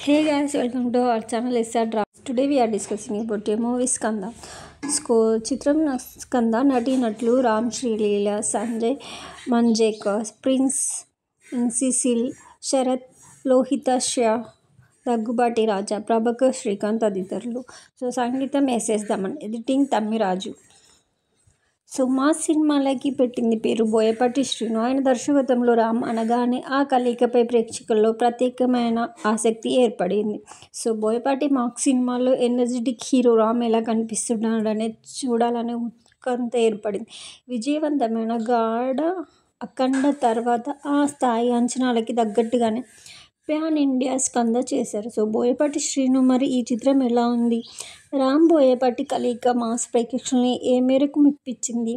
Hey guys, welcome to our channel SR Dramas. Today we are discussing about a movie Skanda. చిత్రం స్కంద నటీనటులు Ram Sreeleela, Sanjay Manjrekar, prince ఇన్సిసిల్, Sarath లోహితాశ్య, Daggubati రాజా, ప్రభాకర్ శ్రీకాంత్ తదితరులు. సంగీతం SS Thaman, editing Tammiraju. మా సినిమాలకి పెట్టింది పేరు బోయపాటి శ్రీను. ఆయన దర్శకత్వంలో రామ్ అనగానే ఆ కలయికపై ప్రేక్షకుల్లో ప్రత్యేకమైన ఆసక్తి ఏర్పడింది. బోయపాటి మాక్ సినిమాలో ఎనర్జెటిక్ హీరో రామ్ ఎలా కనిపిస్తున్నాడనే చూడాలనే ఉత్కంఠ ఏర్పడింది. విజయవంతమైన గాఢ అఖండ తర్వాత ఆ స్థాయి అంచనాలకి తగ్గట్టుగానే ప్యాన్ ఇండియా స్కంద చేశారు. బోయపాటి శ్రీను. మరి ఈ చిత్రం ఎలా ఉంది? రామ్ బోయపాటి కలయిక మాస్ ప్రేక్షకుల్ని ఏ మేరకు మెప్పించింది?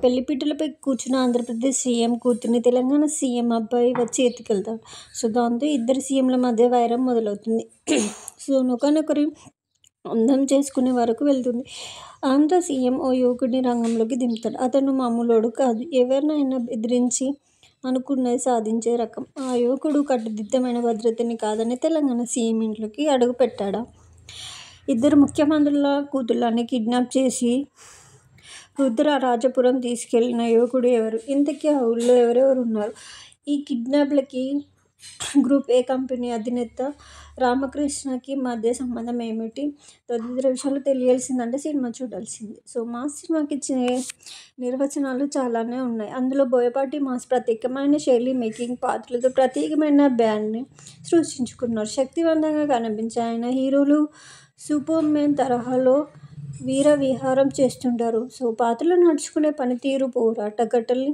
పెళ్లిపీటలపై కూర్చున్న ఆంధ్రప్రదేశ్ సీఎం కూతుర్ని తెలంగాణ సీఎం అబ్బాయి వచ్చి ఎత్తుకెళ్తాడు. దాంతో ఇద్దరు సీఎంల మధ్య వైరం మొదలవుతుంది. ఒకరినొకరు అందం చేసుకునే వరకు వెళ్తుంది. ఆంధ్ర సీఎం ఓ యువకుడిని రంగంలోకి దింపుతాడు. అతను మామూలోడు కాదు. ఎవరినైనా బెదిరించి అనుకున్నది సాధించే రకం. ఆ యువకుడు కట్టుదిట్టమైన భద్రతని కాదని తెలంగాణ సీఎం ఇంట్లోకి అడుగు పెట్టాడా? ఇద్దరు ముఖ్యమంత్రుల కూతుళ్ళని కిడ్నాప్ చేసి రుద్రరాజపురం తీసుకెళ్లిన యువకుడు ఎవరు? ఇంతకీ ఆ ఊళ్ళో ఎవరెవరు ఉన్నారు? ఈ కిడ్నాప్లకి గ్రూప్ ఏ కంపెనీ అధినేత రామకృష్ణకి మధ్య సంబంధం ఏమిటి? తదితర విషయాలు తెలియాల్సిందంటే సినిమా చూడాల్సిందే. మాస్ సినిమాకి నిర్వచనాలు చాలానే ఉన్నాయి. అందులో బోయపాటి మాస్ ప్రత్యేకమైన శైలి, మేకింగ్, పాత్రలతో ప్రత్యేకమైన బ్రాండ్ని సృష్టించుకున్నారు. శక్తివంతంగా కనిపించే ఆయన హీరోలు సూపర్ మ్యాన్ తరహాలో వీర విహారం చేస్తుంటారు. పాత్రలు నడుచుకునే పనితీరు, పోరాట ఘట్టల్ని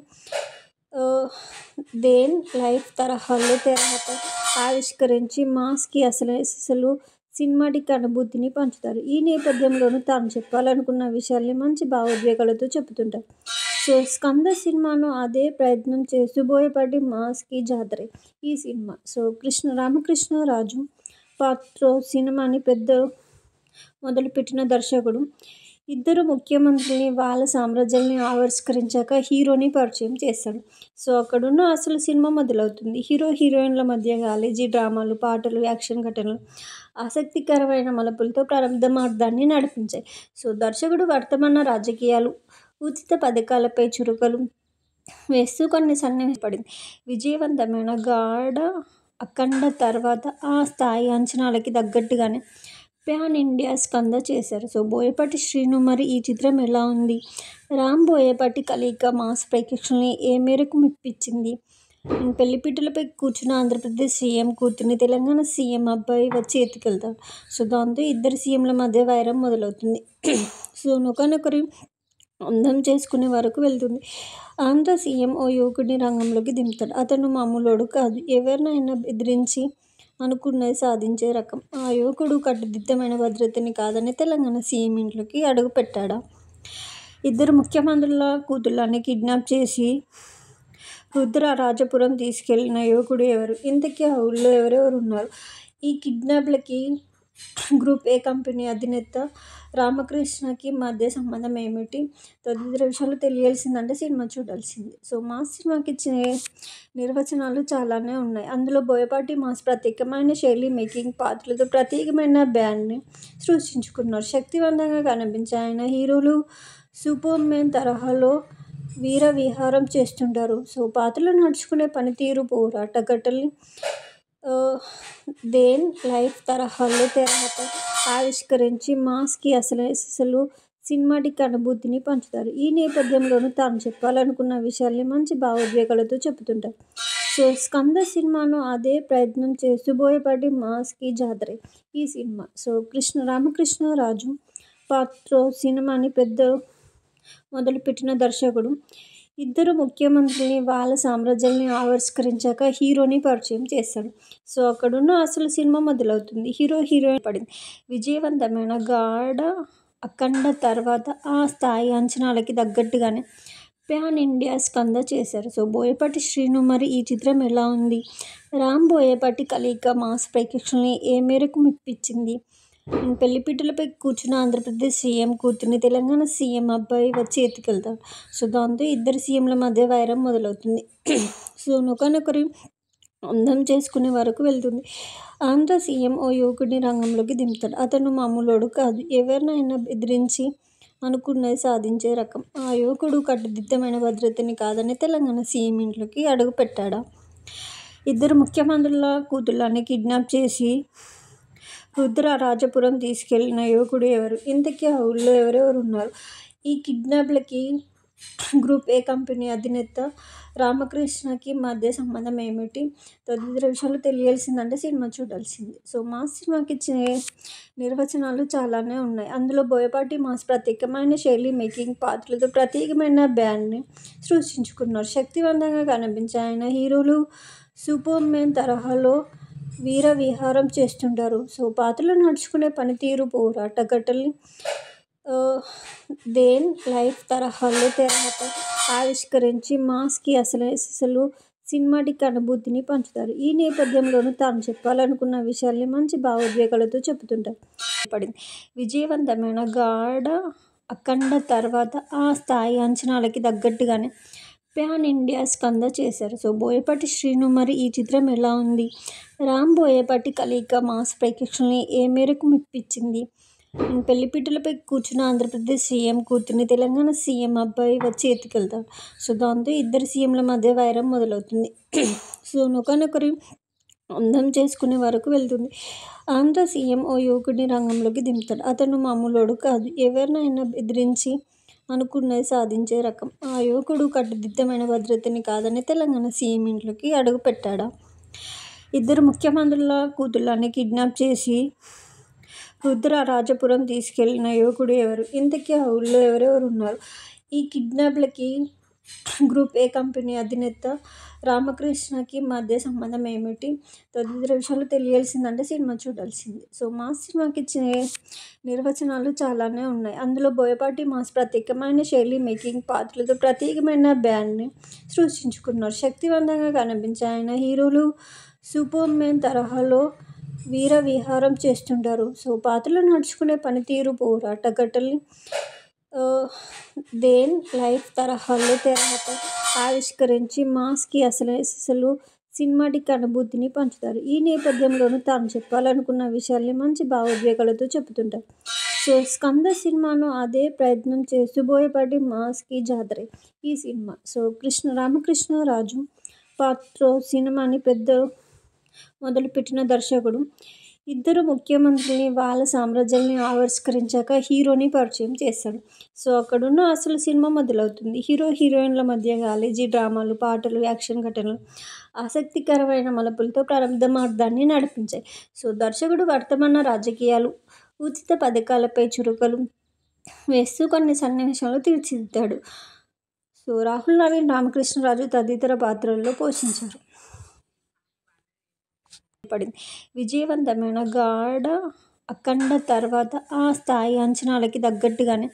దేన్ లైఫ్ తరహాలో తెరపై ఆవిష్కరించి మాస్కి అసలు సినిమాటిక్ అనుభూతిని పంచుతారు. ఈ నేపథ్యంలోనూ తాను చెప్పాలనుకున్న విషయాల్ని మంచి భావోద్వేగాలతో చెబుతుంటారు. స్కంద సినిమాను అదే ప్రయత్నం చేస్తూ బోయపాటి మాస్కి జాతరే ఈ సినిమా. రామకృష్ణరాజు పాత్రో సినిమాని మొదలుపెట్టిన దర్శకుడు ఇద్దరు ముఖ్యమంత్రుల్ని, వాళ్ళ సామ్రాజ్యాల్ని ఆవిష్కరించాక హీరోని పరిచయం చేస్తాడు. అక్కడున్న అసలు సినిమా మొదలవుతుంది. హీరో హీరోయిన్ల మధ్య కాలేజీ డ్రామాలు, పాటలు, యాక్షన్ ఘటనలు ఆసక్తికరమైన మలుపులతో ప్రారంభార్థాన్ని నడిపించాయి. దర్శకుడు వర్తమాన రాజకీయాలు, ఉచిత పథకాలపై చురకలు వేస్తూ కొన్ని సన్నివేశాలు పడింది. విజయవంతమైన గాఢ అఖండ తర్వాత ఆ స్థాయి అంచనాలకి తగ్గట్టుగానే ప్యాన్ ఇండియా స్కంద చేశారు. బోయపాటి శ్రీను. మరి ఈ చిత్రం ఎలా ఉంది? రామ్ బోయపాటి కలయిక మాస్ ప్రేక్షకుల్ని ఏ మేరకు మెప్పించింది? పెళ్లిపీటలపై కూర్చున్న ఆంధ్రప్రదేశ్ సీఎం కూతుర్ని తెలంగాణ సీఎం అబ్బాయి వచ్చి ఎత్తుకెళ్తాడు. దాంతో ఇద్దరు సీఎంల మధ్య వైరం మొదలవుతుంది. ఒకరినొకరు అందం చేసుకునే వరకు వెళ్తుంది. ఆంధ్ర సీఎం ఓ యువకుడిని రంగంలోకి దింపుతాడు. అతను మామూలోడు కాదు. ఎవరినైనా బెదిరించి అనుకున్నది సాధించే రకం. ఆ యువకుడు కట్టుదిట్టమైన భద్రతని కాదని తెలంగాణ సీఎం ఇంట్లోకి అడుగు పెట్టాడా? ఇద్దరు ముఖ్యమంత్రుల కూతుళ్ళని కిడ్నాప్ చేసి రుద్రరాజపురం తీసుకెళ్లిన యువకుడు ఎవరు? ఇంతకీ ఆ ఊళ్ళో ఎవరెవరు ఉన్నారు? ఈ కిడ్నాప్లకి గ్రూప్ ఏ కంపెనీ అధినేత రామకృష్ణకి మధ్య సంబంధం ఏమిటి? తదితర విషయాలు తెలియాల్సిందంటే సినిమా చూడాల్సిందే. మాస్ సినిమాకి నిర్వచనాలు చాలానే ఉన్నాయి. అందులో బోయపాటి మాస్ ప్రత్యేకమైన శైలి, మేకింగ్, పాత్రలతో ప్రత్యేకమైన బ్రాండ్ని సృష్టించుకున్నారు. శక్తివంతంగా కనిపించే ఆయన హీరోలు సూపర్ మ్యాన్ తరహాలో వీర విహారం చేస్తుంటారు. పాత్రలు నడుచుకునే పనితీరు, పోరాట ఘట్టల్ని దేన్ లైఫ్ తరహాలో తెరపై ఆవిష్కరించి మాస్కి అసలు సినిమాటిక్ అనుభూతిని పంచుతారు. ఈ నేపథ్యంలోనూ తాను చెప్పాలనుకున్న విషయాల్ని మంచి భావోద్వేగాలతో చెబుతుంటారు. స్కంద సినిమాను అదే ప్రయత్నం చేస్తూ బోయపాటి మాస్కి జాతరే ఈ సినిమా. రామకృష్ణరాజు పాత్రో సినిమాని మొదలుపెట్టిన దర్శకుడు ఇద్దరు ముఖ్యమంత్రుల్ని, వాళ్ళ సామ్రాజ్యాల్ని ఆవిష్కరించాక హీరోని పరిచయం చేస్తాడు. అక్కడున్న అసలు సినిమా మొదలవుతుంది. హీరో హీరోయిన్ పడింది. విజయవంతమైన గాఢ అఖండ తర్వాత ఆ స్థాయి అంచనాలకి తగ్గట్టుగానే ప్యాన్ ఇండియా స్కంద చేశారు. బోయపాటి శ్రీను. మరి ఈ చిత్రం ఎలా ఉంది? రామ్ బోయపాటి కలయిక మాస్ ప్రేక్షకుల్ని ఏ మేరకు మెప్పించింది? పెళ్లిపీటలపై కూర్చున్న ఆంధ్రప్రదేశ్ సీఎం కూతుర్ని తెలంగాణ సీఎం అబ్బాయి వచ్చి ఎత్తుకెళ్తాడు. దాంతో ఇద్దరు సీఎంల మధ్య వైరం మొదలవుతుంది. ఒకరినొకరు అందం చేసుకునే వరకు వెళ్తుంది. ఆంధ్ర సీఎం ఓ యువకుడిని రంగంలోకి దింపుతాడు. అతను మామూలోడు కాదు. ఎవరినైనా బెదిరించి అనుకున్నది సాధించే రకం. ఆ యువకుడు కట్టుదిట్టమైన భద్రతని కాదని తెలంగాణ సీఎం ఇంట్లోకి అడుగుపెట్టాడా? ఇద్దరు ముఖ్యమంత్రుల కూతుళ్లని కిడ్నాప్ చేసి రుద్రరాజపురం తీసుకెళ్లిన యువకుడు ఎవరు? ఇంతకీ ఆ ఊళ్లో ఎవరెవరున్నారు? ఈ కిడ్నాప్లకి గ్రూప్ ఏ కంపెనీ అధినేత రామకృష్ణకి మధ్య సంబంధం ఏమిటి? తదితర విషయాలు తెలియాల్సిందంటే సినిమా చూడాల్సిందే. మాస్ సినిమాకి ఇచ్చే నిర్వచనాలు చాలానే ఉన్నాయి. అందులో బోయపాటి మాస్ ప్రత్యేకమైన శైలి, మేకింగ్, పాత్రలతో ప్రత్యేకమైన బ్రాండ్ని సృష్టించుకున్నారు. శక్తివంతంగా కనిపించే ఆయన హీరోలు సూపర్ మ్యాన్ తరహాలో వీర విహారం చేస్తుంటారు. పాత్రలో నడుచుకునే పనితీరు, పోరాట ఘట్టాల్ని దేన్ లైఫ్ తరహాలో తెరపై ఆవిష్కరించి మాస్కి అసలు సినిమాటిక్ అనుభూతిని పంచుతారు. ఈ నేపథ్యంలోనూ తాను చెప్పాలనుకున్న విషయాల్ని మంచి భావోద్వేగాలతో చెబుతుంటారు. విజయవంతమైన గాఢ అఖండ తర్వాత ఆ స్థాయి అంచనాలకి తగ్గట్టుగానే ప్యాన్ ఇండియా స్కంద చేశారు. బోయపాటి శ్రీను. మరి ఈ చిత్రం ఎలా ఉంది? రామ్ బోయపాటి కలయిక మాస్ ప్రేక్షకుల్ని ఏ మేరకు మెప్పించింది? పెళ్లిపీటలపై కూర్చున్న ఆంధ్రప్రదేశ్ సీఎం కూతుర్ని తెలంగాణ సీఎం అబ్బాయి వచ్చి ఎత్తుకెళ్తాడు. దాంతో ఇద్దరు సీఎంల మధ్య వైరం మొదలవుతుంది. ఒకరినొకరు అందం చేసుకునే వరకు వెళ్తుంది. ఆంధ్ర సీఎం ఓ యువకుడిని రంగంలోకి దింపుతాడు. అతను మామూలోడు కాదు. ఎవరినైనా బెదిరించి అనుకున్నది సాధించే రకం. ఆ యువకుడు కట్టుదిట్టమైన భద్రతని కాదని తెలంగాణ సీఎం ఇంట్లోకి అడుగుపెట్టాడా? ఇద్దరు ముఖ్యమంత్రుల కూతుళ్లని కిడ్నాప్ చేసి రుద్రరాజపురం తీసుకెళ్లిన యువకుడు ఎవరు? ఇంతకీ ఆ ఊళ్లో ఎవరెవరున్నారు? ఈ కిడ్నాప్లకి గ్రూప్ ఏ కంపెనీ అధినేత రామకృష్ణకి మధ్య సంబంధం ఏమిటి? తదితర విషయాలు తెలియాల్సిందంటే సినిమా చూడాల్సిందే. మాస్ సినిమాకి ఇచ్చే నిర్వచనాలు చాలానే ఉన్నాయి. అందులో బోయపాటి మాస్ ప్రత్యేకమైన శైలి, మేకింగ్, పాత్రలతో ప్రత్యేకమైన బ్రాండ్ని సృష్టించుకున్నారు. శక్తివంతంగా కనిపించే ఆయన హీరోలు సూపర్ మ్యాన్ తరహాలో వీర విహారం చేస్తుంటారు. పాత్రలో నడుచుకునే పనితీరు, పోరాట ఘట్టాల్ని దేన్ లైఫ్ తరహాలో తెరపై ఆవిష్కరించి మాస్కి అసలు సినిమాటిక్ అనుభూతిని పంచుతారు. ఈ నేపథ్యంలోనూ తాను చెప్పాలనుకున్న విషయాల్ని మంచి భావోద్వేగాలతో చెబుతుంటారు. స్కంద సినిమాను అదే ప్రయత్నం చేస్తూ బోయపాటి మాస్కి జాతరే ఈ సినిమా. రామకృష్ణరాజు పాత్రో సినిమాని మొదలుపెట్టిన దర్శకుడు ఇద్దరు ముఖ్యమంత్రుల్ని, వాళ్ళ సామ్రాజ్యాల్ని ఆవిష్కరించాక హీరోని పరిచయం చేస్తాడు. అక్కడున్న అసలు సినిమా మొదలవుతుంది. హీరో హీరోయిన్ల మధ్య కాలేజీ డ్రామాలు, పాటలు, యాక్షన్ ఘటనలు ఆసక్తికరమైన మలుపులతో ప్రారంభార్థాన్ని నడిపించాయి. దర్శకుడు వర్తమాన రాజకీయాలు, ఉచిత పథకాలపై చురకలు వేస్తూ కొన్ని సన్నివేశాలు తీర్చిదిద్దాడు. రాహుల్ నవీన్, రామకృష్ణరాజు తదితర పాత్రల్లో పోషించారు. విజయవంతమైన గాఢ అఖండ తర్వాత ఆ స్థాయి అంచనాలకి తగ్గట్టుగానే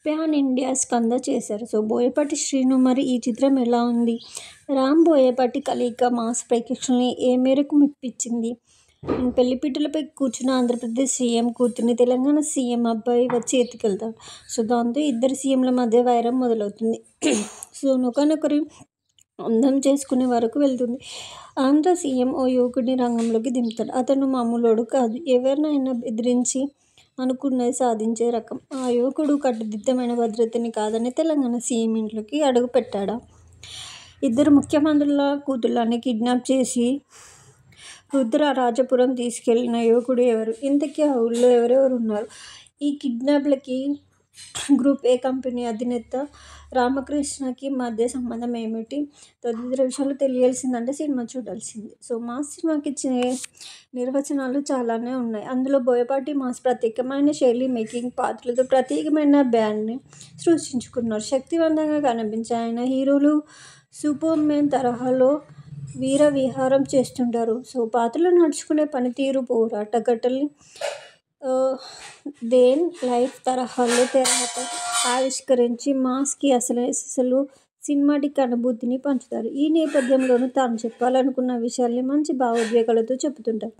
ప్యాన్ ఇండియా స్కంద చేశారు. బోయపాటి శ్రీను. మరి ఈ చిత్రం ఎలా ఉంది? రామ్ బోయపాటి కలయిక మాస్ ప్రేక్షకుల్ని ఏ మేరకు మెప్పించింది? పెళ్లిపీటలపై కూర్చున్న ఆంధ్రప్రదేశ్ సీఎం కూతుర్ని తెలంగాణ సీఎం అబ్బాయి వచ్చి ఎత్తుకెళ్తాడు. దాంతో ఇద్దరు సీఎంల మధ్య వైరం మొదలవుతుంది. ఒకరినొకరు అందం చేసుకునే వరకు వెళ్తుంది. ఆంధ్ర సీఎం ఓ యువకుడిని రంగంలోకి దింపుతాడు. అతను మామూలోడు కాదు. ఎవరినైనా బెదిరించి అనుకున్నది సాధించే రకం. ఆ యువకుడు కట్టుదిట్టమైన భద్రతని కాదని తెలంగాణ సీఎం ఇంట్లోకి అడుగుపెట్టాడా? ఇద్దరు ముఖ్యమంత్రుల కూతుళ్లని కిడ్నాప్ చేసి రుద్రరాజపురం తీసుకెళ్లిన యువకుడు ఎవరు? ఇంతకీ ఆ ఊళ్లో ఎవరెవరున్నారు? ఈ కిడ్నాప్లకి గ్రూప్ ఏ కంపెనీ అధినేత రామకృష్ణకి మధ్య సంబంధం ఏమిటి? తదితర విషయాలు తెలియాల్సిందంటే సినిమా చూడాల్సిందే. మాస్ సినిమాకి ఇచ్చే నిర్వచనాలు చాలానే ఉన్నాయి. అందులో బోయపాటి మాస్ ప్రత్యేకమైన శైలి, మేకింగ్, పాత్రలతో ప్రత్యేకమైన బ్రాండ్ని సృష్టించుకున్నారు. శక్తివంతంగా కనిపించే ఆయన హీరోలు సూపర్ మ్యాన్ తరహాలో వీర విహారం చేస్తుంటారు. పాత్రలో నడుచుకునే పనితీరు, పోరాట ఘట్టాల్ని దేన్ లైఫ్ తరహాలో తెరపై ఆవిష్కరించి మాస్కి అసలు సినిమాటిక్ అనుభూతిని పంచుతారు. ఈ నేపథ్యంలోనూ తాను చెప్పాలనుకున్న విషయాల్ని మంచి భావోద్వేగాలతో చెబుతుంటారు.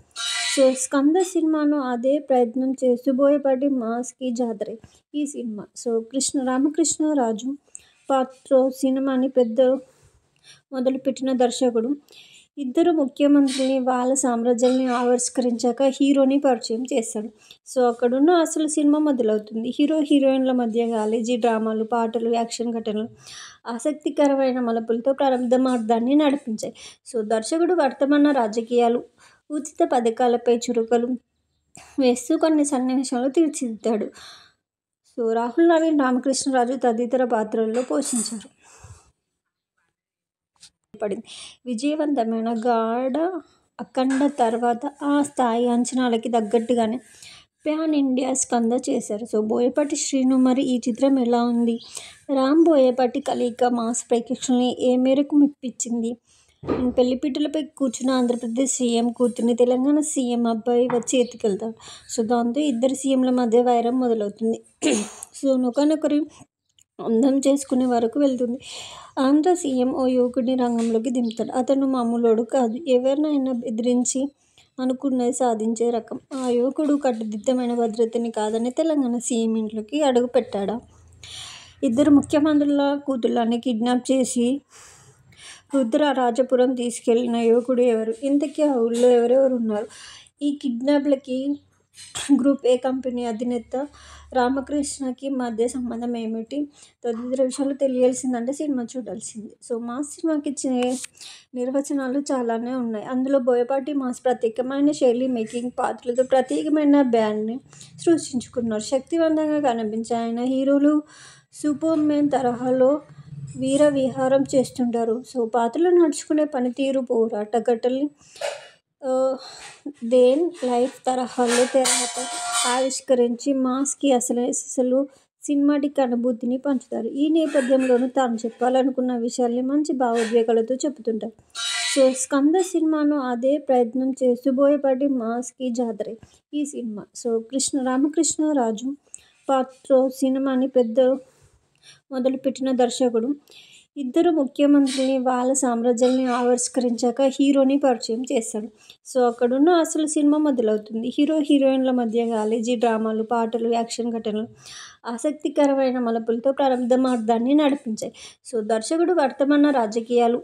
స్కంద సినిమాను అదే ప్రయత్నం చేస్తూ బోయపాటి మాస్కి జాతరే ఈ సినిమా. రామకృష్ణరాజు పాత్రో సినిమాని మొదలుపెట్టిన దర్శకుడు ఇద్దరు ముఖ్యమంత్రుల్ని, వాళ్ళ సామ్రాజ్యాల్ని ఆవిష్కరించాక హీరోని పరిచయం చేస్తాడు. సో అక్కడున్న అసలు సినిమా మొదలవుతుంది. హీరో, హీరోయిన్ల మధ్య కాలేజీ డ్రామాలు, పాటలు, యాక్షన్ ఘటనలు ఆసక్తికరమైన మలుపులతో ప్రారంభార్థాన్ని నడిపించాయి. సో దర్శకుడు వర్తమాన రాజకీయాలు, ఉచిత పథకాలపై చురుకలు వేస్తూ కొన్ని సన్నివేశాలు తీర్చిదిద్దాడు. సో రాహుల్ నవీన్, రామకృష్ణరాజు తదితర పాత్రల్లో పోషించారు. విజయవంతమైన గాఢ అఖండ తర్వాత ఆ స్థాయి అంచనాలకి తగ్గట్టుగానే ప్యాన్ ఇండియా స్కంద చేశారు. సో బోయపాటి శ్రీను, మరి ఈ చిత్రం ఎలా ఉంది? రామ్ బోయపాటి కలయిక మాస్ ప్రేక్షకుల్ని ఏ మేరకు మెప్పించింది? పెళ్లిపీటలపై కూర్చున్న ఆంధ్రప్రదేశ్ సీఎం కూతుర్ని తెలంగాణ సీఎం అబ్బాయి వచ్చి ఎత్తుకెళ్తాడు. సో దాంతో ఇద్దరు సీఎంల మధ్య వైరం మొదలవుతుంది. సో ఒకరినొకరు అందం చేసుకునే వరకు వెళ్తుంది. ఆంధ్ర సీఎం ఓ యువకుడిని రంగంలోకి దింపుతాడు. అతను మామూలోడు కాదు, ఎవరినైనా బెదిరించి అనుకున్నది సాధించే రకం. ఆ యువకుడు కట్టుదిట్టమైన భద్రతని కాదని తెలంగాణ సీఎం ఇంట్లోకి అడుగు పెట్టాడా? ఇద్దరు ముఖ్యమంత్రుల కూతుళ్ళని కిడ్నాప్ చేసి రుద్రరాజపురం తీసుకెళ్లిన యువకుడు ఎవరు? ఇంతకీ ఆ ఊళ్ళో ఎవరెవరు ఉన్నారు? ఈ కిడ్నాప్లకి గ్రూప్ ఏ కంపెనీ అధినేత రామకృష్ణకి మధ్య సంబంధం ఏమిటి? తదితర విషయాలు తెలియాల్సిందంటే సినిమా చూడాల్సిందే. సో మాస్ సినిమాకి నిర్వచనాలు చాలానే ఉన్నాయి. అందులో బోయపాటి మాస్ ప్రత్యేకమైన శైలి, మేకింగ్, పాత్రలతో ప్రత్యేకమైన బ్రాండ్ని సృష్టించుకున్నారు. శక్తివంతంగా కనిపించే ఆయన హీరోలు సూపర్ మ్యాన్ తరహాలో వీర విహారం చేస్తుంటారు. సో పాత్రలు నడుచుకునే పనితీరు, పోరాట ఘటనల్ని దేన్ లైఫ్ తరహాలో తెరపై ఆవిష్కరించి మాస్కి అసలు సినిమాటిక్ అనుభూతిని పంచుతారు. ఈ నేపథ్యంలోనూ తాను చెప్పాలనుకున్న విషయాల్ని మంచి భావోద్వేగాలతో చెబుతుంటారు. సో స్కంద సినిమాను అదే ప్రయత్నం చేస్తూ బోయపాటి మాస్కి జాతరే ఈ సినిమా. సో రామకృష్ణరాజు పాత్రో సినిమాని మొదలుపెట్టిన దర్శకుడు ఇద్దరు ముఖ్యమంత్రుల్ని, వాళ్ళ సామ్రాజ్యాల్ని ఆవిష్కరించాక హీరోని పరిచయం చేస్తాడు. సో అక్కడున్న అసలు సినిమా మొదలవుతుంది. హీరో, హీరోయిన్ల మధ్య కాలేజీ డ్రామాలు, పాటలు, యాక్షన్ ఘటనలు ఆసక్తికరమైన మలుపులతో ప్రారంభార్థాన్ని నడిపించాయి. సో దర్శకుడు వర్తమాన రాజకీయాలు,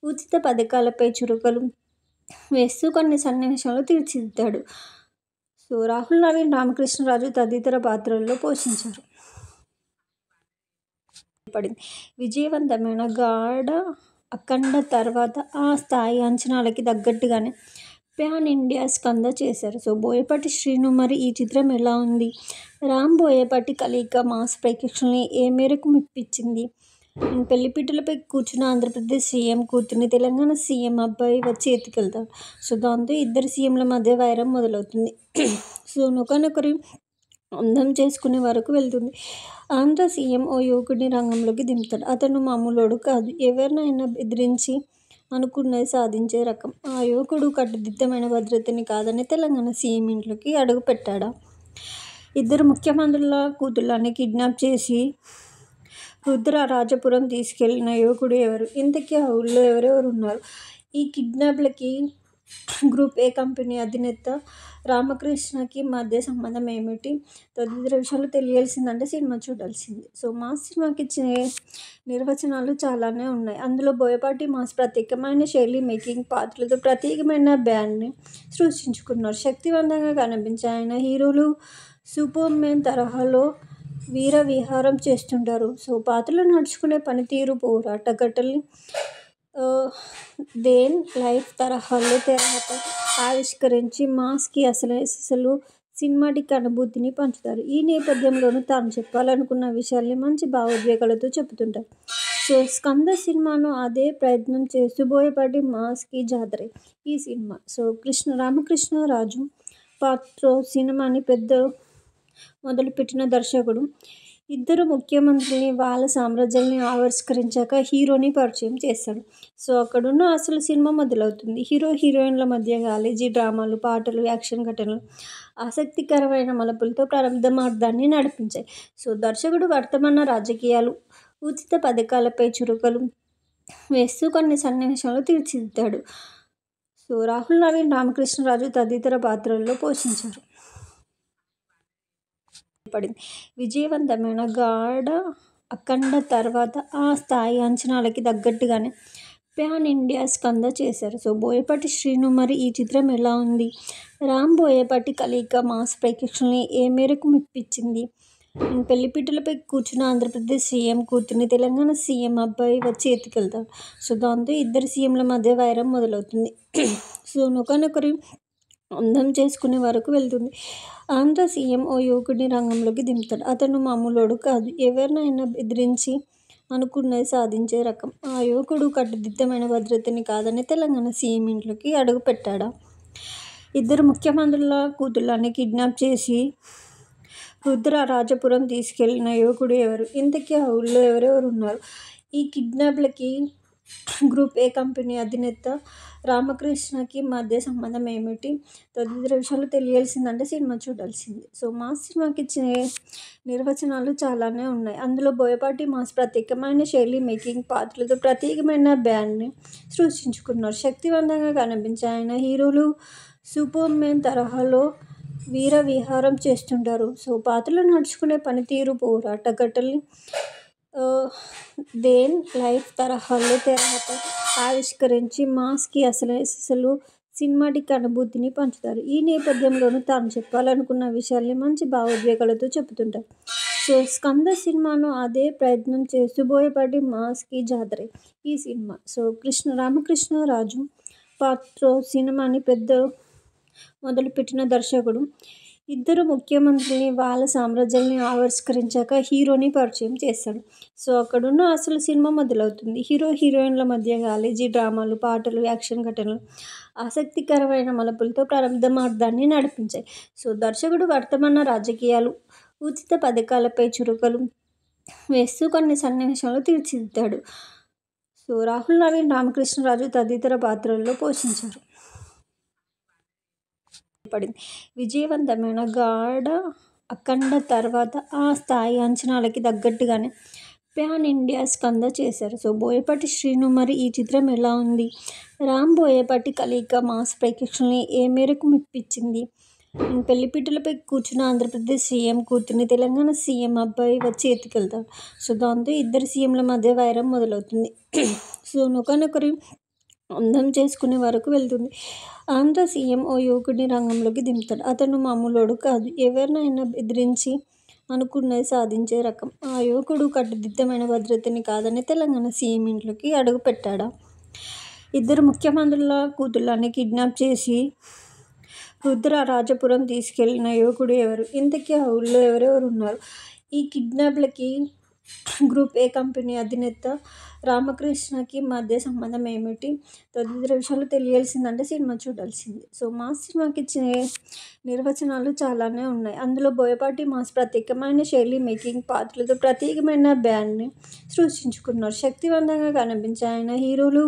ఉచిత పథకాలపై చురుకలు వేస్తూ కొన్ని సన్నివేశాలు తీర్చిదిద్దాడు. సో రాహుల్ నవీన్, రామకృష్ణరాజు తదితర పాత్రల్లో పోషించారు. విజయవంతమైన గాఢ అఖండ తర్వాత ఆ స్థాయి అంచనాలకి తగ్గట్టుగానే ప్యాన్ ఇండియా స్కంద చేశారు. సో బోయపాటి శ్రీను, మరి ఈ చిత్రం ఎలా ఉంది? రామ్ బోయపాటి కలయిక మాస్ ప్రేక్షకుల్ని ఏ మేరకు మెప్పించింది? పెళ్లిపీటలపై కూర్చున్న ఆంధ్రప్రదేశ్ సీఎం కూతుర్ని తెలంగాణ సీఎం అబ్బాయి వచ్చి ఎత్తుకెళ్తాడు. సో దాంతో ఇద్దరు సీఎంల మధ్య వైరం మొదలవుతుంది. సో ఒకరినొకరు అందం చేసుకునే వరకు వెళ్తుంది. ఆంధ్ర సీఎం ఓ యువకుడిని రంగంలోకి దింపుతాడు. అతను మామూలోడు కాదు, ఎవరినైనా బెదిరించి అనుకున్నది సాధించే రకం. ఆ యువకుడు కట్టుదిట్టమైన భద్రతని కాదని తెలంగాణ సీఎం ఇంట్లోకి అడుగు పెట్టాడా? ఇద్దరు ముఖ్యమంత్రుల కూతుళ్ళని కిడ్నాప్ చేసి రుద్రరాజపురం తీసుకెళ్లిన యువకుడు ఎవరు? ఇంతకీ ఆ ఊళ్ళో ఎవరెవరు ఉన్నారు? ఈ కిడ్నాప్లకి గ్రూప్ ఏ కంపెనీ అధినేత రామకృష్ణకి మధ్య సంబంధం ఏమిటి? తదితర విషయాలు తెలియాల్సిందంటే సినిమా చూడాల్సిందే. సో మాస్ సినిమాకి నిర్వచనాలు చాలానే ఉన్నాయి. అందులో బోయపాటి మాస్ ప్రత్యేకమైన శైలి, మేకింగ్, పాత్రలతో ప్రత్యేకమైన బ్రాండ్ని సృష్టించుకున్నారు. శక్తివంతంగా కనిపించే ఆయన హీరోలు సూపర్ మ్యాన్ తరహాలో వీర విహారం చేస్తుంటారు. సో పాత్రలు నడుచుకునే పనితీరు, పోరాట ఘటనల్ని దేన్ లైఫ్ తరహాలో తెరపై ఆవిష్కరించి మాస్కి అసలు సినిమాటిక్ అనుభూతిని పంచుతారు. ఈ నేపథ్యంలోనూ తాను చెప్పాలనుకున్న విషయాల్ని మంచి భావోద్వేగాలతో చెబుతుంటారు. సో స్కంద సినిమాను అదే ప్రయత్నం చేస్తూ బోయపాటి మాస్కి జాతరే ఈ సినిమా. సో రామకృష్ణరాజు పాత్రో సినిమాని మొదలుపెట్టిన దర్శకుడు ఇద్దరు ముఖ్యమంత్రుల్ని, వాళ్ళ సామ్రాజ్యాల్ని ఆవిష్కరించాక హీరోని పరిచయం చేస్తాడు. సో అక్కడున్న అసలు సినిమా మొదలవుతుంది. హీరో, హీరోయిన్ల మధ్య కాలేజీ డ్రామాలు, పాటలు, యాక్షన్ ఘటనలు ఆసక్తికరమైన మలుపులతో ప్రారంభార్థాన్ని నడిపించాయి. సో దర్శకుడు వర్తమాన రాజకీయాలు, ఉచిత పథకాలపై చురుకలు వేస్తూ కొన్ని సన్నివేశాలు తీర్చిదిద్దాడు. సో రాహుల్ నవీన్, రామకృష్ణరాజు తదితర పాత్రల్లో పోషించారు. విజయవంతమైన గాఢ అఖండ తర్వాత ఆ స్థాయి అంచనాలకి తగ్గట్టుగానే ప్యాన్ ఇండియా స్కంద చేశారు. సో బోయపాటి శ్రీను మరి ఈ చిత్రం ఎలా ఉంది? రామ్ బోయపాటి కలయిక మాస్ ప్రేక్షకుల్ని ఏ మేరకు మెప్పించింది? పెళ్లిపీటలపై కూర్చున్న ఆంధ్రప్రదేశ్ సీఎం కూతుర్ని తెలంగాణ సీఎం అబ్బాయి వచ్చి ఎత్తుకెళ్తాడు. సో దాంతో ఇద్దరు సీఎంల మధ్య వైరం మొదలవుతుంది. సో ఒకరినొకరు అందం చేసుకునే వరకు వెళ్తుంది. ఆంధ్ర సీఎం ఓ యువకుడిని రంగంలోకి దింపుతాడు. అతను మామూలోడు కాదు. ఎవరినైనా బెదిరించి అనుకున్నది సాధించే రకం. ఆ యువకుడు కట్టుదిట్టమైన భద్రతని కాదని తెలంగాణ సీఎం ఇంట్లోకి అడుగుపెట్టాడా? ఇద్దరు ముఖ్యమంత్రుల కూతుళ్లని కిడ్నాప్ చేసి రుద్రరాజపురం తీసుకెళ్లిన యువకుడు ఎవరు? ఇంతకీ ఆ ఊళ్ళో ఎవరెవరు ఉన్నారు? ఈ కిడ్నాప్లకి గ్రూప్ ఏ కంపెనీ అధినేత రామకృష్ణకి మధ్య సంబంధం ఏమిటి? తదితర విషయాలు తెలియాల్సిందంటే సినిమా చూడాల్సిందే. సో మాస్ సినిమాకి నిర్వచనాలు చాలానే ఉన్నాయి. అందులో బోయపాటి మాస్ ప్రత్యేకమైన శైలి మేకింగ్ పాత్రలతో ప్రత్యేకమైన బ్రాండ్ని సృష్టించుకున్నారు. శక్తివంతంగా కనిపించే ఆయన హీరోలు సూపర్మెన్ తరహాలో వీర విహారం చేస్తుంటారు. సో పాత్రలు నడుచుకునే పనితీరు పోరాట ఘట్టల్ని దేన్ లైఫ్ తరహాలో తెరపై ఆవిష్కరించి మాస్కి అసలు సినిమాటిక్ అనుభూతిని పంచుతారు. ఈ నేపథ్యంలోనూ తాను చెప్పాలనుకున్న విషయాల్ని మంచి భావోద్వేగాలతో చెబుతుంటారు. సో స్కంద సినిమాను అదే ప్రయత్నం చేస్తూ బోయపాటి మాస్కి జాతరే ఈ సినిమా. సో రామకృష్ణరాజు పాత్రో సినిమాని మొదలుపెట్టిన దర్శకుడు ఇద్దరు ముఖ్యమంత్రుల్ని వాళ్ళ సామ్రాజ్యాల్ని ఆవిష్కరించాక హీరోని పరిచయం చేస్తాడు. సో అక్కడున్న అసలు సినిమా మొదలవుతుంది. హీరో హీరోయిన్ల మధ్య కాలేజీ డ్రామాలు, పాటలు, యాక్షన్ ఘటనలు ఆసక్తికరమైన మలుపులతో ప్రారంభార్థాన్ని నడిపించాయి. సో దర్శకుడు వర్తమాన రాజకీయాలు, ఉచిత పథకాలపై చురుకలు వేస్తూ కొన్ని సన్నివేశాలు తీర్చిదిద్దాడు. సో రాహుల్ నవీన్, రామకృష్ణరాజు తదితర పాత్రల్లో పోషించారు. విజయవంతమైన గాఢ అఖండ తర్వాత ఆ స్థాయి అంచనాలకి తగ్గట్టుగానే ప్యాన్ ఇండియా స్కంద చేశారు. సో బోయపాటి శ్రీను మరి ఈ చిత్రం ఎలా ఉంది? రామ్ బోయపాటి కలయిక మాస్ ప్రేక్షకుల్ని ఏ మేరకు మెప్పించింది? పెళ్లిపీటలపై కూర్చున్న ఆంధ్రప్రదేశ్ సీఎం కూతుర్ని తెలంగాణ సీఎం అబ్బాయి వచ్చి ఎత్తుకెళ్తాడు. సో దాంతో ఇద్దరు సీఎంల మధ్య వైరం మొదలవుతుంది. సో ఒకరినొకరు అందం చేసుకునే వరకు వెళ్తుంది. ఆంధ్ర సీఎం ఓ యువకుడిని రంగంలోకి దింపుతాడు. అతను మామూలోడు కాదు. ఎవరినైనా బెదిరించి అనుకున్నది సాధించే రకం. ఆ యువకుడు కట్టుదిట్టమైన భద్రతని కాదని తెలంగాణ సీఎం ఇంట్లోకి అడుగుపెట్టాడా? ఇద్దరు ముఖ్యమంత్రుల కూతుళ్లని కిడ్నాప్ చేసి రుద్రరాజపురం తీసుకెళ్లిన యువకుడు ఎవరు? ఇంతకీ ఆ ఊళ్ళో ఎవరెవరు ఉన్నారు? ఈ కిడ్నాప్లకి గ్రూప్ ఏ కంపెనీ అధినేత రామకృష్ణకి మధ్య సంబంధం ఏమిటి? తదితర విషయాలు తెలియాల్సిందంటే సినిమా చూడాల్సిందే. సో మాస్ సినిమాకి నిర్వచనాలు చాలానే ఉన్నాయి. అందులో బోయపాటి మాస్ ప్రత్యేకమైన శైలి మేకింగ్ పాత్రలతో ప్రత్యేకమైన బ్రాండ్ని సృష్టించుకున్నారు. శక్తివంతంగా కనిపించే ఆయన హీరోలు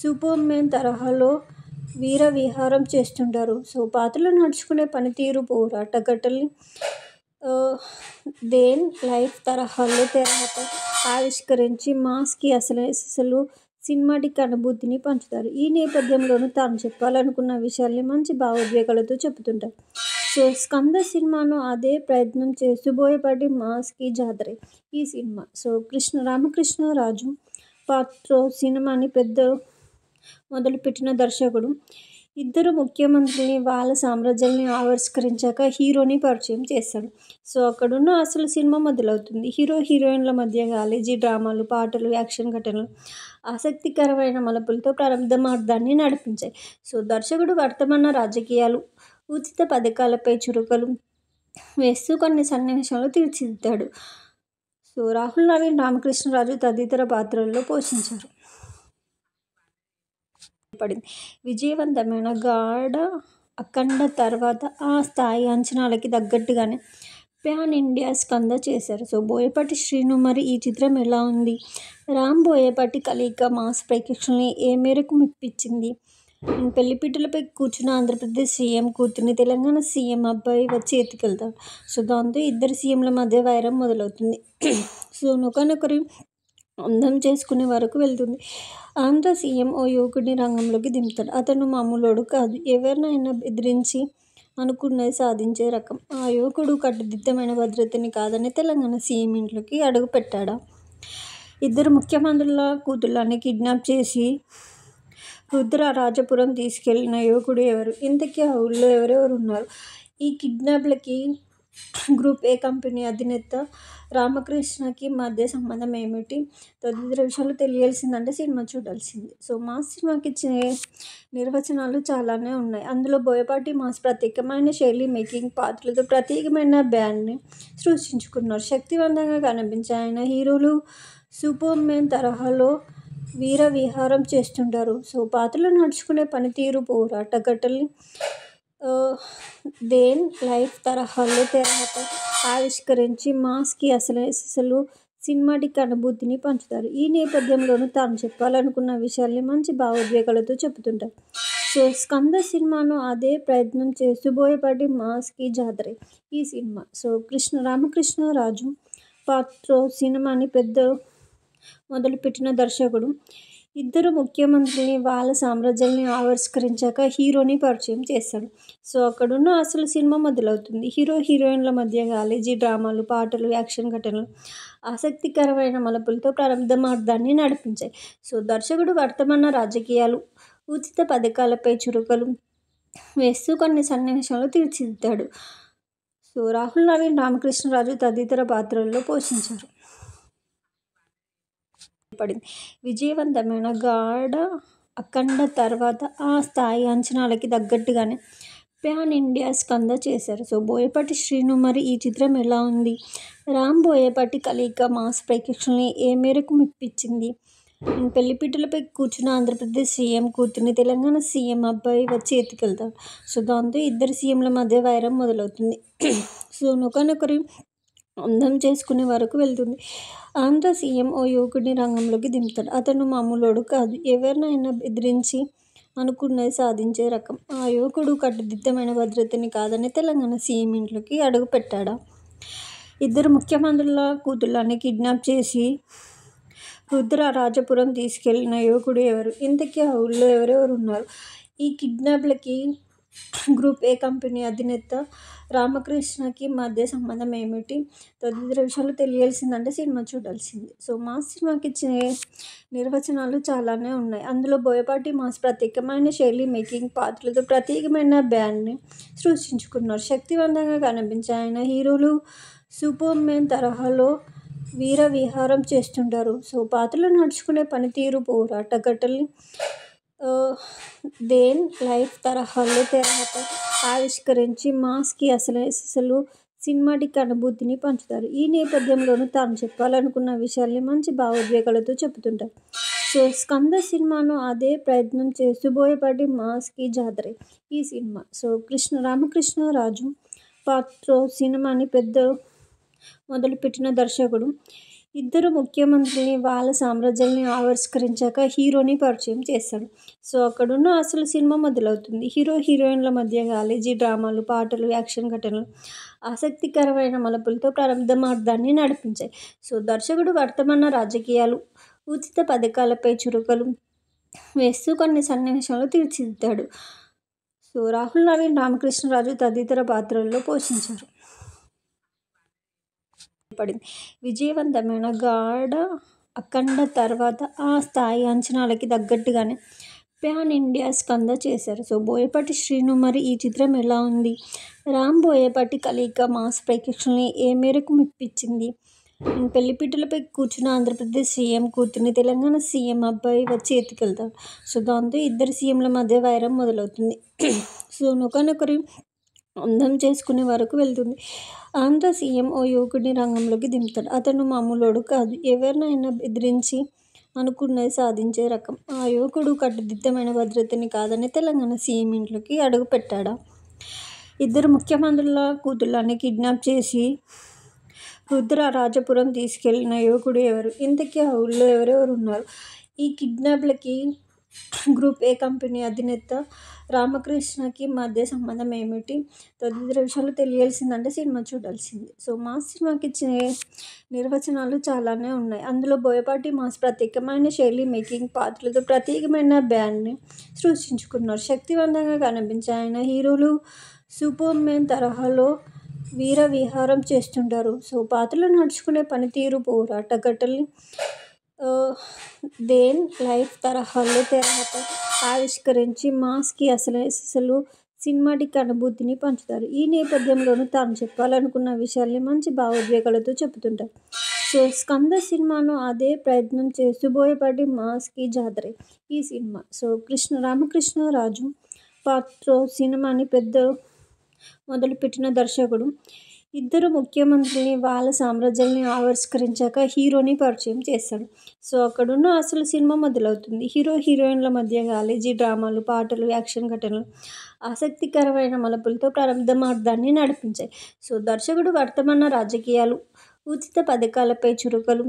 సూపర్మెన్ తరహాలో వీర విహారం చేస్తుంటారు. సో పాత్రలు నడుచుకునే పనితీరు పోరాట ఘట్టల్ని దేన్ లైఫ్ తరహాలో తెరపై ఆవిష్కరించి మాస్కి అసలు సినిమాటిక్ అనుభూతిని పంచుతారు. ఈ నేపథ్యంలోనూ తాను చెప్పాలనుకున్న విషయాల్ని మంచి భావోద్వేగాలతో చెబుతుంటారు. సో స్కంద సినిమాను అదే ప్రయత్నం చేస్తూ బోయపాటి మాస్కి జాతరే ఈ సినిమా. సో రామకృష్ణరాజు పాత్రో సినిమాని మొదలుపెట్టిన దర్శకుడు ఇద్దరు ముఖ్యమంత్రుల్ని వాళ్ళ సామ్రాజ్యాల్ని ఆవిష్కరించాక హీరోని పరిచయం చేస్తాడు. సో అక్కడున్న అసలు సినిమా మొదలవుతుంది. హీరో హీరోయిన్ల మధ్య కాలేజీ డ్రామాలు, పాటలు, యాక్షన్ ఘటనలు ఆసక్తికరమైన మలుపులతో ప్రారంభార్థాన్ని నడిపించాయి. సో దర్శకుడు వర్తమాన రాజకీయాలు, ఉచిత పథకాలపై చురుకలు వేస్తూ కొన్ని సన్నివేశాలు తీర్చిదిద్దాడు. సో రాహుల్ నవీన్, రామకృష్ణరాజు తదితర పాత్రల్లో పోషించారు. విజయవంతమైన గాఢ అఖండ తర్వాత ఆ స్థాయి అంచనాలకి తగ్గట్టుగానే ప్యాన్ ఇండియా స్కంద చేశారు. సో బోయపాటి శ్రీను మరి ఈ చిత్రం ఎలా ఉంది? రామ్ బోయపాటి కలయిక మాస్ ప్రేక్షకుల్ని ఏ మేరకు మెప్పించింది? పెళ్లిపీటలపై కూర్చున్న ఆంధ్రప్రదేశ్ సీఎం కూతుర్ని తెలంగాణ సీఎం అబ్బాయి వచ్చి ఎత్తుకెళ్తాడు. సో దాంతో ఇద్దరు సీఎంల మధ్య వైరం మొదలవుతుంది. సో ఒకరినొకరు అందం చేసుకునే వరకు వెళ్తుంది. ఆంధ్ర సీఎం ఓ యువకుడిని రంగంలోకి దింపుతాడు. అతను మామూలోడు కాదు. ఎవరినైనా బెదిరించి అనుకున్నది సాధించే రకం. ఆ యువకుడు కట్టుదిట్టమైన భద్రతని కాదని తెలంగాణ సీఎం ఇంట్లోకి అడుగుపెట్టాడా? ఇద్దరు ముఖ్యమంత్రుల కూతుళ్లని కిడ్నాప్ చేసి రుద్రరాజపురం తీసుకెళ్లిన యువకుడు ఎవరు? ఇంతకీ ఆ ఊళ్లో ఎవరెవరు ఉన్నారు? ఈ కిడ్నాప్లకి గ్రూప్ ఏ కంపెనీ అధినేత రామకృష్ణకి మధ్య సంబంధం ఏమిటి? తదితర విషయాలు తెలియాల్సిందంటే సినిమా చూడాల్సిందే. సో మాస్ సినిమాకి ఇచ్చే నిర్వచనాలు చాలానే ఉన్నాయి. అందులో బోయపాటి మాస్ ప్రత్యేకమైన శైలి, మేకింగ్, పాత్రలతో ప్రత్యేకమైన బ్రాండ్ని సృష్టించుకున్నారు. శక్తివంతంగా కనిపించే ఆయన హీరోలు సూపర్ మ్యాన్ తరహాలో వీర విహారం చేస్తుంటారు. సో పాత్రలు నడుచుకునే పనితీరు, పోరాట ఘట్టల్ని దేన్ లైఫ్ తరహాలో తెరపై ఆవిష్కరించి మాస్కి అసలు సినిమాటిక్ అనుభూతిని పంచుతారు. ఈ నేపథ్యంలోనూ తాను చెప్పాలనుకున్న విషయాల్ని మంచి భావోద్వేగాలతో చెబుతుంటారు. సో స్కంద సినిమాను అదే ప్రయత్నం చేస్తూ బోయపాటి మాస్కి జాతరే ఈ సినిమా. సో రామకృష్ణరాజు పాత్రో సినిమాని మొదలుపెట్టిన దర్శకుడు ఇద్దరు ముఖ్యమంత్రుల్ని, వాళ్ళ సామ్రాజ్యాల్ని ఆవిష్కరించాక హీరోని పరిచయం చేస్తాడు. సో అక్కడున్న అసలు సినిమా మొదలవుతుంది. హీరో హీరోయిన్ల మధ్య కాలేజీ డ్రామాలు, పాటలు, యాక్షన్ ఘటనలు ఆసక్తికరమైన మలుపులతో ప్రారంభార్థాన్ని నడిపించాయి. సో దర్శకుడు వర్తమాన రాజకీయాలు, ఉచిత పథకాలపై చురకలు వేస్తూ కొన్ని సన్నివేశాలు తీర్చిదిద్దాడు. సో రాహుల్ నవీన్, రామకృష్ణరాజు తదితర పాత్రల్లో పోషించారు. విజయవంతమైన గాఢ అఖండ తర్వాత ఆ స్థాయి అంచనాలకి తగ్గట్టుగానే ప్యాన్ ఇండియా స్కంద చేశారు. సో బోయపాటి శ్రీను మరి ఈ చిత్రం ఎలా ఉంది? రామ్ బోయపాటి కలయిక మాస్ ప్రేక్షకుల్ని ఏ మేరకు మెప్పించింది? పెళ్లిపీటలపై కూర్చున్న ఆంధ్రప్రదేశ్ సీఎం కూతుర్ని తెలంగాణ సీఎం అబ్బాయి వచ్చి ఎత్తుకెళ్తాడు. సో దాంతో ఇద్దరు సీఎంల మధ్య వైరం మొదలవుతుంది. సో ఒకరినొకరు అందం చేసుకునే వరకు వెళ్తుంది. ఆంధ్ర సీఎం ఓ యువకుడిని రంగంలోకి దింపుతాడు. అతను మామూలోడు కాదు. ఎవరినైనా బెదిరించి అనుకున్నది సాధించే రకం. ఆ యువకుడు కట్టుదిట్టమైన భద్రతని కాదని తెలంగాణ సీఎం ఇంట్లోకి అడుగు పెట్టాడా? ఇద్దరు ముఖ్యమంత్రుల కూతుళ్లని కిడ్నాప్ చేసి రుద్రరాజపురం తీసుకెళ్లిన యువకుడు ఎవరు? ఇంతకీ ఆ ఊళ్లో ఎవరెవరు ఉన్నారు? ఈ కిడ్నాప్లకి గ్రూప్ ఏ కంపెనీ అధినేత రామకృష్ణకి మధ్య సంబంధం ఏమిటి? తదితర విషయాలు తెలియాల్సిందంటే సినిమా చూడాల్సిందే. సో మాస్ సినిమాకి ఇచ్చే నిర్వచనాలు చాలానే ఉన్నాయి. అందులో బోయపాటి మాస్ ప్రత్యేకమైన శైలి, మేకింగ్, పాత్రలతో ప్రత్యేకమైన బ్రాండ్ని సృష్టించుకున్నారు. శక్తివంతంగా కనిపించే ఆయన హీరోలు సూపర్ మ్యాన్ తరహాలో వీర విహారం చేస్తుంటారు. సో పాత్రలు నడుచుకునే పనితీరు, పోరాట ఘట్టల్ని దేన్ లైఫ్ తరహాలో తెరపై ఆవిష్కరించి మాస్కి అసలు సినిమాటిక్ అనుభూతిని పంచుతారు. ఈ నేపథ్యంలోనూ తాను చెప్పాలనుకున్న విషయాల్ని మంచి భావోద్వేగాలతో చెబుతుంటారు. సో స్కంద సినిమాను అదే ప్రయత్నం చేస్తూ బోయపాటి మాస్కి జాతరే ఈ సినిమా. సో రామకృష్ణరాజు పాత్రో సినిమాని మొదలుపెట్టిన దర్శకుడు ఇద్దరు ముఖ్యమంత్రుల్ని, వాళ్ళ సామ్రాజ్యాల్ని ఆవిష్కరించాక హీరోని పరిచయం చేస్తాడు. సో అక్కడున్న అసలు సినిమా మొదలవుతుంది. హీరో హీరోయిన్ల మధ్య కాలేజీ డ్రామాలు, పాటలు, యాక్షన్ ఘటనలు ఆసక్తికరమైన మలుపులతో ప్రారంభార్థాన్ని నడిపించాయి. సో దర్శకుడు వర్తమాన రాజకీయాలు, ఉచిత పథకాలపై చురకలు వేస్తూ కొన్ని సన్నివేశాలు తీర్చిదిద్దాడు. సో రాహుల్ నవీన్, రామకృష్ణరాజు తదితర పాత్రల్లో పోషించారు. విజయవంతమైన గాఢ అఖండ తర్వాత ఆ స్థాయి అంచనాలకి తగ్గట్టుగానే ప్యాన్ ఇండియా స్కంద చేశారు. సో బోయపాటి శ్రీను మరి ఈ చిత్రం ఎలా ఉంది? రామ్ బోయపాటి కలయిక మాస్ ప్రేక్షకుల్ని ఏ మేరకు మెప్పించింది? పెళ్లిపీటలపై కూర్చున్న ఆంధ్రప్రదేశ్ సీఎం కూతుర్ని తెలంగాణ సీఎం అబ్బాయి వచ్చి ఎత్తుకెళ్తాడు. సో దాంతో ఇద్దరు సీఎంల మధ్య వైరం మొదలవుతుంది. సో ఒకరినొకరు అందం చేసుకునే వరకు వెళ్తుంది. ఆంధ్ర సీఎం ఓ యువకుడిని రంగంలోకి దింపుతాడు. అతను మామూలోడు కాదు. ఎవరినైనా బెదిరించి అనుకున్నది సాధించే రకం. ఆ యువకుడు కట్టుదిట్టమైన భద్రతని కాదని తెలంగాణ సీఎం ఇంట్లోకి అడుగు పెట్టాడా? ఇద్దరు ముఖ్యమంత్రుల కూతుళ్లని కిడ్నాప్ చేసి రుద్రరాజపురం తీసుకెళ్లిన యువకుడు ఎవరు? ఇంతకీ ఆ ఊళ్లో ఎవరెవరు ఉన్నారు? ఈ కిడ్నాప్లకి గ్రూప్ ఏ కంపెనీ అధినేత రామకృష్ణకి మధ్య సంబంధం ఏమిటి? తదితర విషయాలు తెలియాల్సిందంటే సినిమా చూడాల్సిందే. సో మాస్ సినిమాకి ఇచ్చే నిర్వచనాలు చాలానే ఉన్నాయి. అందులో బోయపాటి మాస్ ప్రత్యేకమైన శైలి, మేకింగ్, పాత్రలతో ప్రత్యేకమైన బ్రాండ్ని సృష్టించుకున్నారు. శక్తివంతంగా కనిపించే ఆయన హీరోలు సూపర్ మ్యాన్ తరహాలో వీర విహారం చేస్తుంటారు. సో పాత్రలు నడుచుకునే పనితీరు, పోరాట ఘట్టల్ని దేన్ లైఫ్ తరహాలో తెరపై ఆవిష్కరించి మాస్కి అసలు సినిమాటిక్ అనుభూతిని పంచుతారు. ఈ నేపథ్యంలోనూ తాను చెప్పాలనుకున్న విషయాల్ని మంచి భావోద్వేగాలతో చెబుతుంటారు. సో 'స్కంద' సినిమాను అదే ప్రయత్నం చేస్తూ బోయపాటి మాస్కి జాతరే ఈ సినిమా. సో రామకృష్ణరాజు పాత్రతో సినిమాని మొదలుపెట్టిన దర్శకుడు ఇద్దరు ముఖ్యమంత్రుల్ని, వాళ్ళ సామ్రాజ్యాల్ని ఆవిష్కరించాక హీరోని పరిచయం చేస్తాడు. సో అక్కడున్న అసలు సినిమా మొదలవుతుంది. హీరోయిన్ల మధ్య కాలేజీ డ్రామాలు, పాటలు, యాక్షన్ ఘటనలు ఆసక్తికరమైన మలుపులతో ప్రారంభార్థాన్ని నడిపించాయి. సో దర్శకుడు వర్తమాన రాజకీయాలు, ఉచిత పథకాలపై చురకలు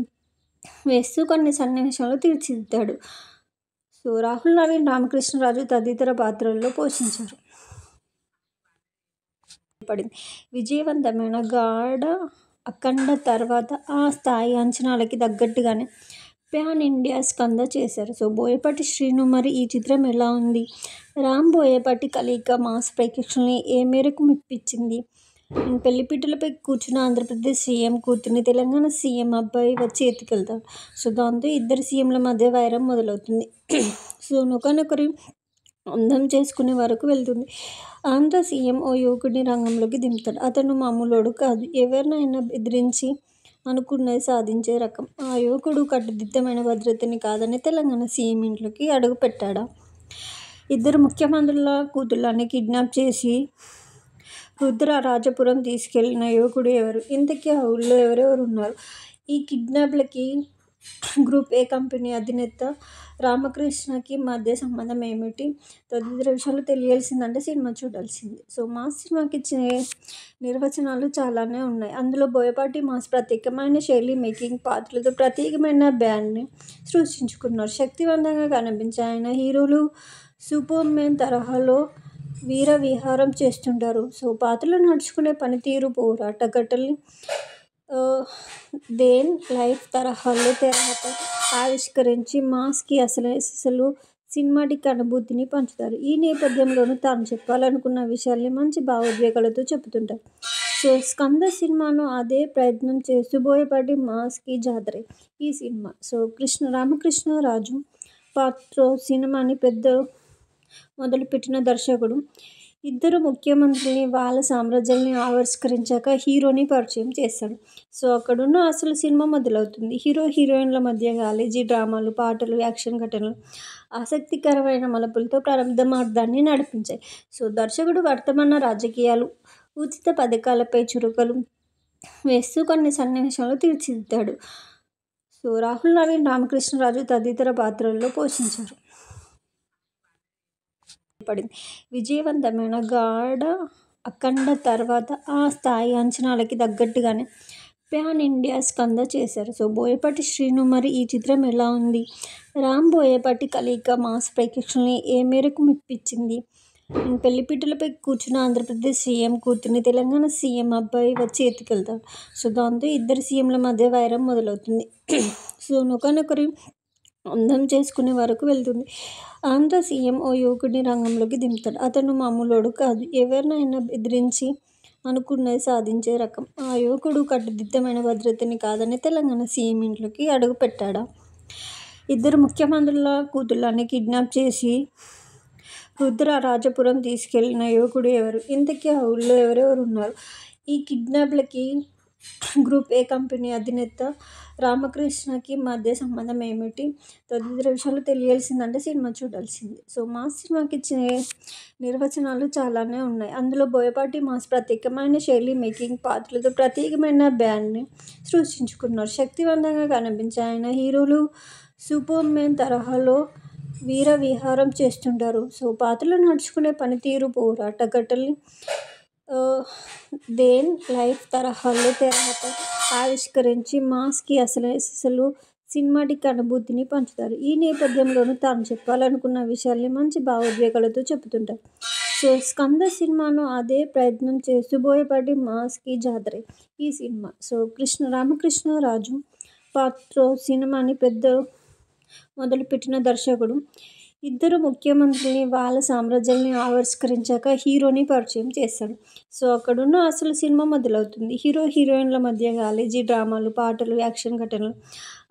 వేస్తూ కొన్ని సన్నివేశాలను తీర్చిదిద్దాడు. సో రాహుల్ నవీన్, రామకృష్ణరాజు తదితర పాత్రల్లో పోషించారు. విజయవంతమైన గాఢ అఖండ తర్వాత ఆ స్థాయి అంచనాలకి తగ్గట్టుగానే ప్యాన్ ఇండియా 'స్కంద' చేశారు. సో బోయపాటి శ్రీను. మరి ఈ చిత్రం ఎలా ఉంది? రామ్ బోయపాటి కలయిక మాస్ ప్రేక్షకుల్ని ఏ మేరకు మెప్పించింది? పెళ్లిపీటలపై కూర్చున్న ఆంధ్రప్రదేశ్ సీఎం కూతుర్ని తెలంగాణ సీఎం అబ్బాయి వచ్చి ఎత్తుకెళ్తాడు. సో దాంతో ఇద్దరు సీఎంల మధ్య వైరం మొదలవుతుంది. సో ఒకరినొకరు అందం చేసుకునే వరకు వెళ్తుంది. ఆంధ్ర సీఎం ఓ యువకుడిని రంగంలోకి దింపుతాడు. అతను మామూలోడు కాదు. ఎవరినైనా బెదిరించి అనుకున్నది సాధించే రకం. ఆ యువకుడు కట్టుదిట్టమైన భద్రతని కాదని తెలంగాణ సీఎం ఇంట్లోకి అడుగు పెట్టాడా? ఇద్దరు ముఖ్యమంత్రుల కూతుళ్లని కిడ్నాప్ చేసి రుద్రరాజపురం తీసుకెళ్లిన యువకుడు ఎవరు? ఇంతకీ ఆ ఊళ్లో ఎవరెవరు ఉన్నారు? ఈ కిడ్నాప్లకి గ్రూప్ ఏ కంపెనీ అధినేత రామకృష్ణకి మధ్య సంబంధం ఏమిటి? తదితర విషయాలు తెలియాల్సిందంటే సినిమా చూడాల్సిందే. సో మాస్ సినిమాకి ఇచ్చే నిర్వచనాలు చాలానే ఉన్నాయి. అందులో బోయపాటి మాస్ ప్రత్యేకమైన శైలి, మేకింగ్, పాత్రలతో ప్రత్యేకమైన బ్రాండ్ని సృష్టించుకున్నారు. శక్తివంతంగా కనిపించే ఆయన హీరోలు సూపర్మెన్ తరహాలో వీర విహారం చేస్తుంటారు. సో పాత్రలు నడుచుకునే పనితీరు, పోరాట ఘట్టల్ని దేన్ లైఫ్ తరహాలో తెరపై ఆవిష్కరించి మాస్కి అసలు సినిమాటిక్ అనుభూతిని పంచుతారు. ఈ నేపథ్యంలోనూ తాను చెప్పాలనుకున్న విషయాల్ని మంచి భావోద్వేగాలతో చెబుతుంటారు. సో 'స్కంద' సినిమాను అదే ప్రయత్నం చేస్తూ బోయపాటి మాస్కి జాతరే ఈ సినిమా. సో రామకృష్ణరాజు పాత్రతో సినిమాని మొదలుపెట్టిన దర్శకుడు ఇద్దరు ముఖ్యమంత్రుల్ని, వాళ్ళ సామ్రాజ్యాల్ని ఆవిష్కరించాక హీరోని పరిచయం చేస్తాడు. సో అక్కడున్న అసలు సినిమా మొదలవుతుంది. హీరోయిన్ల మధ్య కాలేజీ డ్రామాలు, పాటలు, యాక్షన్ ఘటనలు ఆసక్తికరమైన మలుపులతో ప్రారంభార్థాన్ని నడిపించాయి. సో దర్శకుడు వర్తమాన రాజకీయాలు, ఉచిత పథకాలపై చురకలు వేస్తూ కొన్ని సన్నివేశాలను తీర్చిదిద్దాడు. సో రాహుల్ నవీన్, రామకృష్ణరాజు తదితర పాత్రల్లో పోషించారు. విజయవంతమైన గాఢ అఖండ తర్వాత ఆ స్థాయి అంచనాలకి తగ్గట్టుగానే ప్యాన్ ఇండియా 'స్కంద' చేశారు. సో బోయపాటి శ్రీను. మరి ఈ చిత్రం ఎలా ఉంది? రామ్ బోయపాటి కలయిక మాస్ ప్రేక్షకుల్ని ఏ మేరకు మెప్పించింది? పెళ్లిపీటలపై కూర్చున్న ఆంధ్రప్రదేశ్ సీఎం కూతుర్ని తెలంగాణ సీఎం అబ్బాయి వచ్చి ఎత్తుకెళ్తాడు. సో దాంతో ఇద్దరు సీఎంల మధ్య వైరం మొదలవుతుంది. సో ఒకరినొకరు అందం చేసుకునే వరకు వెళ్తుంది. ఆంధ్ర సీఎం ఓ యువకుడిని రంగంలోకి దింపుతాడు. అతను మామూలోడు కాదు. ఎవరినైనా బెదిరించి అనుకున్నది సాధించే రకం. ఆ యువకుడు కట్టుదిట్టమైన భద్రతని కాదని తెలంగాణ సీఎం ఇంట్లోకి అడుగు పెట్టాడా? ఇద్దరు ముఖ్యమంత్రుల కూతుళ్లని కిడ్నాప్ చేసి రుద్రరాజపురం తీసుకెళ్లిన యువకుడు ఎవరు? ఇంతకీ ఆ ఊళ్లో ఎవరెవరు ఉన్నారు? ఈ కిడ్నాప్లకి గ్రూప్ ఏ కంపెనీ అధినేత రామకృష్ణకి మధ్య సంబంధం ఏమిటి? తదితర విషయాలు తెలియాల్సిందంటే సినిమా చూడాల్సిందే. సో మాస్ సినిమాకి ఇచ్చే నిర్వచనాలు చాలానే ఉన్నాయి. అందులో బోయపాటి మాస్ ప్రత్యేకమైన శైలి, మేకింగ్, పాత్రలతో ప్రత్యేకమైన బ్రాండ్ని సృష్టించుకున్నారు. శక్తివంతంగా కనిపించే ఆయన హీరోలు సూపర్మెన్ తరహాలో వీర విహారం చేస్తుంటారు. సో పాత్రలు నడుచుకునే పనితీరు, పోరాట ఘట్టల్ని దేన్ లైఫ్ తరహాలో తెరపై ఆవిష్కరించి మాస్కి అసలు సినిమాటిక్ అనుభూతిని పంచుతారు. ఈ నేపథ్యంలోనూ తాను చెప్పాలనుకున్న విషయాల్ని మంచి భావోద్వేగాలతో చెబుతుంటారు. సో 'స్కంద' సినిమాను అదే ప్రయత్నం చేస్తూ బోయపాటి మాస్కి జాతరే ఈ సినిమా. సో రామకృష్ణరాజు పాత్రతో సినిమాని మొదలుపెట్టిన దర్శకుడు ఇద్దరు ముఖ్యమంత్రుల్ని, వాళ్ళ సామ్రాజ్యాల్ని ఆవిష్కరించాక హీరోని పరిచయం చేస్తాడు. సో, అక్కడున్న అసలు సినిమా మొదలవుతుంది. హీరో, హీరోయిన్ల మధ్య కాలేజీ డ్రామాలు, పాటలు, యాక్షన్ ఘటనలు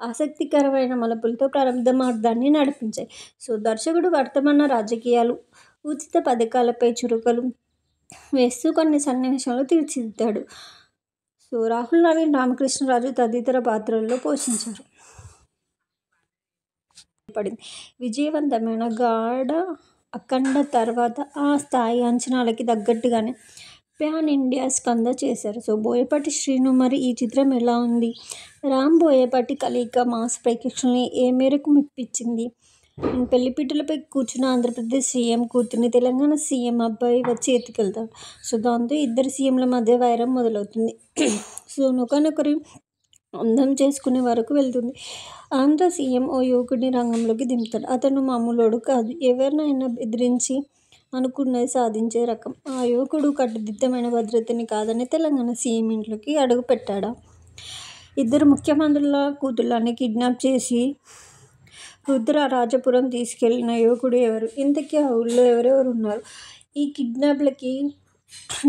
ఆసక్తికరమైన మలుపులతో ప్రారంభార్థాన్ని నడిపించాయి. సో, దర్శకుడు వర్తమాన రాజకీయాలు, ఉచిత పథకాలపై చురకలు వేస్తూ కొన్ని సన్నివేశాలు తీర్చిదిద్దాడు. సో, రాహుల్ నవీన్, రామకృష్ణరాజు తదితర పాత్రల్లో పోషించారు. విజయవంతమైన గాఢ అఖండ తర్వాత ఆ స్థాయి అంచనాలకి తగ్గట్టుగానే ప్యాన్ ఇండియా స్కంద చేశారు. సో, బోయపాటి శ్రీను. మరి ఈ చిత్రం ఎలా ఉంది? రామ్ బోయపాటి కలయిక మాస్ ప్రేక్షకుల్ని ఏ మేరకు మెప్పించింది? పెళ్లిపీటలపై కూర్చున్న ఆంధ్రప్రదేశ్ సీఎం కూతుర్ని తెలంగాణ సీఎం అబ్బాయి వచ్చి ఎత్తుకెళ్తాడు. సో, దాంతో ఇద్దరు సీఎంల మధ్య వైరం మొదలవుతుంది. సో, ఒకరినొకరు అందం చేసుకునే వరకు వెళ్తుంది. ఆంధ్ర సీఎం ఓ యువకుడిని రంగంలోకి దింపుతాడు. అతను మామూలోడు కాదు. ఎవరినైనా బెదిరించి అనుకున్నది సాధించే రకం. ఆ యువకుడు కట్టుదిట్టమైన భద్రతని కాదని తెలంగాణ సీఎం ఇంట్లోకి అడుగు పెట్టాడా? ఇద్దరు ముఖ్యమంత్రుల కూతుళ్లని కిడ్నాప్ చేసి రుద్రరాజపురం తీసుకెళ్లిన యువకుడు ఎవరు? ఇంతకీ ఆ ఊళ్లో ఎవరెవరున్నారు? ఈ కిడ్నాప్లకి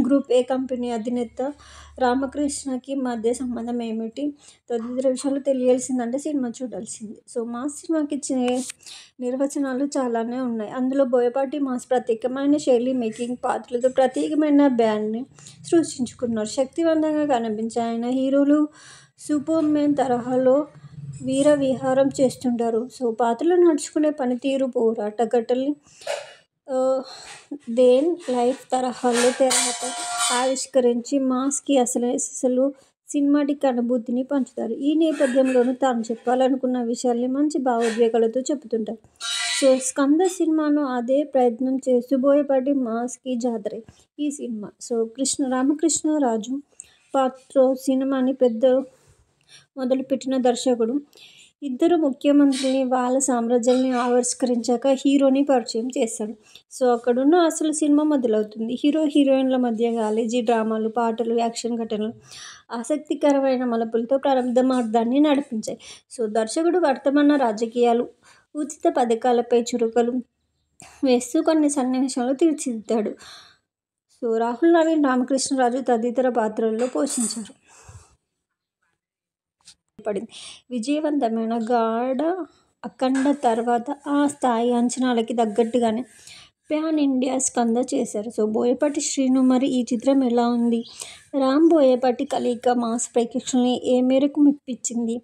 గ్రూప్ ఏ కంపెనీ అధినేత రామకృష్ణకి మధ్య సంబంధం ఏమిటి? తదితర విషయాలు తెలియాల్సిందంటే సినిమా చూడాల్సిందే. సో, మాస్ సినిమాకి ఇచ్చే నిర్వచనాలు చాలానే ఉన్నాయి. అందులో బోయపాటి మాస్ ప్రత్యేకమైన శైలి, మేకింగ్, పాత్రలతో ప్రత్యేకమైన బ్రాండ్ని సృష్టించుకున్నారు. శక్తివంతంగా కనిపించే ఆయన హీరోలు సూపర్మెన్ తరహాలో వీర విహారం చేస్తుంటారు. సో, పాత్రలు నడుచుకునే పనితీరు, పోరాట ఘట్టల్ని దేన్ లైఫ్ తరహాలో తెరపై ఆవిష్కరించి మాస్కి అసలు సినిమాటిక్ అనుభూతిని పంచుతారు. ఈ నేపథ్యంలోనూ తాను చెప్పాలనుకున్న విషయాల్ని మంచి భావోద్వేగాలతో చెబుతుంటారు. సో, స్కంద సినిమాను అదే ప్రయత్నం చేస్తూ బోయపాటి మాస్కి జాతరే ఈ సినిమా. సో, రామకృష్ణరాజు పాత్రతో సినిమాని మొదలుపెట్టిన దర్శకుడు ఇద్దరు ముఖ్యమంత్రుల్ని, వాళ్ళ సామ్రాజ్యాల్ని ఆవిష్కరించాక హీరోని పరిచయం చేస్తాడు. సో, అక్కడున్న అసలు సినిమా మొదలవుతుంది. హీరో, హీరోయిన్ల మధ్య కాలేజీ డ్రామాలు, పాటలు, యాక్షన్ ఘటనలు ఆసక్తికరమైన మలుపులతో ప్రారంభార్థాన్ని నడిపించాయి. సో, దర్శకుడు వర్తమాన రాజకీయాలు, ఉచిత పథకాలపై చురకలు వేస్తూ కొన్ని సన్నివేశాలు తీర్చిదిద్దాడు. సో, రాహుల్ నవీన్, రామకృష్ణరాజు తదితర పాత్రల్లో పోషించారు. విజయవంతమైన గాఢ అఖండ తర్వాత ఆ స్థాయి అంచనాలకి తగ్గట్టుగానే ప్యాన్ ఇండియా స్కంద చేశారు. సో, బోయపాటి శ్రీను. మరి ఈ చిత్రం ఎలా ఉంది? రామ్ బోయపాటి కలయిక మాస్ ప్రేక్షకుల్ని ఏ మేరకు మెప్పించింది?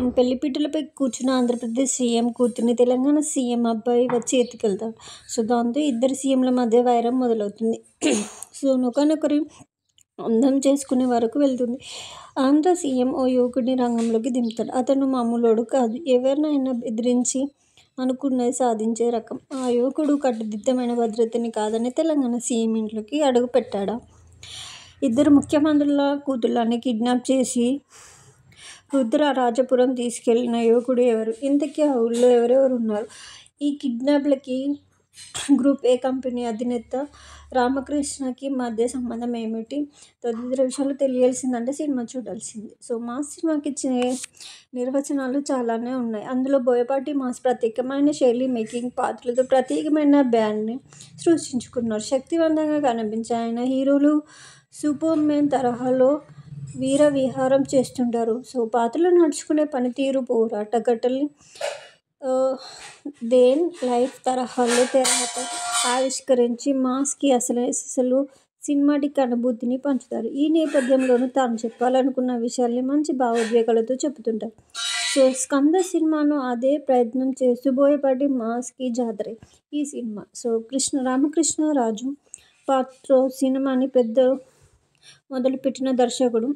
పెళ్లిపీటలపై కూర్చున్న ఆంధ్రప్రదేశ్ సీఎం కూతుర్ని తెలంగాణ సీఎం అబ్బాయి వచ్చి ఎత్తుకెళ్తాడు. సో, దాంతో ఇద్దరు సీఎంల మధ్య వైరం మొదలవుతుంది. సో, ఒకరినొకరు అందం చేసుకునే వరకు వెళ్తుంది. ఆంధ్ర సీఎం ఓ యువకుడిని రంగంలోకి దింపుతాడు. అతను మామూలోడు కాదు. ఎవరినైనా బెదిరించి అనుకున్నది సాధించే రకం. ఆ యువకుడు కట్టుదిట్టమైన భద్రతని కాదని తెలంగాణ సీఎం ఇంట్లోకి అడుగు పెట్టాడా? ఇద్దరు ముఖ్యమంత్రుల కూతుళ్లని కిడ్నాప్ చేసి రుద్రరాజపురం తీసుకెళ్లిన యువకుడు ఎవరు? ఇంతకీ ఆ ఊళ్లో ఎవరెవరున్నారు? ఈ కిడ్నాప్లకి గ్రూప్ ఏ కంపెనీ అధినేత రామకృష్ణకి మధ్య సంబంధం ఏమిటి? తదితర విషయాలు తెలియాల్సిందంటే సినిమా చూడాల్సిందే. సో, మాస్ సినిమాకి ఇచ్చే నిర్వచనాలు చాలానే ఉన్నాయి. అందులో బోయపాటి మాస్ ప్రత్యేకమైన శైలి, మేకింగ్, పాత్రలతో ప్రత్యేకమైన బ్రాండ్ని సృష్టించుకున్నారు. శక్తివంతంగా కనిపించే ఆయన హీరోలు సూపర్మెన్ తరహాలో వీర విహారం చేస్తుంటారు. సో, పాత్రలు నడుచుకునే పనితీరు, పోరాట ఘట్టల్ని దేన్ లైఫ్ తరహాలో తెరపై ఆవిష్కరించి మాస్కి అసలు సినిమాటిక్ అనుభూతిని పంచుతారు. ఈ నేపథ్యంలోనూ తాను చెప్పాలనుకున్న విషయాల్ని మంచి భావోద్వేగాలతో చెబుతుంటారు. సో, స్కంద సినిమాను అదే ప్రయత్నం చేస్తూ బోయపాటి మాస్కి జాతరే ఈ సినిమా. సో, రామకృష్ణరాజు పాత్రతో సినిమాని మొదలుపెట్టిన దర్శకుడు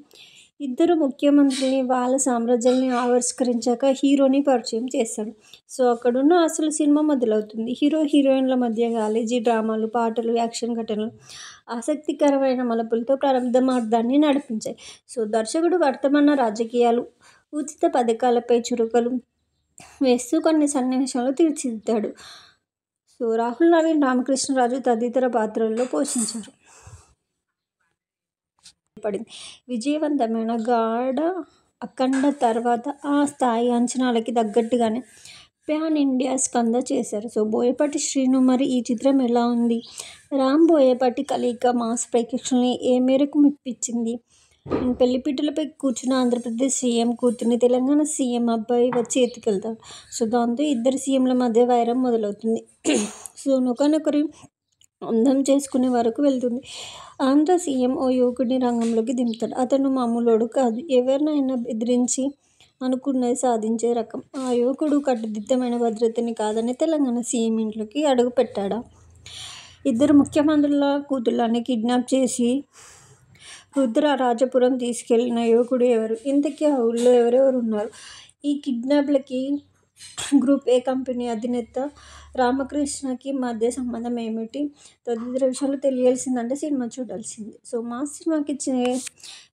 ఇద్దరు ముఖ్యమంత్రుల్ని, వాళ్ళ సామ్రాజ్యాల్ని ఆవిష్కరించాక హీరోని పరిచయం చేస్తాడు. సో, అక్కడున్న అసలు సినిమా మొదలవుతుంది. హీరో, హీరోయిన్ల మధ్య కాలేజీ డ్రామాలు, పాటలు, యాక్షన్ ఘటనలు ఆసక్తికరమైన మలుపులతో ప్రారంభార్థాన్ని నడిపించాయి. సో, దర్శకుడు వర్తమాన రాజకీయాలు, ఉచిత పథకాలపై చురకలు వేస్తూ కొన్ని సన్నివేశాలు తీర్చిదిద్దాడు. సో, రాహుల్ నవీన్, రామకృష్ణరాజు తదితర పాత్రల్లో పోషించారు. విజయవంతమైన గాఢ అఖండ తర్వాత ఆ స్థాయి అంచనాలకి తగ్గట్టుగానే ప్యాన్ ఇండియా స్కంద చేశారు. సో బోయపాటి శ్రీను మరి ఈ చిత్రం ఎలా ఉంది? రామ్ బోయపాటి కలయిక మాస్ ప్రేక్షకుల్ని ఏ మేరకు మెప్పించింది? పెళ్లిపీటలపై కూర్చున్న ఆంధ్రప్రదేశ్ సీఎం కూతుర్ని తెలంగాణ సీఎం అబ్బాయి వచ్చి ఎత్తుకెళ్తాడు. సో దాంతో ఇద్దరు సీఎంల మధ్య వైరం మొదలవుతుంది. సో ఒకరినొకరు అందం చేసుకునే వరకు వెళ్తుంది. ఆంధ్ర సీఎం ఓ యువకుడిని రంగంలోకి దింపుతాడు. అతను మామూలోడు కాదు. ఎవరినైనా బెదిరించి అనుకున్నది సాధించే రకం. ఆ యువకుడు కట్టుదిట్టమైన భద్రతని కాదని తెలంగాణ సీఎం ఇంట్లోకి అడుగు పెట్టాడా? ఇద్దరు ముఖ్యమంత్రుల కూతుళ్ళని కిడ్నాప్ చేసి రుద్రరాజపురం తీసుకెళ్లిన యువకుడు ఎవరు? ఇంతకీ ఆ ఊళ్ళో ఎవరెవరు ఉన్నారు? ఈ కిడ్నాప్లకి గ్రూప్ ఏ కంపెనీ అధినేత రామకృష్ణకి మధ్య సంబంధం ఏమిటి? తదితర విషయాలు తెలియాల్సిందంటే సినిమా చూడాల్సిందే. సో మాస్ సినిమాకి ఇచ్చే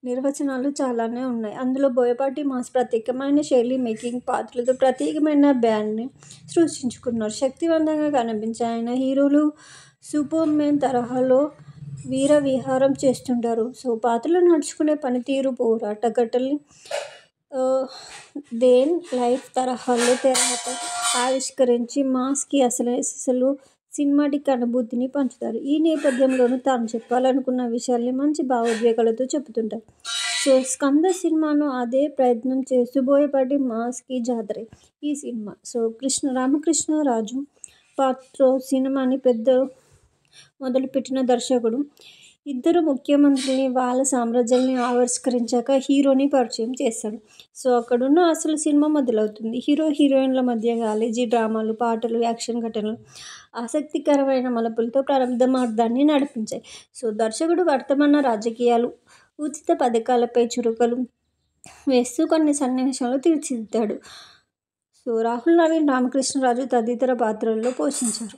నిర్వచనాలు చాలానే ఉన్నాయి. అందులో బోయపాటి మాస్ ప్రత్యేకమైన శైలి, మేకింగ్, పాత్రలతో ప్రత్యేకమైన బ్రాండ్ని సృష్టించుకున్నారు. శక్తివంతంగా కనిపించే ఆయన హీరోలు సూపర్మెన్ తరహాలో వీర విహారం చేస్తుంటారు. సో పాత్రలు నడుచుకునే పనితీరు, పోరాట ఘట్టల్ని దేన్ లైఫ్ తరహాలో తెరపై ఆవిష్కరించి మాస్కి అసలు సినిమాటిక్ అనుభూతిని పంచుతారు. ఈ నేపథ్యంలోనూ తాను చెప్పాలనుకున్న విషయాల్ని మంచి భావోద్వేగాలతో చెబుతుంటారు. సో స్కంద సినిమాను అదే ప్రయత్నం చేస్తూ బోయపాటి మాస్కి జాతరే ఈ సినిమా. సో రామకృష్ణరాజు పాత్రో సినిమాని మొదలుపెట్టిన దర్శకుడు. ఇద్దరు ముఖ్యమంత్రుల్ని, వాళ్ళ సామ్రాజ్యాల్ని ఆవిష్కరించాక హీరోని పరిచయం చేస్తాడు. సో అక్కడున్న అసలు సినిమా మొదలవుతుంది. హీరో హీరోయిన్ల మధ్య కాలేజీ డ్రామాలు, పాటలు, యాక్షన్ ఘటనలు ఆసక్తికరమైన మలుపులతో ప్రారంభార్థాన్ని నడిపించాయి. సో దర్శకుడు వర్తమాన రాజకీయాలు, ఉచిత పథకాలపై చురుకలు వేస్తూ కొన్ని సన్నివేశాలు తీర్చిదిద్దాడు. సో రాహుల్ నవీన్, రామకృష్ణరాజు తదితర పాత్రల్లో పోషించారు.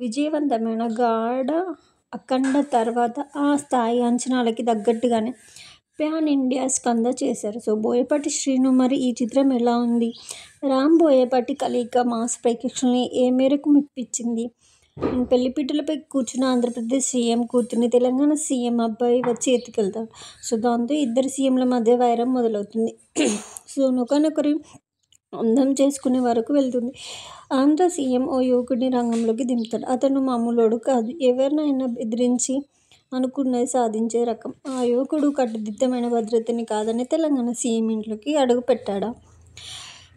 విజయవంతమైన గాఢ అఖండ తర్వాత ఆ స్థాయి అంచనాలకి తగ్గట్టుగానే ప్యాన్ ఇండియా స్కంద చేశారు. సో బోయపాటి శ్రీను మరి ఈ చిత్రం ఎలా ఉంది? రామ్ బోయపాటి కలయిక మాస్ ప్రేక్షకుల్ని ఏ మేరకు మెప్పించింది? పెళ్లిపీటలపై కూర్చున్న ఆంధ్రప్రదేశ్ సీఎం కూతుర్ని తెలంగాణ సీఎం అబ్బాయి వచ్చి ఎత్తుకెళ్తాడు. సో దాంతో ఇద్దరు సీఎంల మధ్య వైరం మొదలవుతుంది. సో ఒకరినొకరు అందం చేసుకునే వరకు వెళ్తుంది. ఆంధ్ర సీఎం ఓ యువకుడిని రంగంలోకి దింపుతాడు. అతను మామూలోడు కాదు. ఎవరినైనా బెదిరించి అనుకున్నది సాధించే రకం. ఆ యువకుడు కట్టుదిట్టమైన భద్రతని కాదని తెలంగాణ సీఎం ఇంట్లోకి అడుగు పెట్టాడా?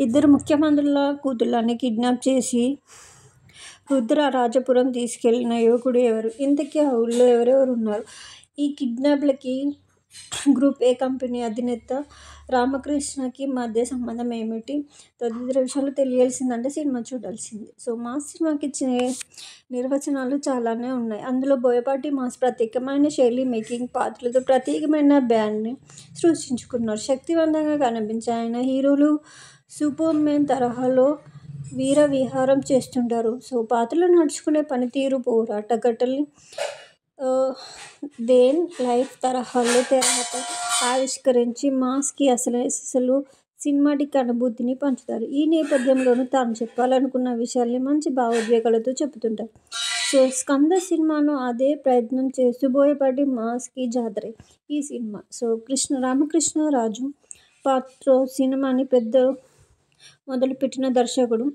ఇద్దరు ముఖ్యమంత్రుల కూతుళ్ళని కిడ్నాప్ చేసి రుద్రరాజపురం తీసుకెళ్లిన యువకుడు ఎవరు? ఇంతకీ ఆ ఊళ్ళో ఎవరెవరు ఉన్నారు? ఈ కిడ్నాప్లకి గ్రూప్ ఏ కంపెనీ అధినేత రామకృష్ణకి మధ్య సంబంధం ఏమిటి? తదితర విషయాలు తెలియాల్సిందంటే సినిమా చూడాల్సిందే. సో మాస్ సినిమాకి ఇచ్చే నిర్వచనాలు చాలానే ఉన్నాయి. అందులో బోయపాటి మాస్ ప్రత్యేకమైన శైలి, మేకింగ్, పాత్రలతో ప్రత్యేకమైన బ్రాండ్ని సృష్టించుకున్నారు. శక్తివంతంగా కనిపించే ఆయన హీరోలు సూపర్మెన్ తరహాలో వీర విహారం చేస్తుంటారు. సో పాత్రలు నడుచుకునే పనితీరు, పోరాట ఘట్టల్ని దేన్ లైఫ్ తరహాలో తెరపై ఆవిష్కరించి మాస్కి అసలు సినిమాటిక్ అనుభూతిని పంచుతారు. ఈ నేపథ్యంలోనూ తాను చెప్పాలనుకున్న విషయాల్ని మంచి భావోద్వేగాలతో చెబుతుంటారు. సో స్కంద సినిమాను అదే ప్రయత్నం చేస్తూ బోయపాటి మాస్కి జాతరే ఈ సినిమా. సో రామకృష్ణరాజు పాత్రో సినిమాని మొదలుపెట్టిన దర్శకుడు.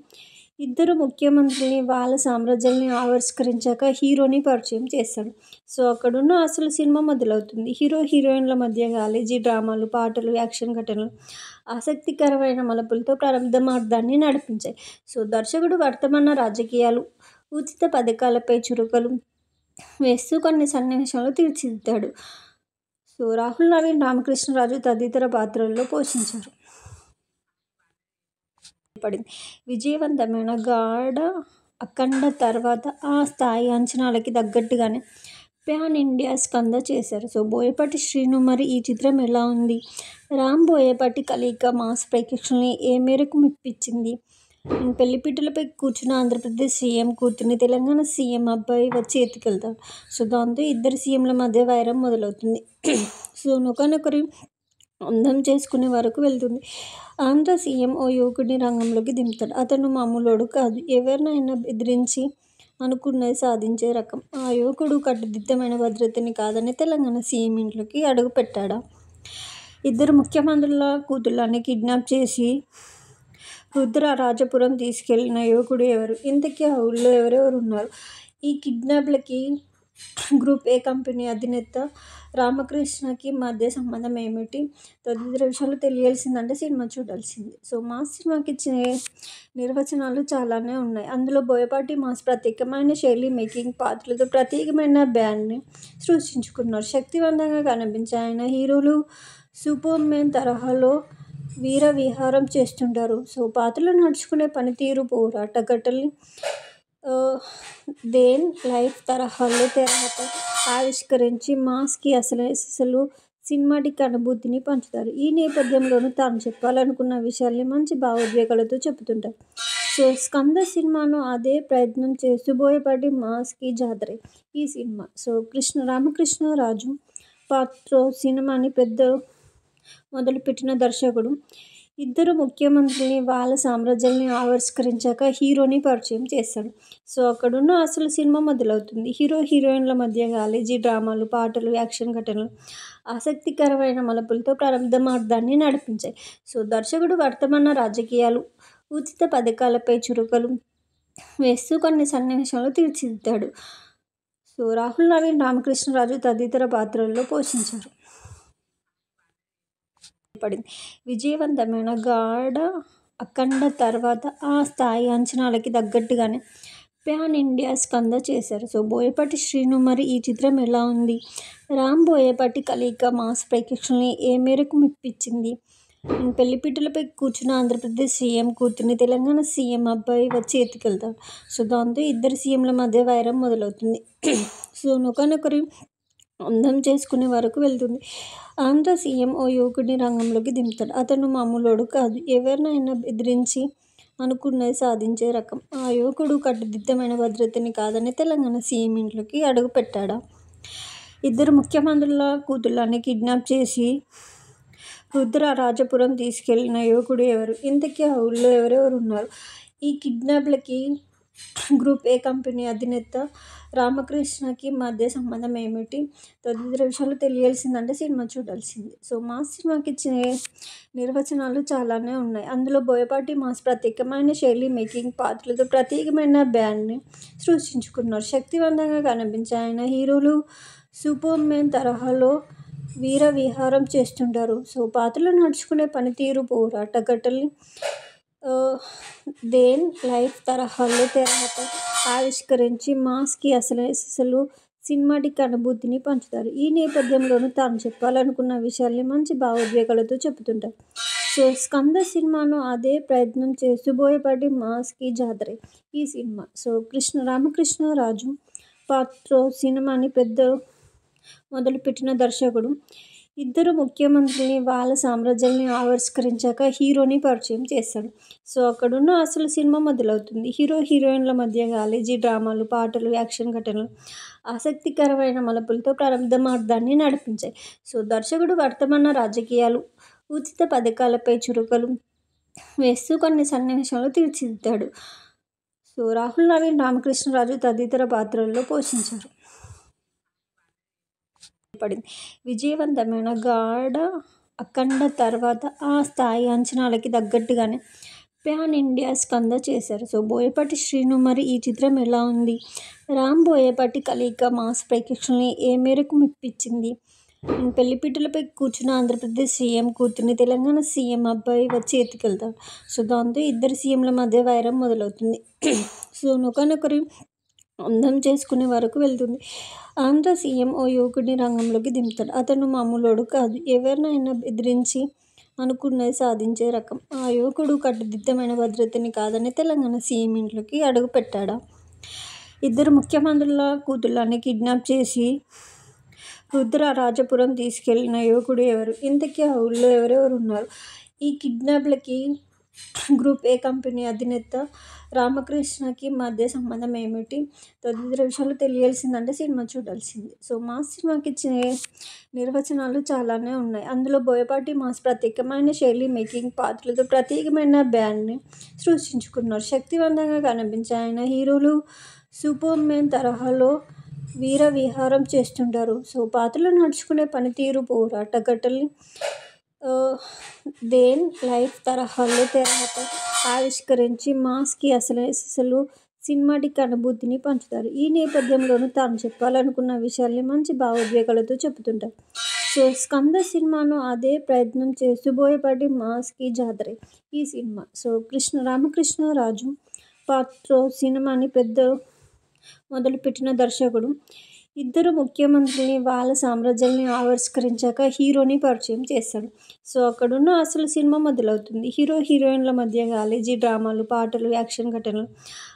ఇద్దరు ముఖ్యమంత్రుల్ని, వాళ్ళ సామ్రాజ్యాల్ని ఆవిష్కరించాక హీరోని పరిచయం చేస్తాడు. సో అక్కడున్న అసలు సినిమా మొదలవుతుంది. హీరో హీరోయిన్ల మధ్య కాలేజీ డ్రామాలు, పాటలు, యాక్షన్ ఘటనలు ఆసక్తికరమైన మలుపులతో ప్రారంభార్థాన్ని నడిపించాయి. సో దర్శకుడు వర్తమాన రాజకీయాలు, ఉచిత పథకాలపై చురుకలు వేస్తూ కొన్ని సన్నివేశాలు తీర్చిదిద్దాడు. సో రాహుల్ నవీన్, రామకృష్ణరాజు తదితర పాత్రల్లో పోషించారు. విజయవంతమైన గాఢ అఖండ తర్వాత ఆ స్థాయి అంచనాలకి తగ్గట్టుగానే ప్యాన్ ఇండియా స్కంద చేశారు. సో బోయపాటి శ్రీను మరి ఈ చిత్రం ఎలా ఉంది? రామ్ బోయపాటి కలయిక మాస్ ప్రేక్షకుల్ని ఏ మేరకు మెప్పించింది? పెళ్లిపీటలపై కూర్చున్న ఆంధ్రప్రదేశ్ సీఎం కూతుర్ని తెలంగాణ సీఎం అబ్బాయి వచ్చి ఎత్తుకెళ్తాడు. సో దాంతో ఇద్దరు సీఎంల మధ్య వైరం మొదలవుతుంది. సో ఒకరినొకరు అందం చేసుకునే వరకు వెళ్తుంది. ఆంధ్ర సీఎం ఓ యువకుడిని రంగంలోకి దింపుతాడు. అతను మామూలోడు కాదు. ఎవరినైనా బెదిరించి అనుకున్నది సాధించే రకం. ఆ యువకుడు కట్టుదిట్టమైన భద్రతని కాదని తెలంగాణ సీఎం ఇంట్లోకి అడుగు పెట్టాడా? ఇద్దరు ముఖ్యమంత్రుల కూతుళ్లని కిడ్నాప్ చేసి రుద్రరాజపురం తీసుకెళ్లిన యువకుడు ఎవరు? ఇంతకీ ఆ ఊళ్లో ఎవరెవరు ఉన్నారు? ఈ కిడ్నాప్లకి గ్రూప్ ఏ కంపెనీ అధినేత రామకృష్ణకి మధ్య సంబంధం ఏమిటి? తదితర విషయాలు తెలియాల్సిందంటే సినిమా చూడాల్సిందే. సో మాస్ సినిమాకి ఇచ్చే నిర్వచనాలు చాలానే ఉన్నాయి. అందులో బోయపాటి మాస్ ప్రత్యేకమైన శైలి, మేకింగ్, పాత్రలతో ప్రత్యేకమైన బ్రాండ్ని సృష్టించుకున్నారు. శక్తివంతంగా కనిపించే ఆయన హీరోలు సూపర్ మ్యాన్ తరహాలో వీర విహారం చేస్తుంటారు. సో పాత్రలు నడుచుకునే పనితీరు, పోరాట ఘట్టల్ని దేన్ లైఫ్ తరహాలో తెరపై ఆవిష్కరించి మాస్కి అసలు సినిమాటిక్ అనుభూతిని పంచుతారు. ఈ నేపథ్యంలోనూ తాను చెప్పాలనుకున్న విషయాల్ని మంచి భావోద్వేగాలతో చెబుతుంటారు. సో స్కంద సినిమాను అదే ప్రయత్నం చేస్తూ బోయపాటి మాస్కి జాతరే ఈ సినిమా. సో రామకృష్ణరాజు పాత్రో సినిమాని మొదలుపెట్టిన దర్శకుడు ఇద్దరు ముఖ్యమంత్రుల్ని, వాళ్ళ సామ్రాజ్యాల్ని ఆవిష్కరించాక హీరోని పరిచయం చేస్తాడు. సో అక్కడున్న అసలు సినిమా మొదలవుతుంది. హీరో హీరోయిన్ల మధ్య కాలేజీ డ్రామాలు, పాటలు, యాక్షన్ ఘటనలు ఆసక్తికరమైన మలుపులతో ప్రారంభార్థాన్ని నడిపించాయి. సో దర్శకుడు వర్తమాన రాజకీయాలు, ఉచిత పథకాలపై చురకలు వేస్తూ కొన్ని సన్నివేశాలు తీర్చిదిద్దాడు. సో రాహుల్ నవీన్, రామకృష్ణరాజు తదితర పాత్రల్లో పోషించారు. విజయవంతమైన గాఢ అఖండ తర్వాత ఆ స్థాయి అంచనాలకి తగ్గట్టుగానే ప్యాన్ ఇండియా స్కంద చేశారు. సో బోయపాటి శ్రీను మరి ఈ చిత్రం ఎలా ఉంది? రామ్ బోయపాటి కలయిక మాస్ ప్రేక్షకుల్ని ఏ మేరకు మెప్పించింది? పెళ్లిపీటలపై కూర్చున్న ఆంధ్రప్రదేశ్ సీఎం కూతుర్ని తెలంగాణ సీఎం అబ్బాయి వచ్చి ఎత్తుకెళ్తాడు. సో దాంతో ఇద్దరు సీఎంల మధ్య వైరం మొదలవుతుంది. సో ఒకరినొకరు అందం చేసుకునే వరకు వెళ్తుంది. ఆంధ్ర సీఎం ఓ యువకుడిని రంగంలోకి దింపుతాడు. అతను మామూలోడు కాదు. ఎవరినైనా బెదిరించి అనుకున్నది సాధించే రకం. ఆ యువకుడు కట్టుదిట్టమైన భద్రతని కాదని తెలంగాణ సీఎం ఇంట్లోకి అడుగుపెట్టాడా? ఇద్దరు ముఖ్యమంత్రుల కూతుళ్లని కిడ్నాప్ చేసి రుద్రరాజపురం తీసుకెళ్లిన యువకుడు ఎవరు? ఇంతకీ ఆ ఊళ్లో ఎవరెవరు ఉన్నారు? ఈ కిడ్నాప్లకి గ్రూప్ ఏ కంపెనీ అధినేత రామకృష్ణకి మధ్య సంబంధం ఏమిటి? తదితర విషయాలు తెలియాల్సిందంటే సినిమా చూడాల్సిందే. సో మాస్ సినిమాకి ఇచ్చే నిర్వచనాలు చాలానే ఉన్నాయి. అందులో బోయపాటి మాస్ ప్రత్యేకమైన శైలి, మేకింగ్, పాత్రలతో ప్రత్యేకమైన బ్రాండ్ని సృష్టించుకున్నారు. శక్తివంతంగా కనిపించే ఆయన హీరోలు సూపర్ మ్యాన్ తరహాలో వీర విహారం చేస్తుంటారు. సో పాత్రలు నడుచుకునే పనితీరు, పోరాట ఘట్టల్ని దేన్ లైఫ్ తరహాలో తెరపై ఆవిష్కరించి మాస్కి అసలు సినిమాటిక్ అనుభూతిని పంచుతారు. ఈ నేపథ్యంలోనూ తాను చెప్పాలనుకున్న విషయాల్ని మంచి భావోద్వేగాలతో చెబుతుంటారు. సో స్కంద సినిమాను అదే ప్రయత్నం చేస్తూ బోయపాటి మాస్కి జాతరే ఈ సినిమా. సో రామకృష్ణరాజు పాత్రో సినిమాని మొదలుపెట్టిన దర్శకుడు ఇద్దరు ముఖ్యమంత్రుల్ని, వాళ్ళ సామ్రాజ్యాల్ని ఆవిష్కరించాక హీరోని పరిచయం చేస్తాడు. సో అక్కడున్న అసలు సినిమా మొదలవుతుంది. హీరో హీరోయిన్ల మధ్య కాలేజీ డ్రామాలు, పాటలు, యాక్షన్ ఘటనలు ఆసక్తికరమైన మలుపులతో ప్రారంభార్థాన్ని నడిపించాయి. సో దర్శకుడు వర్తమాన రాజకీయాలు, ఉచిత పథకాలపై చురకలు వేస్తూ కొన్ని సన్నివేశాలు తీర్చిదిద్దాడు. సో రాహుల్ నవీన్, రామకృష్ణరాజు తదితర పాత్రల్లో పోషించారు. విజయవంతమైన గాఢ అఖండ తర్వాత ఆ స్థాయి అంచనాలకి తగ్గట్టుగానే ప్యాన్ ఇండియా స్కంద చేశారు. సో బోయపాటి శ్రీను మరి ఈ చిత్రం ఎలా ఉంది? రామ్ బోయపాటి కలయిక మాస్ ప్రేక్షకుల్ని ఏ మేరకు మెప్పించింది? పెళ్లిపీటలపై కూర్చున్న ఆంధ్రప్రదేశ్ సీఎం కూతుర్ని తెలంగాణ సీఎం అబ్బాయి వచ్చి ఎత్తుకెళ్తాడు. సో దాంతో ఇద్దరు సీఎంల మధ్య వైరం మొదలవుతుంది. సో ఒకరినొకరు అందం చేసుకునే వరకు వెళ్తుంది. ఆంధ్ర సీఎం ఓ యువకుడిని రంగంలోకి దింపుతాడు. అతను మామూలోడు కాదు. ఎవరినైనా బెదిరించి అనుకున్నది సాధించే రకం. ఆ యువకుడు కట్టుదిట్టమైన భద్రతని కాదని తెలంగాణ సీఎం ఇంట్లోకి అడుగుపెట్టాడా? ఇద్దరు ముఖ్యమంత్రుల కూతుళ్లని కిడ్నాప్ చేసి రుద్రరాజపురం తీసుకెళ్లిన యువకుడు ఎవరు? ఇంతకీ ఆ ఊళ్లో ఎవరెవరు ఉన్నారు? ఈ కిడ్నాప్లకి గ్రూప్ ఏ కంపెనీ అధినేత రామకృష్ణకి మధ్య సంబంధం ఏమిటి? తదితర విషయాలు తెలియాల్సిందంటే సినిమా చూడాల్సిందే. సో మాస్ సినిమాకి ఇచ్చే నిర్వచనాలు చాలానే ఉన్నాయి. అందులో బోయపాటి మాస్ ప్రత్యేకమైన శైలి, మేకింగ్, పాత్రలతో ప్రత్యేకమైన బ్రాండ్ని సృష్టించుకున్నారు. శక్తివంతంగా కనిపించే ఆయన హీరోలు సూపర్ మ్యాన్ తరహాలో వీర విహారం చేస్తుంటారు. సో పాత్రలు నడుచుకునే పనితీరు, పోరాట ఘట్టల్ని దేన్ లైఫ్ తరహాలో తెరపై ఆవిష్కరించి మాస్కి అసలు సినిమాటిక్ అనుభూతిని పంచుతారు. ఈ నేపథ్యంలోనూ తాను చెప్పాలనుకున్న విషయాల్ని మంచి భావోద్వేగాలతో చెబుతుంటారు. సో 'స్కంద' సినిమాను అదే ప్రయత్నం చేస్తూ బోయపాటి మాస్కి జాతరే ఈ సినిమా. సో రామకృష్ణరాజు పాత్రతో సినిమాని మొదలుపెట్టిన దర్శకుడు ఇద్దరు ముఖ్యమంత్రుల్ని, వాళ్ళ సామ్రాజ్యాల్ని ఆవిష్కరించాక హీరోని పరిచయం చేస్తాడు. సో అక్కడున్న అసలు సినిమా మొదలవుతుంది. హీరో హీరోయిన్ల మధ్య కాలేజీ డ్రామాలు, పాటలు, యాక్షన్ ఘటనలు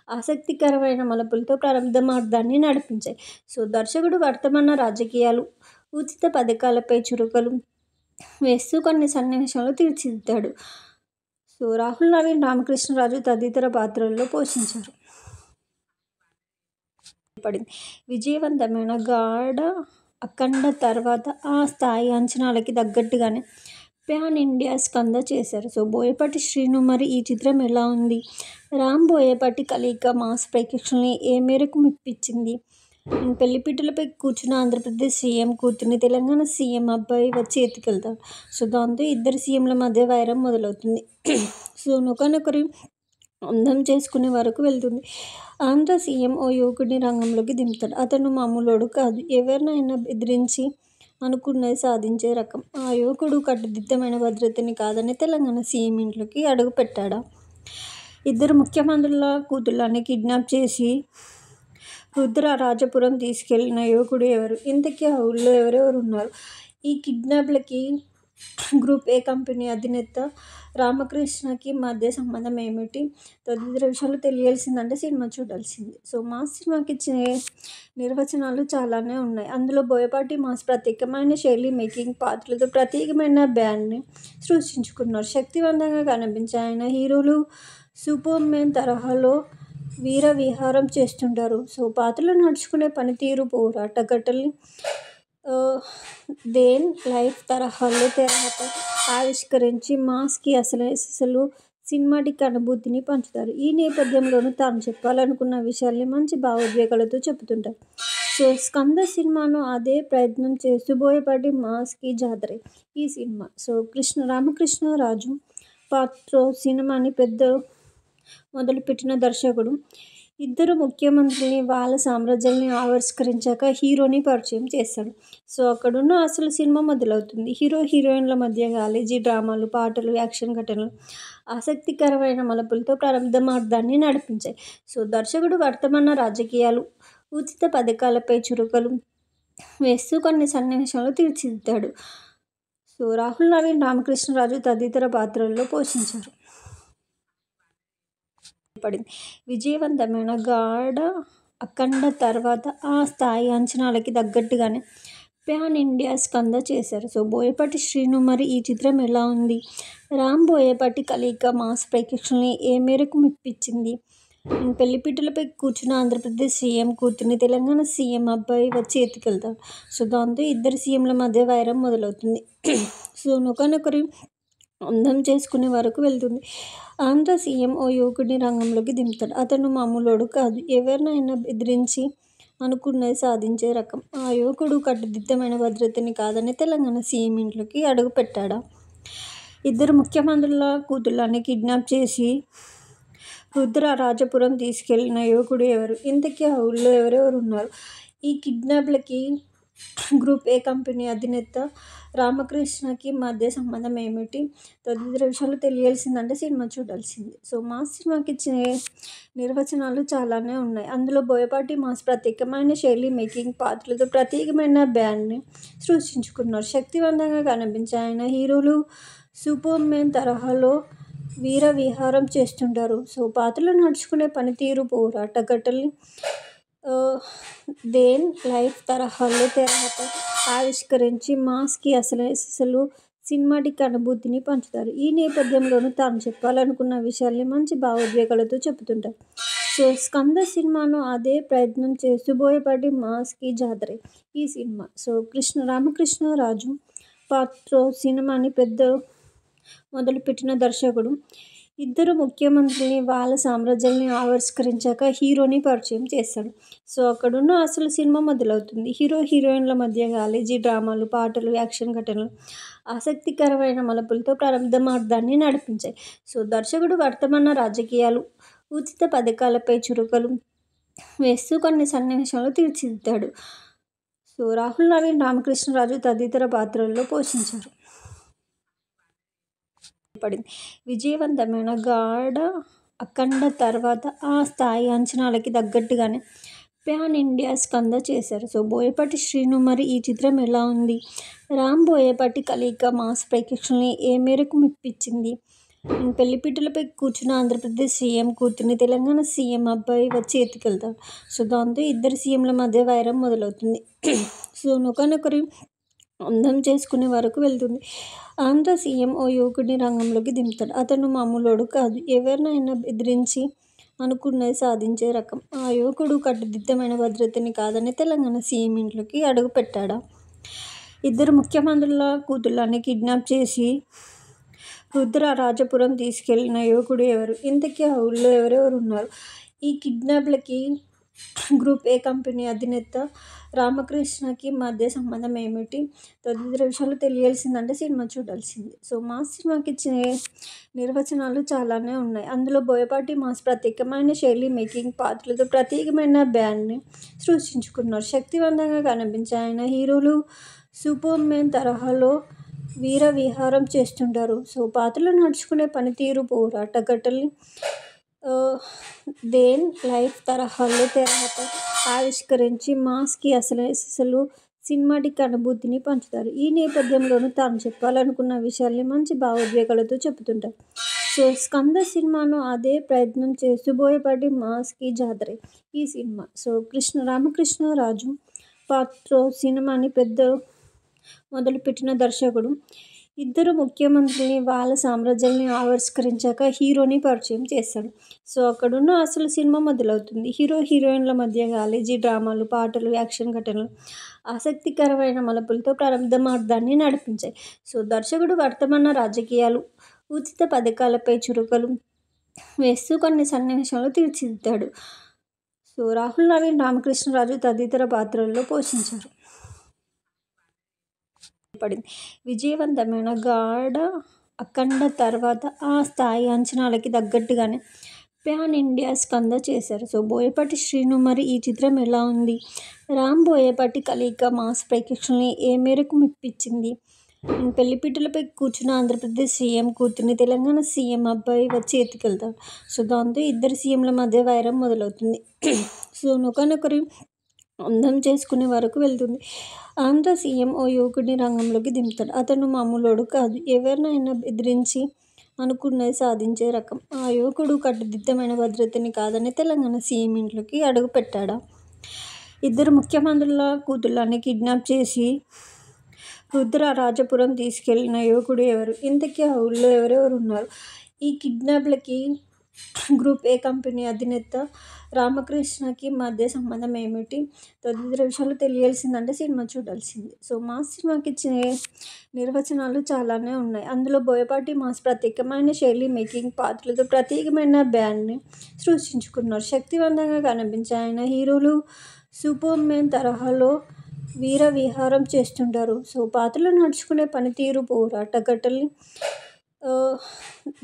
ఆసక్తికరమైన మలుపులతో ప్రారంభార్థాన్ని నడిపించాయి. సో దర్శకుడు వర్తమాన రాజకీయాలు, ఉచిత పథకాలపై చురకలు వేస్తూ కొన్ని సన్నివేశాలు తీర్చిదిద్దాడు. సో రాహుల్ నవీన్, రామకృష్ణరాజు తదితర పాత్రల్లో పోషించారు. విజయవంతమైన గాఢ అఖండ తర్వాత ఆ స్థాయి అంచనాలకి తగ్గట్టుగానే ప్యాన్ ఇండియా స్కంద చేశారు. సో బోయపాటి శ్రీను మరి ఈ చిత్రం ఎలా ఉంది? రామ్ బోయపాటి కలయిక మాస్ ప్రేక్షకుల్ని ఏ మేరకు మెప్పించింది? పెళ్లిపీటలపై కూర్చున్న ఆంధ్రప్రదేశ్ సీఎం కూతుర్ని తెలంగాణ సీఎం అబ్బాయి వచ్చి ఎత్తుకెళ్తాడు. సో దాంతో ఇద్దరు సీఎంల మధ్య వైరం మొదలవుతుంది. సో ఒకరినొకరు అందం చేసుకునే వరకు వెళ్తుంది. ఆంధ్ర సీఎం ఓ యువకుడిని రంగంలోకి దింపుతాడు. అతను మామూలోడు కాదు. ఎవరినైనా బెదిరించి అనుకున్నది సాధించే రకం. ఆ యువకుడు కట్టుదిట్టమైన భద్రతని కాదని తెలంగాణ సీఎం ఇంట్లోకి అడుగుపెట్టాడా? ఇద్దరు ముఖ్యమంత్రుల కూతుళ్లని కిడ్నాప్ చేసి రుద్రరాజపురం తీసుకెళ్లిన యువకుడు ఎవరు? ఇంతకీ ఆ ఊళ్లో ఎవరెవరు ఉన్నారు? ఈ కిడ్నాప్లకి గ్రూప్ ఏ కంపెనీ అధినేత రామకృష్ణకి మధ్య సంబంధం ఏమిటి? తదితర విషయాలు తెలియాల్సిందంటే సినిమా చూడాల్సిందే. సో మాస్ సినిమాకి ఇచ్చే నిర్వచనాలు చాలానే ఉన్నాయి. అందులో బోయపాటి మాస్ ప్రత్యేకమైన శైలి, మేకింగ్, పాత్రలతో ప్రత్యేకమైన బ్రాండ్ని సృష్టించుకున్నారు. శక్తివంతంగా కనిపించే ఆయన హీరోలు సూపర్మెన్ తరహాలో వీర విహారం చేస్తుంటారు. సో పాత్రలు నడుచుకునే పనితీరు, పోరాట ఘట్టల్ని దేన్ లైఫ్ తరహాలో తెరపై ఆవిష్కరించి మాస్కి అసలు సినిమాటిక్ అనుభూతిని పంచుతారు. ఈ నేపథ్యంలోనూ తాను చెప్పాలనుకున్న విషయాల్ని మంచి భావోద్వేగాలతో చెబుతుంటారు. సో 'స్కంద' సినిమాను అదే ప్రయత్నం చేస్తూ బోయపాటి మాస్కి జాతరే ఈ సినిమా. సో రామకృష్ణరాజు పాత్రతో సినిమాని మొదలుపెట్టిన దర్శకుడు ఇద్దరు ముఖ్యమంత్రుల్ని, వాళ్ళ సామ్రాజ్యాల్ని ఆవిష్కరించాక హీరోని పరిచయం చేస్తాడు. సో అక్కడున్న అసలు సినిమా మొదలవుతుంది. హీరో హీరోయిన్ల మధ్య కాలేజీ డ్రామాలు, పాటలు, యాక్షన్ ఘటనలు ఆసక్తికరమైన మలుపులతో ప్రారంభార్థాన్ని నడిపించాయి. సో దర్శకుడు వర్తమాన రాజకీయాలు, ఉచిత పథకాలపై చురకలు వేస్తూ కొన్ని సన్నివేశాలు తీర్చిదిద్దాడు. సో రాహుల్ నవీన్, రామకృష్ణరాజు తదితర పాత్రల్లో పోషించారు. విజయవంతమైన గాఢ అఖండ తర్వాత ఆ స్థాయి అంచనాలకి తగ్గట్టుగానే ప్యాన్ ఇండియా స్కంద చేశారు. సో బోయపాటి శ్రీను మరి ఈ చిత్రం ఎలా ఉంది? రామ్ బోయపాటి కలయిక మాస్ ప్రేక్షకుల్ని ఏ మేరకు మెప్పించింది? పెళ్లిపీటలపై కూర్చున్న ఆంధ్రప్రదేశ్ సీఎం కూతుర్ని తెలంగాణ సీఎం అబ్బాయి వచ్చి ఎత్తుకెళ్తాడు. సో దాంతో ఇద్దరు సీఎంల మధ్య వైరం మొదలవుతుంది. సో ఒకరినొకరు అందం చేసుకునే వరకు వెళ్తుంది. ఆంధ్ర సీఎం ఓ యువకుడిని రంగంలోకి దింపుతాడు. అతను మామూలోడు కాదు. ఎవరినైనా బెదిరించి అనుకున్నది సాధించే రకం. ఆ యువకుడు కట్టుదిట్టమైన భద్రతని కాదని తెలంగాణ సీఎం ఇంట్లోకి అడుగుపెట్టాడా? ఇద్దరు ముఖ్యమంత్రుల కూతుళ్లని కిడ్నాప్ చేసి రుద్రరాజపురం తీసుకెళ్లిన యువకుడు ఎవరు? ఇంతకీ ఆ ఊళ్లో ఎవరెవరు ఉన్నారు? ఈ కిడ్నాప్లకి గ్రూప్ ఏ కంపెనీ అధినేత రామకృష్ణకి మధ్య సంబంధం ఏమిటి? తదితర విషయాలు తెలియాల్సిందంటే సినిమా చూడాల్సిందే. సో మాస్ సినిమాకి ఇచ్చే నిర్వచనాలు చాలానే ఉన్నాయి. అందులో బోయపాటి మాస్ ప్రత్యేకమైన శైలి, మేకింగ్, పాత్రలతో ప్రత్యేకమైన బ్రాండ్ని సృష్టించుకున్నారు. శక్తివంతంగా కనిపించే ఆయన హీరోలు సూపర్మెన్ తరహాలో వీర విహారం చేస్తుంటారు. సో పాత్రలు నడుచుకునే పనితీరు, పోరాట ఘట్టల్ని దేన్ లైఫ్ తరహాలో తెరపై ఆవిష్కరించి మాస్కి అసలు సినిమాటిక్ అనుభూతిని పంచుతారు. ఈ నేపథ్యంలోనూ తాను చెప్పాలనుకున్న విషయాల్ని మంచి భావోద్వేగాలతో చెబుతుంటారు. సో 'స్కంద' సినిమాను అదే ప్రయత్నం చేస్తూ బోయపాటి మాస్కి జాతరే ఈ సినిమా. సో రామకృష్ణరాజు పాత్రతో సినిమాని మొదలుపెట్టిన దర్శకుడు ఇద్దరు ముఖ్యమంత్రుల్ని, వాళ్ళ సామ్రాజ్యాల్ని ఆవిష్కరించాక హీరోని పరిచయం చేస్తాడు. సో అక్కడున్న అసలు సినిమా మొదలవుతుంది. హీరో, హీరోయిన్ల మధ్య కాలేజీ డ్రామాలు, పాటలు, యాక్షన్ ఘటనలు ఆసక్తికరమైన మలుపులతో ప్రారంభార్థాన్ని నడిపించాయి. సో దర్శకుడు వర్తమాన రాజకీయాలు, ఉచిత పథకాలపై చురుకలు వేస్తూ కొన్ని సన్నివేశాలు తీర్చిదిద్దాడు. సో రాహుల్ నవీన్, రామకృష్ణరాజు తదితర పాత్రల్లో పోషించారు. విజయవంతమైన గాఢ అఖండ తర్వాత ఆ స్థాయి అంచనాలకి తగ్గట్టుగానే ప్యాన్ ఇండియా స్కంద చేశారు. సో బోయపాటి శ్రీను. మరి ఈ చిత్రం ఎలా ఉంది? రామ్ బోయపాటి కలయిక మాస్ ప్రేక్షకుల్ని ఏ మేరకు మెప్పించింది? పెళ్లిపీటలపై కూర్చున్న ఆంధ్రప్రదేశ్ సీఎం కూతుర్ని తెలంగాణ సీఎం అబ్బాయి వచ్చి ఎత్తుకెళ్తాడు. సో దాంతో ఇద్దరు సీఎంల మధ్య వైరం మొదలవుతుంది. సో ఒకరినొకరు అందం చేసుకునే వరకు వెళ్తుంది. ఆంధ్ర సీఎం ఓ యువకుడిని రంగంలోకి దింపుతాడు. అతను మామూలోడు కాదు. ఎవరినైనా బెదిరించి అనుకున్నది సాధించే రకం. ఆ యువకుడు కట్టుదిట్టమైన భద్రతని కాదని తెలంగాణ సీఎం ఇంట్లోకి అడుగు పెట్టాడా? ఇద్దరు ముఖ్యమంత్రుల కూతుళ్ళని కిడ్నాప్ చేసి రుద్రరాజపురం తీసుకెళ్లిన యువకుడు ఎవరు? ఇంతకీ ఆ ఊళ్ళో ఎవరెవరు ఉన్నారు? ఈ కిడ్నాప్లకి గ్రూప్ ఏ కంపెనీ అధినేత రామకృష్ణకి మధ్య సంబంధం ఏమిటి? తదితర విషయాలు తెలియాల్సిందంటే సినిమా చూడాల్సిందే. సో మాస్ సినిమాకి ఇచ్చే నిర్వచనాలు చాలానే ఉన్నాయి. అందులో బోయపాటి మాస్ ప్రత్యేకమైన శైలి, మేకింగ్, పాత్రలతో ప్రత్యేకమైన బ్రాండ్ని సృష్టించుకున్నారు. శక్తివంతంగా కనిపించే ఆయన హీరోలు సూపర్ మ్యాన్ తరహాలో వీర విహారం చేస్తుంటారు. సో పాత్రలు నడుచుకునే పనితీరు, పోరాట ఘట్టల్ని దేన్ లైఫ్ తరహాలో తెరపై ఆవిష్కరించి మాస్కి అసలు సినిమాటిక్ అనుభూతిని పంచుతారు. ఈ నేపథ్యంలోనూ తాను చెప్పాలనుకున్న విషయాల్ని మంచి భావోద్వేగాలతో చెబుతుంటారు. సో స్కంద సినిమాను అదే ప్రయత్నం చేస్తూ బోయపాటి మాస్కి జాతరే ఈ సినిమా. సో రామకృష్ణరాజు పాత్ర సినిమాని మొదలుపెట్టిన దర్శకుడు ఇద్దరు ముఖ్యమంత్రుల్ని, వాళ్ళ సామ్రాజ్యాల్ని ఆవిష్కరించాక హీరోని పరిచయం చేస్తాడు. సో అక్కడున్న అసలు సినిమా మొదలవుతుంది. హీరో, హీరోయిన్ల మధ్య కాలేజీ డ్రామాలు, పాటలు, యాక్షన్ ఘటనలు ఆసక్తికరమైన మలుపులతో ప్రారంభార్థాన్ని నడిపించాయి. సో దర్శకుడు వర్తమాన రాజకీయాలు, ఉచిత పథకాలపై చురుకలు వేస్తూ కొన్ని సన్నివేశాలు తీర్చిదిద్దాడు. సో రాహుల్ నవీన్, రామకృష్ణరాజు తదితర పాత్రల్లో పోషించారు. విజయవంతమైన గాఢ అఖండ తర్వాత ఆ స్థాయి అంచనాలకి తగ్గట్టుగానే ప్యాన్ ఇండియా స్కంద చేశారు. సో బోయపాటి శ్రీను. మరి ఈ చిత్రం ఎలా ఉంది? రామ్ బోయపాటి కలయిక మాస్ ప్రేక్షకుల్ని ఏ మేరకు మెప్పించింది? పెళ్లిపీటలపై కూర్చున్న ఆంధ్రప్రదేశ్ సీఎం కూతుర్ని తెలంగాణ సీఎం అబ్బాయి వచ్చి ఎత్తుకెళ్తాడు. సో దాంతో ఇద్దరు సీఎంల మధ్య వైరం మొదలవుతుంది. సో ఒకరినొకరు అందం చేసుకునే వరకు వెళ్తుంది. ఆంధ్ర సీఎం ఓ యువకుడిని రంగంలోకి దింపుతాడు. అతను మామూలోడు కాదు. ఎవరినైనా బెదిరించి అనుకున్నది సాధించే రకం. ఆ యువకుడు కట్టుదిట్టమైన భద్రతని కాదని తెలంగాణ సీఎం ఇంట్లోకి అడుగు పెట్టాడా? ఇద్దరు ముఖ్యమంత్రుల కూతుళ్ళని కిడ్నాప్ చేసి రుద్రరాజపురం తీసుకెళ్లిన యువకుడు ఎవరు? ఇంతకీ ఆ ఊళ్ళో ఎవరెవరు ఉన్నారు? ఈ కిడ్నాప్లకి గ్రూప్ ఏ కంపెనీ అధినేత రామకృష్ణకి మధ్య సంబంధం ఏమిటి? తదితర విషయాలు తెలియాల్సిందంటే సినిమా చూడాల్సిందే. సో మాస్ సినిమాకి ఇచ్చే నిర్వచనాలు చాలానే ఉన్నాయి. అందులో బోయపాటి మాస్ ప్రత్యేకమైన శైలి, మేకింగ్, పాత్రలతో ప్రత్యేకమైన బ్రాండ్ని సృష్టించుకున్నారు. శక్తివంతంగా కనిపించే ఆయన హీరోలు సూపర్ మ్యాన్ తరహాలో వీర విహారం చేస్తుంటారు. సో పాత్రలు నడుచుకునే పనితీరు, పోరాట ఘట్టల్ని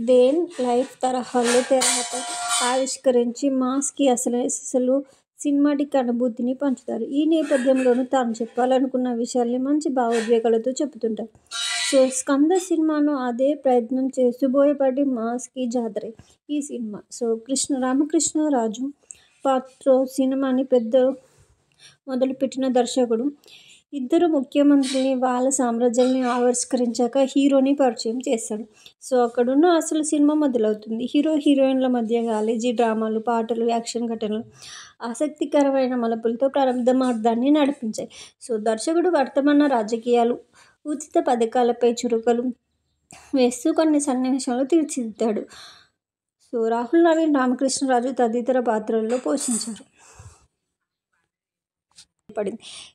దేన్ లైఫ్ తరహాలో తెరపై ఆవిష్కరించి మాస్కి అసలు సినిమాటిక్ అనుభూతిని పంచుతారు. ఈ నేపథ్యంలోనూ తాను చెప్పాలనుకున్న విషయాల్ని మంచి భావోద్వేగాలతో చెబుతుంటారు. సో స్కంద సినిమాను అదే ప్రయత్నం చేస్తూ బోయపాటి మాస్కి జాతరే ఈ సినిమా. సో రామకృష్ణరాజు పాత్ర సినిమాని మొదలుపెట్టిన దర్శకుడు ఇద్దరు ముఖ్యమంత్రుల్ని, వాళ్ళ సామ్రాజ్యాల్ని ఆవిష్కరించాక హీరోని పరిచయం చేస్తాడు. సో అక్కడున్న అసలు సినిమా మొదలవుతుంది. హీరో, హీరోయిన్ల మధ్య కాలేజీ డ్రామాలు, పాటలు, యాక్షన్ ఘటనలు ఆసక్తికరమైన మలుపులతో ప్రారంభార్థాన్ని నడిపించాయి. సో దర్శకుడు వర్తమాన రాజకీయాలు, ఉచిత పథకాలపై చురుకలు వేస్తూ కొన్ని సన్నివేశాలు తీర్చిదిద్దాడు. సో రాహుల్ నవీన్, రామకృష్ణరాజు తదితర పాత్రల్లో పోషించారు.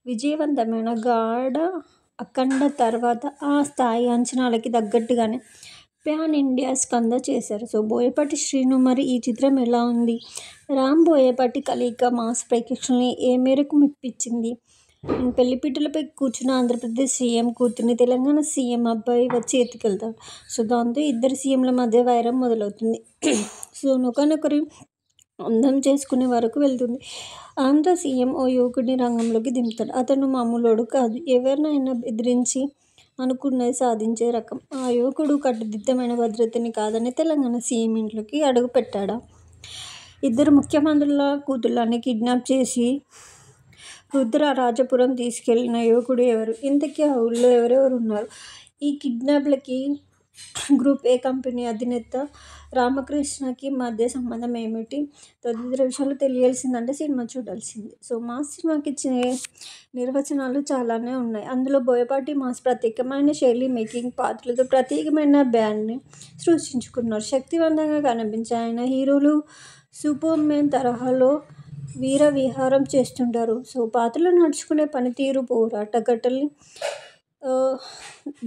విజయవంతమైన గాఢ అఖండ తర్వాత ఆ స్థాయి అంచనాలకి తగ్గట్టుగానే ప్యాన్ ఇండియా స్కంద చేశారు. సో బోయపాటి శ్రీను. మరి ఈ చిత్రం ఎలా ఉంది? రామ్ బోయపాటి కలయిక మాస్ ప్రేక్షకుల్ని ఏ మేరకు మెప్పించింది? పెళ్లిపీటలపై కూర్చున్న ఆంధ్రప్రదేశ్ సీఎం కూతుర్ని తెలంగాణ సీఎం అబ్బాయి వచ్చి ఎత్తుకెళ్తాడు. సో దాంతో ఇద్దరు సీఎంల మధ్య వైరం మొదలవుతుంది. సో ఒకరినొకరు అందం చేసుకునే వరకు వెళ్తుంది. ఆంధ్ర సీఎం ఓ యువకుడిని రంగంలోకి దింపుతాడు. అతను మామూలోడు కాదు. ఎవరినైనా బెదిరించి అనుకున్నది సాధించే రకం. ఆ యువకుడు కట్టుదిట్టమైన భద్రతని కాదని తెలంగాణ సీఎం ఇంట్లోకి అడుగు పెట్టాడా? ఇద్దరు ముఖ్యమంత్రుల కూతుళ్లని కిడ్నాప్ చేసి రుద్రరాజపురం తీసుకెళ్లిన యువకుడు ఎవరు? ఇంతకీ ఆ ఊళ్ళో ఎవరెవరు ఉన్నారు? ఈ కిడ్నాప్లకి గ్రూప్ ఏ కంపెనీ అధినేత రామకృష్ణకి మధ్య సంబంధం ఏమిటి? తదితర విషయాలు తెలియాల్సిందంటే సినిమా చూడాల్సిందే. సో మాస్ సినిమాకి ఇచ్చే నిర్వచనాలు చాలానే ఉన్నాయి. అందులో బోయపాటి మాస్ ప్రత్యేకమైన శైలి, మేకింగ్, పాత్రలతో ప్రత్యేకమైన బ్రాండ్ని సృష్టించుకున్నారు. శక్తివంతంగా కనిపించే ఆయన హీరోలు సూపర్ మ్యాన్ తరహాలో వీర విహారం చేస్తుంటారు. సో పాత్రలు నడుచుకునే పనితీరు, పోరాట ఘట్టల్ని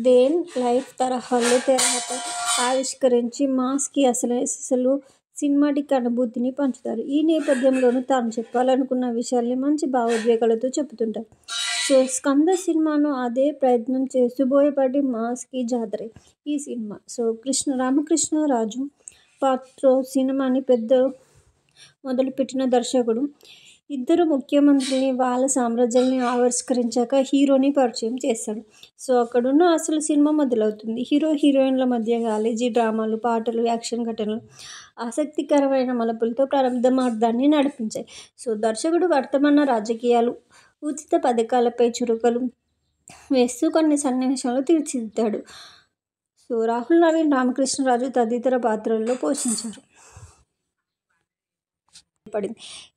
దేన్ లైఫ్ తరహాలో తెరపై ఆవిష్కరించి మాస్కి అసలు సినిమాటిక్ అనుభూతిని పంచుతారు. ఈ నేపథ్యంలోనూ తాను చెప్పాలనుకున్న విషయాల్ని మంచి భావోద్వేగాలతో చెబుతుంటారు. సో స్కంద సినిమాను అదే ప్రయత్నం చేస్తూ బోయపాటి మాస్కి జాతరే ఈ సినిమా. సో రామకృష్ణరాజు పాత్రో సినిమాని మొదలుపెట్టిన దర్శకుడు ఇద్దరు ముఖ్యమంత్రుల్ని, వాళ్ళ సామ్రాజ్యాల్ని ఆవిష్కరించాక హీరోని పరిచయం చేస్తాడు. సో అక్కడున్న అసలు సినిమా మొదలవుతుంది. హీరో హీరోయిన్ల మధ్య కాలేజీ డ్రామాలు, పాటలు, యాక్షన్ ఘటనలు ఆసక్తికరమైన మలుపులతో ప్రారంభార్థాన్ని నడిపించాయి. సో దర్శకుడు వర్తమాన రాజకీయాలు, ఉచిత పథకాలపై చురుకలు వేస్తూ కొన్ని సన్నివేశాలు తీర్చిదిద్దాడు. సో రాహుల్ నవీన్, రామకృష్ణరాజు తదితర పాత్రల్లో పోషించారు.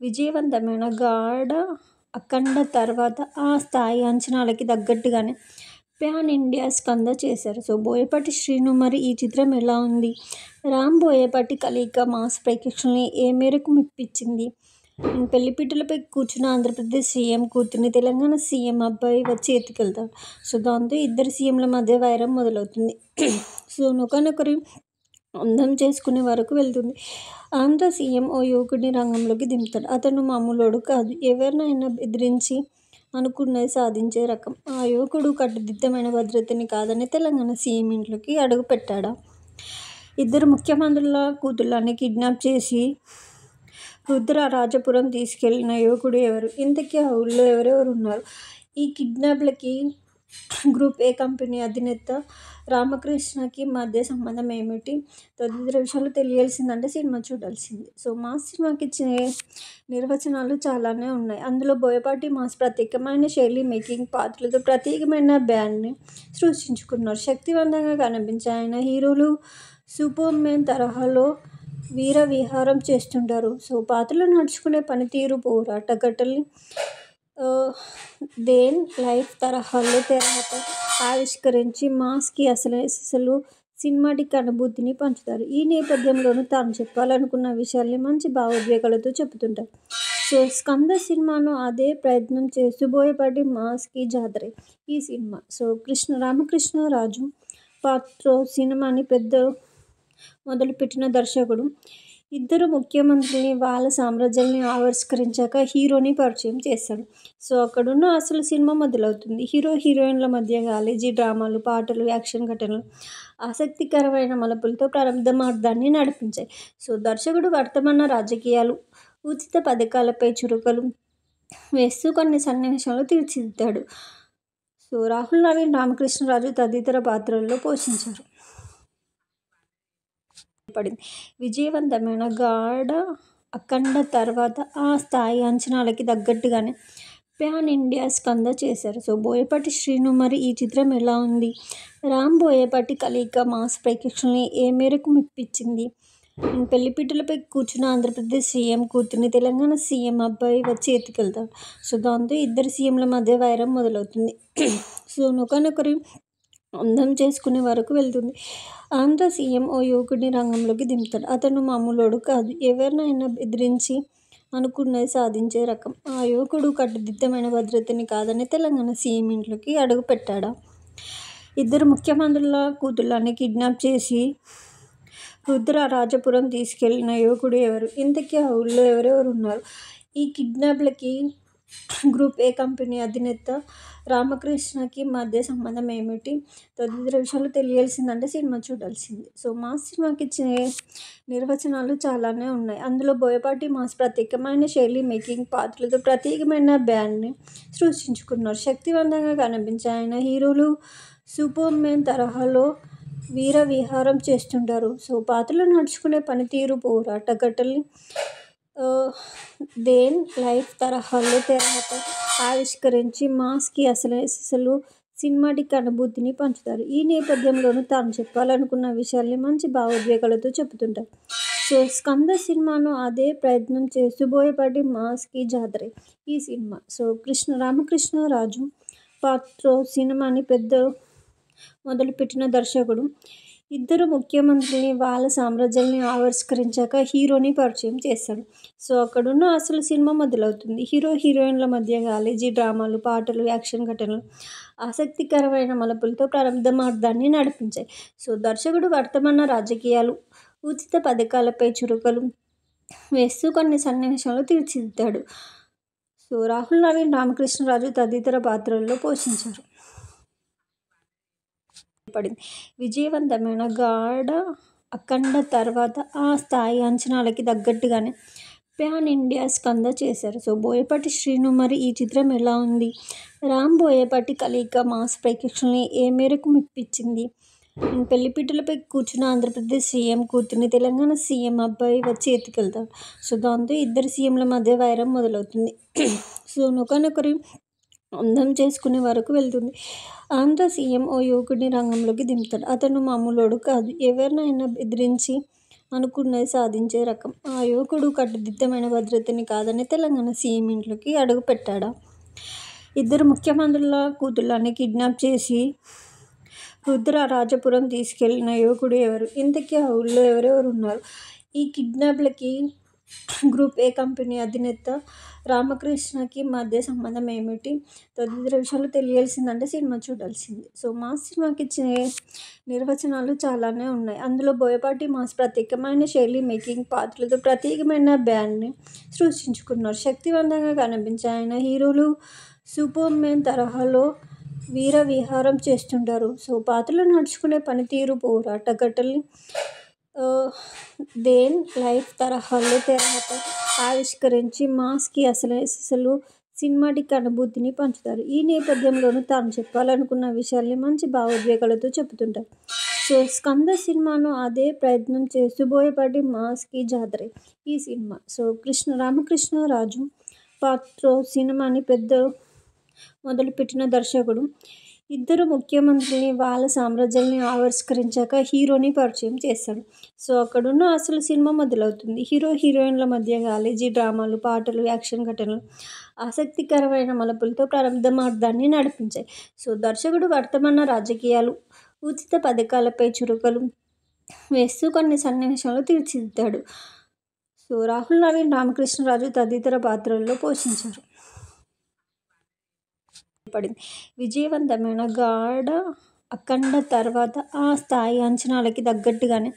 విజయవంతమైన గాఢ అఖండ తర్వాత ఆ స్థాయి అంచనాలకి తగ్గట్టుగానే ప్యాన్ ఇండియా స్కంద చేశారు. సో బోయపాటి శ్రీను. మరి ఈ చిత్రం ఎలా ఉంది? రామ్ బోయపాటి కలయిక మాస్ ప్రేక్షకుల్ని ఏ మేరకు మెప్పించింది? పెళ్లిపీటలపై కూర్చున్న ఆంధ్రప్రదేశ్ సీఎం కూతుర్ని తెలంగాణ సీఎం అబ్బాయి వచ్చి ఎత్తుకెళ్తాడు. సో దాంతో ఇద్దరు సీఎంల మధ్య వైరం మొదలవుతుంది. సో ఒకరినొకరు అందం చేసుకునే వరకు వెళ్తుంది. ఆంధ్ర సీఎం ఓ యువకుడిని రంగంలోకి దింపుతాడు. అతను మామూలోడు కాదు. ఎవరినైనా బెదిరించి అనుకున్నది సాధించే రకం. ఆ యువకుడు కట్టుదిట్టమైన భద్రతని కాదని తెలంగాణ సీఎం ఇంట్లోకి అడుగు పెట్టాడా? ఇద్దరు ముఖ్యమంత్రుల కూతుళ్లని కిడ్నాప్ చేసి రుద్రరాజపురం తీసుకెళ్లిన యువకుడు ఎవరు? ఇంతకీ ఆ ఊళ్ళో ఎవరెవరు ఉన్నారు? ఈ కిడ్నాప్లకి గ్రూప్ ఏ కంపెనీ అధినేత రామకృష్ణకి మధ్య సంబంధం ఏమిటి? తదితర విషయాలు తెలియాల్సిందంటే సినిమా చూడాల్సిందే. సో మాస్ సినిమాకి ఇచ్చే నిర్వచనాలు చాలానే ఉన్నాయి. అందులో బోయపాటి మాస్ ప్రత్యేకమైన శైలి, మేకింగ్, పాత్రలతో ప్రత్యేకమైన బ్రాండ్ని సృష్టించుకున్నారు. శక్తివంతంగా కనిపించే ఆయన హీరోలు సూపర్ మ్యాన్ తరహాలో వీర విహారం చేస్తుంటారు. సో పాత్రలు నడుచుకునే పనితీరు, పోరాట ఘట్టల్ని దేన్ లైఫ్ తరహాలో తెరపై ఆవిష్కరించి మాస్కి అసలు సినిమాటిక్ అనుభూతిని పంచుతారు. ఈ నేపథ్యంలోనూ తాను చెప్పాలనుకున్న విషయాల్ని మంచి భావోద్వేగాలతో చెబుతుంటారు. సో స్కంద సినిమాను అదే ప్రయత్నం చేస్తూ బోయపాటి మాస్కి జాతరే ఈ సినిమా. సో రామకృష్ణరాజు పాత్రో సినిమాని మొదలుపెట్టిన దర్శకుడు ఇద్దరు ముఖ్యమంత్రుల్ని, వాళ్ళ సామ్రాజ్యాల్ని ఆవిష్కరించాక హీరోని పరిచయం చేస్తాడు. సో అక్కడున్న అసలు సినిమా మొదలవుతుంది. హీరో హీరోయిన్ల మధ్య కాలేజీ డ్రామాలు, పాటలు, యాక్షన్ ఘటనలు ఆసక్తికరమైన మలుపులతో ప్రారంభార్థాన్ని నడిపించాయి. సో దర్శకుడు వర్తమాన రాజకీయాలు, ఉచిత పథకాలపై చురుకలు వేస్తూ కొన్ని సన్నివేశాలు తీర్చిదిద్దాడు. సో రాహుల్ నవీన్, రామకృష్ణరాజు తదితర పాత్రల్లో పోషించారు. విజయవంతమైన గాఢ అఖండ తర్వాత ఆ స్థాయి అంచనాలకి తగ్గట్టుగానే ప్యాన్ ఇండియా స్కంద చేశారు. సో బోయపాటి శ్రీను. మరి ఈ చిత్రం ఎలా ఉంది? రామ్ బోయపాటి కలయిక మాస్ ప్రేక్షకుల్ని ఏ మేరకు మెప్పించింది? పెళ్లిపీటలపై కూర్చున్న ఆంధ్రప్రదేశ్ సీఎం కూతుర్ని తెలంగాణ సీఎం అబ్బాయి వచ్చి ఎత్తుకెళ్తాడు. సో దాంతో ఇద్దరు సీఎంల మధ్య వైరం మొదలవుతుంది. సో ఒకరినొకరు అందం చేసుకునే వరకు వెళ్తుంది. ఆంధ్ర సీఎం ఓ యువకుడిని రంగంలోకి దింపుతాడు. అతను మామూలోడు కాదు. ఎవరినైనా బెదిరించి అనుకున్నది సాధించే రకం. ఆ యువకుడు కట్టుదిట్టమైన భద్రతని కాదని తెలంగాణ సీఎం ఇంట్లోకి అడుగు పెట్టాడా? ఇద్దరు ముఖ్యమంత్రుల కూతుళ్లని కిడ్నాప్ చేసి రుద్రరాజపురం తీసుకెళ్లిన యువకుడు ఎవరు? ఇంతకీ ఆ ఊళ్లో ఎవరెవరు ఉన్నారు? ఈ కిడ్నాప్లకి గ్రూప్ ఏ కంపెనీ అధినేత రామకృష్ణకి మధ్య సంబంధం ఏమిటి? తదితర విషయాలు తెలియాల్సిందంటే సినిమా చూడాల్సిందే. సో మాస్ సినిమాకి ఇచ్చే నిర్వచనాలు చాలానే ఉన్నాయి. అందులో బోయపాటి మాస్ ప్రత్యేకమైన శైలి, మేకింగ్, పాత్రలతో ప్రత్యేకమైన బ్రాండ్ని సృష్టించుకున్నారు. శక్తివంతంగా కనిపించే ఆయన హీరోలు సూపర్ మ్యాన్ తరహాలో వీర విహారం చేస్తుంటారు. సో పాత్రలు నడుచుకునే పనితీరు, పోరాట ఘట్టాల్ని దేన్ లైఫ్ తరహాలో తెరపై ఆవిష్కరించి మాస్కి అసలు సినిమాటిక్ అనుభూతిని పంచుతారు. ఈ నేపథ్యంలోనూ తాను చెప్పాలనుకున్న విషయాల్ని మంచి భావోద్వేగాలతో చెబుతుంటారు. సో స్కంద సినిమాను అదే ప్రయత్నం చేస్తూ బోయపాటి మాస్కి జాతరే ఈ సినిమా. సో రామకృష్ణరాజు పాత్రో సినిమాని మొదలుపెట్టిన దర్శకుడు. ఇద్దరు ముఖ్యమంత్రుల్ని, వాళ్ళ సామ్రాజ్యాల్ని ఆవిష్కరించాక హీరోని పరిచయం చేస్తాడు. సో అక్కడున్న అసలు సినిమా మొదలవుతుంది. హీరో హీరోయిన్ల మధ్య కాలేజీ డ్రామాలు, పాటలు, యాక్షన్ ఘటనలు ఆసక్తికరమైన మలుపులతో ప్రారంభార్థాన్ని నడిపించాయి. సో దర్శకుడు వర్తమాన రాజకీయాలు, ఉచిత పథకాలపై చురకలు వేస్తూ కొన్ని సన్నివేశాలు తీర్చిదిద్దాడు. సో రాహుల్ నవీన్, రామకృష్ణరాజు తదితర పాత్రల్లో పోషించారు. విజయవంతమైన గాఢ అఖండ తర్వాత ఆ స్థాయి అంచనాలకి తగ్గట్టుగానే ప్యాన్ ఇండియా స్కంద చేశారు. సో బోయపాటి శ్రీను మరి ఈ చిత్రం ఎలా ఉంది? రామ్ బోయపాటి కలయిక మాస్ ప్రేక్షకుల్ని ఏ మేరకు మెప్పించింది? పెళ్లిపీటలపై కూర్చున్న ఆంధ్రప్రదేశ్ సీఎం కూతుర్ని తెలంగాణ సీఎం అబ్బాయి వచ్చి ఎత్తుకెళ్తాడు. సో దాంతో ఇద్దరు సీఎంల మధ్య వైరం మొదలవుతుంది. సో ఒకరినొకరు అందం చేసుకునే వరకు వెళ్తుంది. ఆంధ్ర సీఎం ఓ యువకుడిని రంగంలోకి దింపుతాడు. అతను మామూలోడు కాదు. ఎవరినైనా బెదిరించి అనుకున్నది సాధించే రకం. ఆ యువకుడు కట్టుదిట్టమైన భద్రతని కాదని తెలంగాణ సీఎం ఇంట్లోకి అడుగుపెట్టాడా? ఇద్దరు ముఖ్యమంత్రుల కూతుళ్లని కిడ్నాప్ చేసి రుద్రరాజపురం తీసుకెళ్లిన యువకుడు ఎవరు? ఇంతకీ ఆ ఊళ్లో ఎవరెవరు ఉన్నారు? ఈ కిడ్నాప్లకి గ్రూప్ ఏ కంపెనీ అధినేత రామకృష్ణకి మధ్య సంబంధం ఏమిటి? తదితర విషయాలు తెలియాల్సిందంటే సినిమా చూడాల్సిందే. సో మాస్ సినిమాకి ఇచ్చే నిర్వచనాలు చాలానే ఉన్నాయి. అందులో బోయపాటి మాస్ ప్రత్యేకమైన శైలి, మేకింగ్, పాత్రలతో ప్రత్యేకమైన బ్రాండ్ని సృష్టించుకున్నారు. శక్తివంతంగా కనిపించే ఆయన హీరోలు సూపర్ మ్యాన్ తరహాలో వీర విహారం చేస్తుంటారు. సో పాత్రలు నడుచుకునే పనితీరు, పోరాట ఘట్టాల్ని దేన్ లైఫ్ తరహాలో తెరపై ఆవిష్కరించి మాస్కి అసలు సినిమాటిక్ అనుభూతిని పంచుతారు. ఈ నేపథ్యంలోనూ తాను చెప్పాలనుకున్న విషయాల్ని మంచి భావోద్వేగాలతో చెబుతుంటారు. సో స్కంద సినిమాను అదే ప్రయత్నం చేస్తూ బోయపాటి మాస్కి జాతరే ఈ సినిమా. సో రామకృష్ణరాజు పాత్రో సినిమాని మొదలుపెట్టిన దర్శకుడు. ఇద్దరు ముఖ్యమంత్రుల్ని, వాళ్ళ సామ్రాజ్యాల్ని ఆవిష్కరించాక హీరోని పరిచయం చేస్తాడు. సో అక్కడున్న అసలు సినిమా మొదలవుతుంది. హీరో హీరోయిన్ల మధ్య కాలేజీ డ్రామాలు, పాటలు, యాక్షన్ ఘటనలు ఆసక్తికరమైన మలుపులతో ప్రారంభార్థాన్ని నడిపించాయి. సో దర్శకుడు వర్తమాన రాజకీయాలు, ఉచిత పథకాలపై చురకలు వేస్తూ కొన్ని సన్నివేశాలు తీర్చిదిద్దాడు. సో రాహుల్ నవీన్, రామకృష్ణరాజు తదితర పాత్రల్లో పోషించారు. విజయవంతమైన గాఢ అఖండ తర్వాత ఆ స్థాయి అంచనాలకి తగ్గట్టుగానే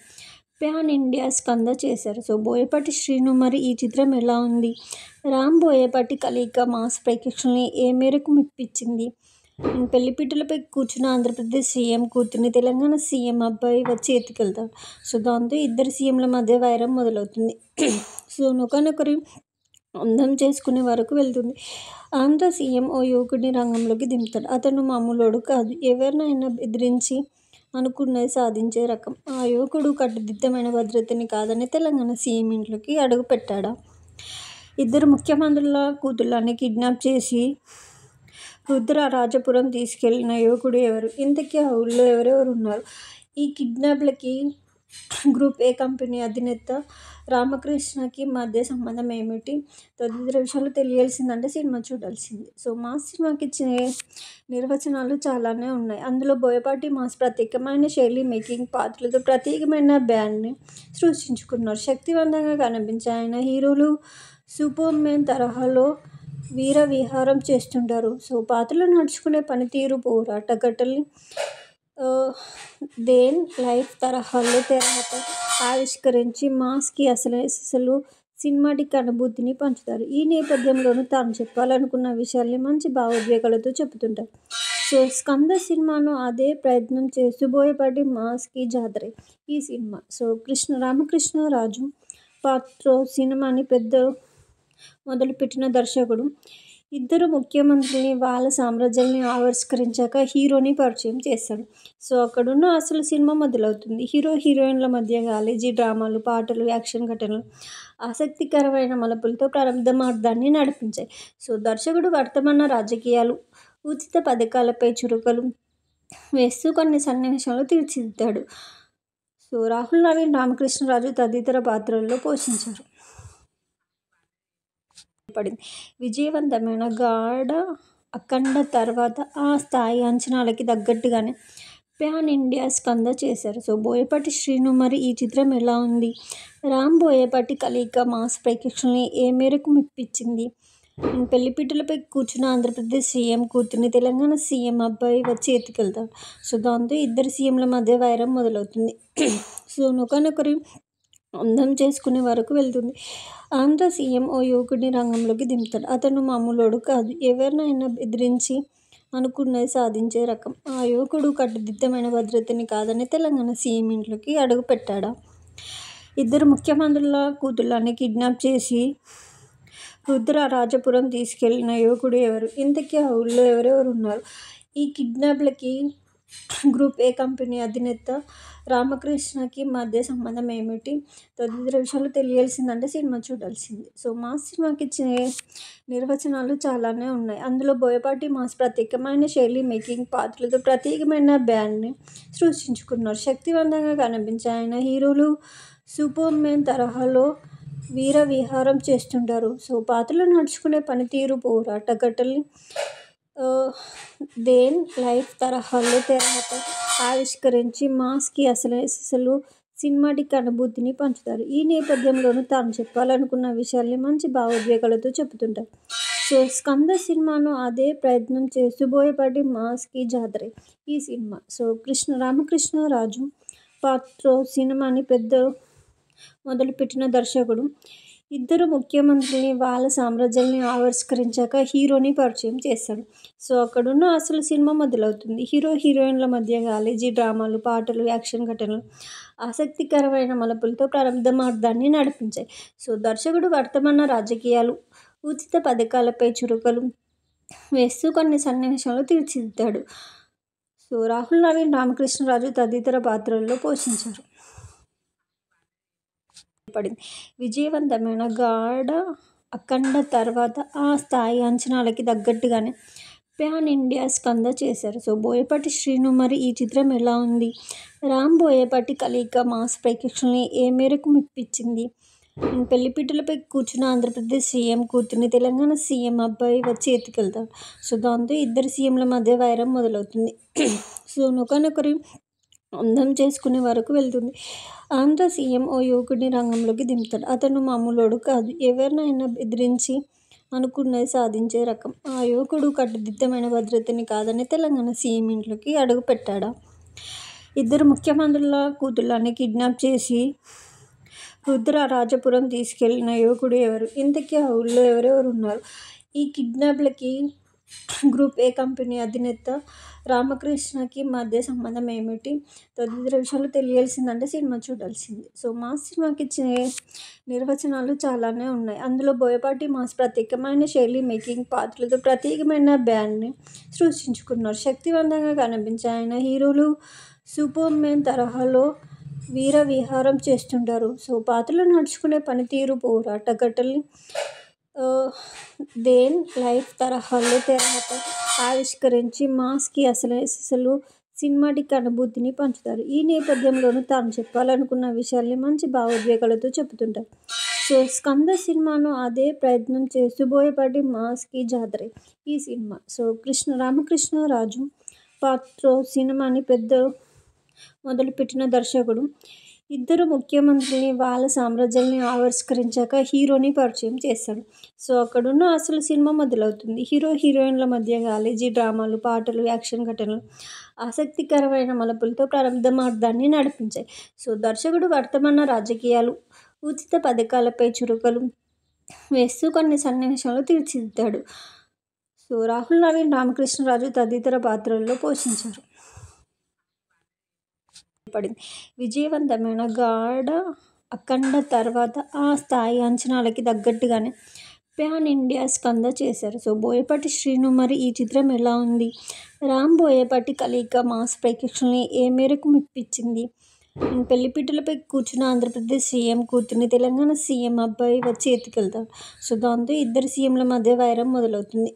ప్యాన్ ఇండియా స్కంద చేశారు. సో బోయపాటి శ్రీను మరి ఈ చిత్రం ఎలా ఉంది? రామ్ బోయపాటి కలయిక మాస్ ప్రేక్షకుల్ని ఏ మేరకు మెప్పించింది? పెళ్లిపీటలపై కూర్చున్న ఆంధ్రప్రదేశ్ సీఎం కూతుర్ని తెలంగాణ సీఎం అబ్బాయి వచ్చి ఎత్తుకెళ్తాడు. సో దాంతో ఇద్దరు సీఎంల మధ్య వైరం మొదలవుతుంది. సో ఒకరినొకరు అందం చేసుకునే వరకు వెళ్తుంది. ఆంధ్ర సీఎం ఓ యువకుడిని రంగంలోకి దింపుతాడు. అతను మామూలోడు కాదు. ఎవరినైనా బెదిరించి అనుకున్నది సాధించే రకం. ఆ యువకుడు కట్టుదిట్టమైన భద్రతని కాదని తెలంగాణ సీఎం ఇంట్లోకి అడుగుపెట్టాడా? ఇద్దరు ముఖ్యమంత్రుల కూతుళ్లని కిడ్నాప్ చేసి రుద్రరాజపురం తీసుకెళ్లిన యువకుడు ఎవరు? ఇంతకీ ఆ ఊళ్లో ఎవరెవరు ఉన్నారు? ఈ కిడ్నాప్లకి గ్రూప్ ఏ కంపెనీ అధినేత రామకృష్ణకి మధ్య సంబంధం ఏమిటి? తదితర విషయాలు తెలియాల్సిందంటే సినిమా చూడాల్సిందే. సో మాస్ సినిమాకి ఇచ్చే నిర్వచనాలు చాలానే ఉన్నాయి. అందులో బోయపాటి మాస్ ప్రత్యేకమైన శైలి, మేకింగ్, పాత్రలతో ప్రత్యేకమైన బ్రాండ్ని సృష్టించుకున్నారు. శక్తివంతంగా కనిపించే ఆయన హీరోలు సూపర్ మ్యాన్ తరహాలో వీర విహారం చేస్తుంటారు. సో పాత్రలు నడుచుకునే పనితీరు, పోరాట ఘట్టాల్ని దేన్ లైఫ్ తరహాలో తెరపై ఆవిష్కరించి మాస్కి అసలు సినిమాటిక్ అనుభూతిని పంచుతారు. ఈ నేపథ్యంలోనూ తాను చెప్పాలనుకున్న విషయాల్ని మంచి భావోద్వేగాలతో చెబుతుంటారు. సో 'స్కంద' సినిమాను అదే ప్రయత్నం చేస్తూ బోయపాటి మాస్కి జాతరే ఈ సినిమా. సో రామకృష్ణరాజు పాత్రో సినిమాని మొదలుపెట్టిన దర్శకుడు ఇద్దరు ముఖ్యమంత్రుల్ని, వాళ్ళ సామ్రాజ్యాల్ని ఆవిష్కరించాక హీరోని పరిచయం చేస్తాడు. సో అక్కడున్న అసలు సినిమా మొదలవుతుంది. హీరో హీరోయిన్ల మధ్య కాలేజీ డ్రామాలు, పాటలు, యాక్షన్ ఘటనలు ఆసక్తికరమైన మలుపులతో ప్రారంభార్థాన్ని నడిపించాయి. సో దర్శకుడు వర్తమాన రాజకీయాలు, ఉచిత పథకాలపై చురకలు వేస్తూ కొన్ని సన్నివేశాలు తీర్చిదిద్దాడు. సో రాహుల్ నవీన్, రామకృష్ణరాజు తదితర పాత్రల్లో పోషించారు. విజయవంతమైన గాఢ అఖండ తర్వాత ఆ స్థాయి అంచనాలకి తగ్గట్టుగానే ప్యాన్ ఇండియా 'స్కంద' చేశారు. సో బోయపాటి శ్రీను మరి ఈ చిత్రం ఎలా ఉంది? రామ్ బోయపాటి కలయిక మాస్ ప్రేక్షకుల్ని ఏ మేరకు మెప్పించింది? పెళ్లిపీటలపై కూర్చున్న ఆంధ్రప్రదేశ్ సీఎం కూతుర్ని తెలంగాణ సీఎం అబ్బాయి వచ్చి ఎత్తుకెళ్తాడు. సో దాంతో ఇద్దరు సీఎంల మధ్య వైరం మొదలవుతుంది. సో ఒకరినొకరు అందం చేసుకునే వరకు వెళ్తుంది. ఆంధ్ర సీఎం ఓ యువకుడిని రంగంలోకి దింపుతాడు. అతను మామూలోడు కాదు. ఎవరినైనా బెదిరించి అనుకున్నది సాధించే రకం. ఆ యువకుడు కట్టుదిట్టమైన భద్రతని కాదని తెలంగాణ సీఎం ఇంట్లోకి అడుగుపెట్టాడా? ఇద్దరు ముఖ్యమంత్రుల కూతుళ్లని కిడ్నాప్ చేసి రుద్రరాజపురం తీసుకెళ్లిన యువకుడు ఎవరు? ఇంతకీ ఆ ఊళ్లో ఎవరెవరు ఉన్నారు? ఈ కిడ్నాప్లకి గ్రూప్ ఏ కంపెనీ అధినేత రామకృష్ణకి మధ్య సంబంధం ఏమిటి? తదితర విషయాలు తెలియాల్సిందంటే సినిమా చూడాల్సిందే. సో మాస్ సినిమాకి నిర్వచనాలు చాలానే ఉన్నాయి. అందులో బోయపాటి మాస్ ప్రత్యేకమైన శైలి, మేకింగ్, పాత్రలతో ప్రత్యేకమైన బ్రాండ్ని సృష్టించుకున్నారు. శక్తివంతంగా కనిపించే ఆయన హీరోలు సూపర్మెన్ తరహాలో వీర విహారం చేస్తుంటారు. సో పాత్రలు నడుచుకునే పనితీరు, పోరాట ఘట్టల్ని దేన్ లైఫ్ తరహాలో తెరపై ఆవిష్కరించి మాస్కి అసలు సినిమాటిక్ అనుభూతిని పంచుతారు. ఈ నేపథ్యంలోనూ తాను చెప్పాలనుకున్న విషయాల్ని మంచి భావోద్వేగాలతో చెబుతుంటారు. సో 'స్కంద' సినిమాను అదే ప్రయత్నం చేస్తూ బోయపాటి మాస్కి జాతరే ఈ సినిమా. సో రామకృష్ణరాజు పాత్రో సినిమాని మొదలుపెట్టిన దర్శకుడు ఇద్దరు ముఖ్యమంత్రుల్ని, వాళ్ళ సామ్రాజ్యాల్ని ఆవిష్కరించాక హీరోని పరిచయం చేస్తాడు. సో అక్కడున్న అసలు సినిమా మొదలవుతుంది. హీరో హీరోయిన్ల మధ్య కాలేజీ డ్రామాలు, పాటలు, యాక్షన్ ఘటనలు ఆసక్తికరమైన మలుపులతో ప్రారంభార్థాన్ని నడిపించాయి. సో దర్శకుడు వర్తమాన రాజకీయాలు, ఉచిత పథకాలపై చురకలు వేస్తూ కొన్ని సన్నివేశాలు తీర్చిదిద్దాడు. సో రాహుల్ నవీన్, రామకృష్ణరాజు తదితర పాత్రల్లో పోషించారు. విజయవంతమైన గాఢ అఖండ తర్వాత ఆ స్థాయి అంచనాలకి తగ్గట్టుగానే ప్యాన్ ఇండియా 'స్కంద' చేశారు. సో బోయపాటి శ్రీను మరి ఈ చిత్రం ఎలా ఉంది? రామ్ బోయపాటి కలయిక మాస్ ప్రేక్షకుల్ని ఏ మేరకు మెప్పించింది? పెళ్లిపీటలపై కూర్చున్న ఆంధ్రప్రదేశ్ సీఎం కూతుర్ని తెలంగాణ సీఎం అబ్బాయి వచ్చి ఎత్తుకెళ్తాడు. సో దాంతో ఇద్దరు సీఎంల మధ్య వైరం మొదలవుతుంది. సో ఒకరినొకరు అందం చేసుకునే వరకు వెళ్తుంది. ఆంధ్ర సీఎం ఓ యువకుడిని రంగంలోకి దింపుతాడు. అతను మామూలోడు కాదు. ఎవరినైనా బెదిరించి అనుకున్నది సాధించే రకం. ఆ యువకుడు కట్టుదిట్టమైన భద్రతని కాదని తెలంగాణ సీఎం ఇంట్లోకి అడుగుపెట్టాడా? ఇద్దరు ముఖ్యమంత్రుల కూతుళ్లని కిడ్నాప్ చేసి రుద్రరాజపురం తీసుకెళ్లిన యువకుడు ఎవరు? ఇంతకీ ఆ ఊళ్లో ఎవరెవరు ఉన్నారు? ఈ కిడ్నాప్లకి గ్రూప్ ఏ కంపెనీ అధినేత రామకృష్ణకి మధ్య సంబంధం ఏమిటి? తదితర విషయాలు తెలియాల్సిందంటే సినిమా చూడాల్సిందే. సో మాస్ సినిమాకి నిర్వచనాలు చాలానే ఉన్నాయి. అందులో బోయపాటి మాస్ ప్రత్యేకమైన శైలి, మేకింగ్, పాత్రలతో ప్రత్యేకమైన బ్రాండ్ని సృష్టించుకున్నారు. శక్తివంతంగా కనిపించే ఆయన హీరోలు సూపర్మెన్ తరహాలో వీర విహారం చేస్తుంటారు. సో పాత్రలు నడుచుకునే పనితీరు, పోరాట ఘట్టల్ని దేన్ లైఫ్ తరహాలో తెరపై ఆవిష్కరించి మాస్కి అసలు సినిమాటిక్ అనుభూతిని పంచుతారు. ఈ నేపథ్యంలోనూ తాను చెప్పాలనుకున్న విషయాల్ని మంచి భావోద్వేగాలతో చెబుతుంటారు. సో 'స్కంద' సినిమాను అదే ప్రయత్నం చేస్తూ బోయపాటి మాస్కి జాతరే ఈ సినిమా. సో రామకృష్ణరాజు పాత్రో సినిమాని మొదలుపెట్టిన దర్శకుడు ఇద్దరు ముఖ్యమంత్రుల్ని, వాళ్ళ సామ్రాజ్యాల్ని ఆవిష్కరించాక హీరోని పరిచయం చేస్తాడు. సో అక్కడున్న అసలు సినిమా మొదలవుతుంది. హీరో, హీరోయిన్ల మధ్య కాలేజీ డ్రామాలు, పాటలు, యాక్షన్ ఘటనలు ఆసక్తికరమైన మలుపులతో ప్రారంభార్థాన్ని నడిపించాయి. సో దర్శకుడు వర్తమాన రాజకీయాలు, ఉచిత పథకాలపై చురకలు వేస్తూ కొన్ని సన్నివేశాలు తీర్చిదిద్దాడు. సో రాహుల్ నవీన్, రామకృష్ణరాజు తదితర పాత్రల్లో పోషించారు. విజయవంతమైన గాఢ అఖండ తర్వాత ఆ స్థాయి అంచనాలకి తగ్గట్టుగానే ప్యాన్ ఇండియా స్కంద చేశారు. సో బోయపాటి శ్రీను, మరి ఈ చిత్రం ఎలా ఉంది? రామ్ బోయపాటి కలయిక మాస్ ప్రేక్షకుల్ని ఏ మేరకు మెప్పించింది? పెళ్లిపీటలపై కూర్చున్న ఆంధ్రప్రదేశ్ సీఎం కూతుర్ని తెలంగాణ సీఎం అబ్బాయి వచ్చి ఎత్తుకెళ్తాడు. సో దాంతో ఇద్దరు సీఎంల మధ్య వైరం మొదలవుతుంది.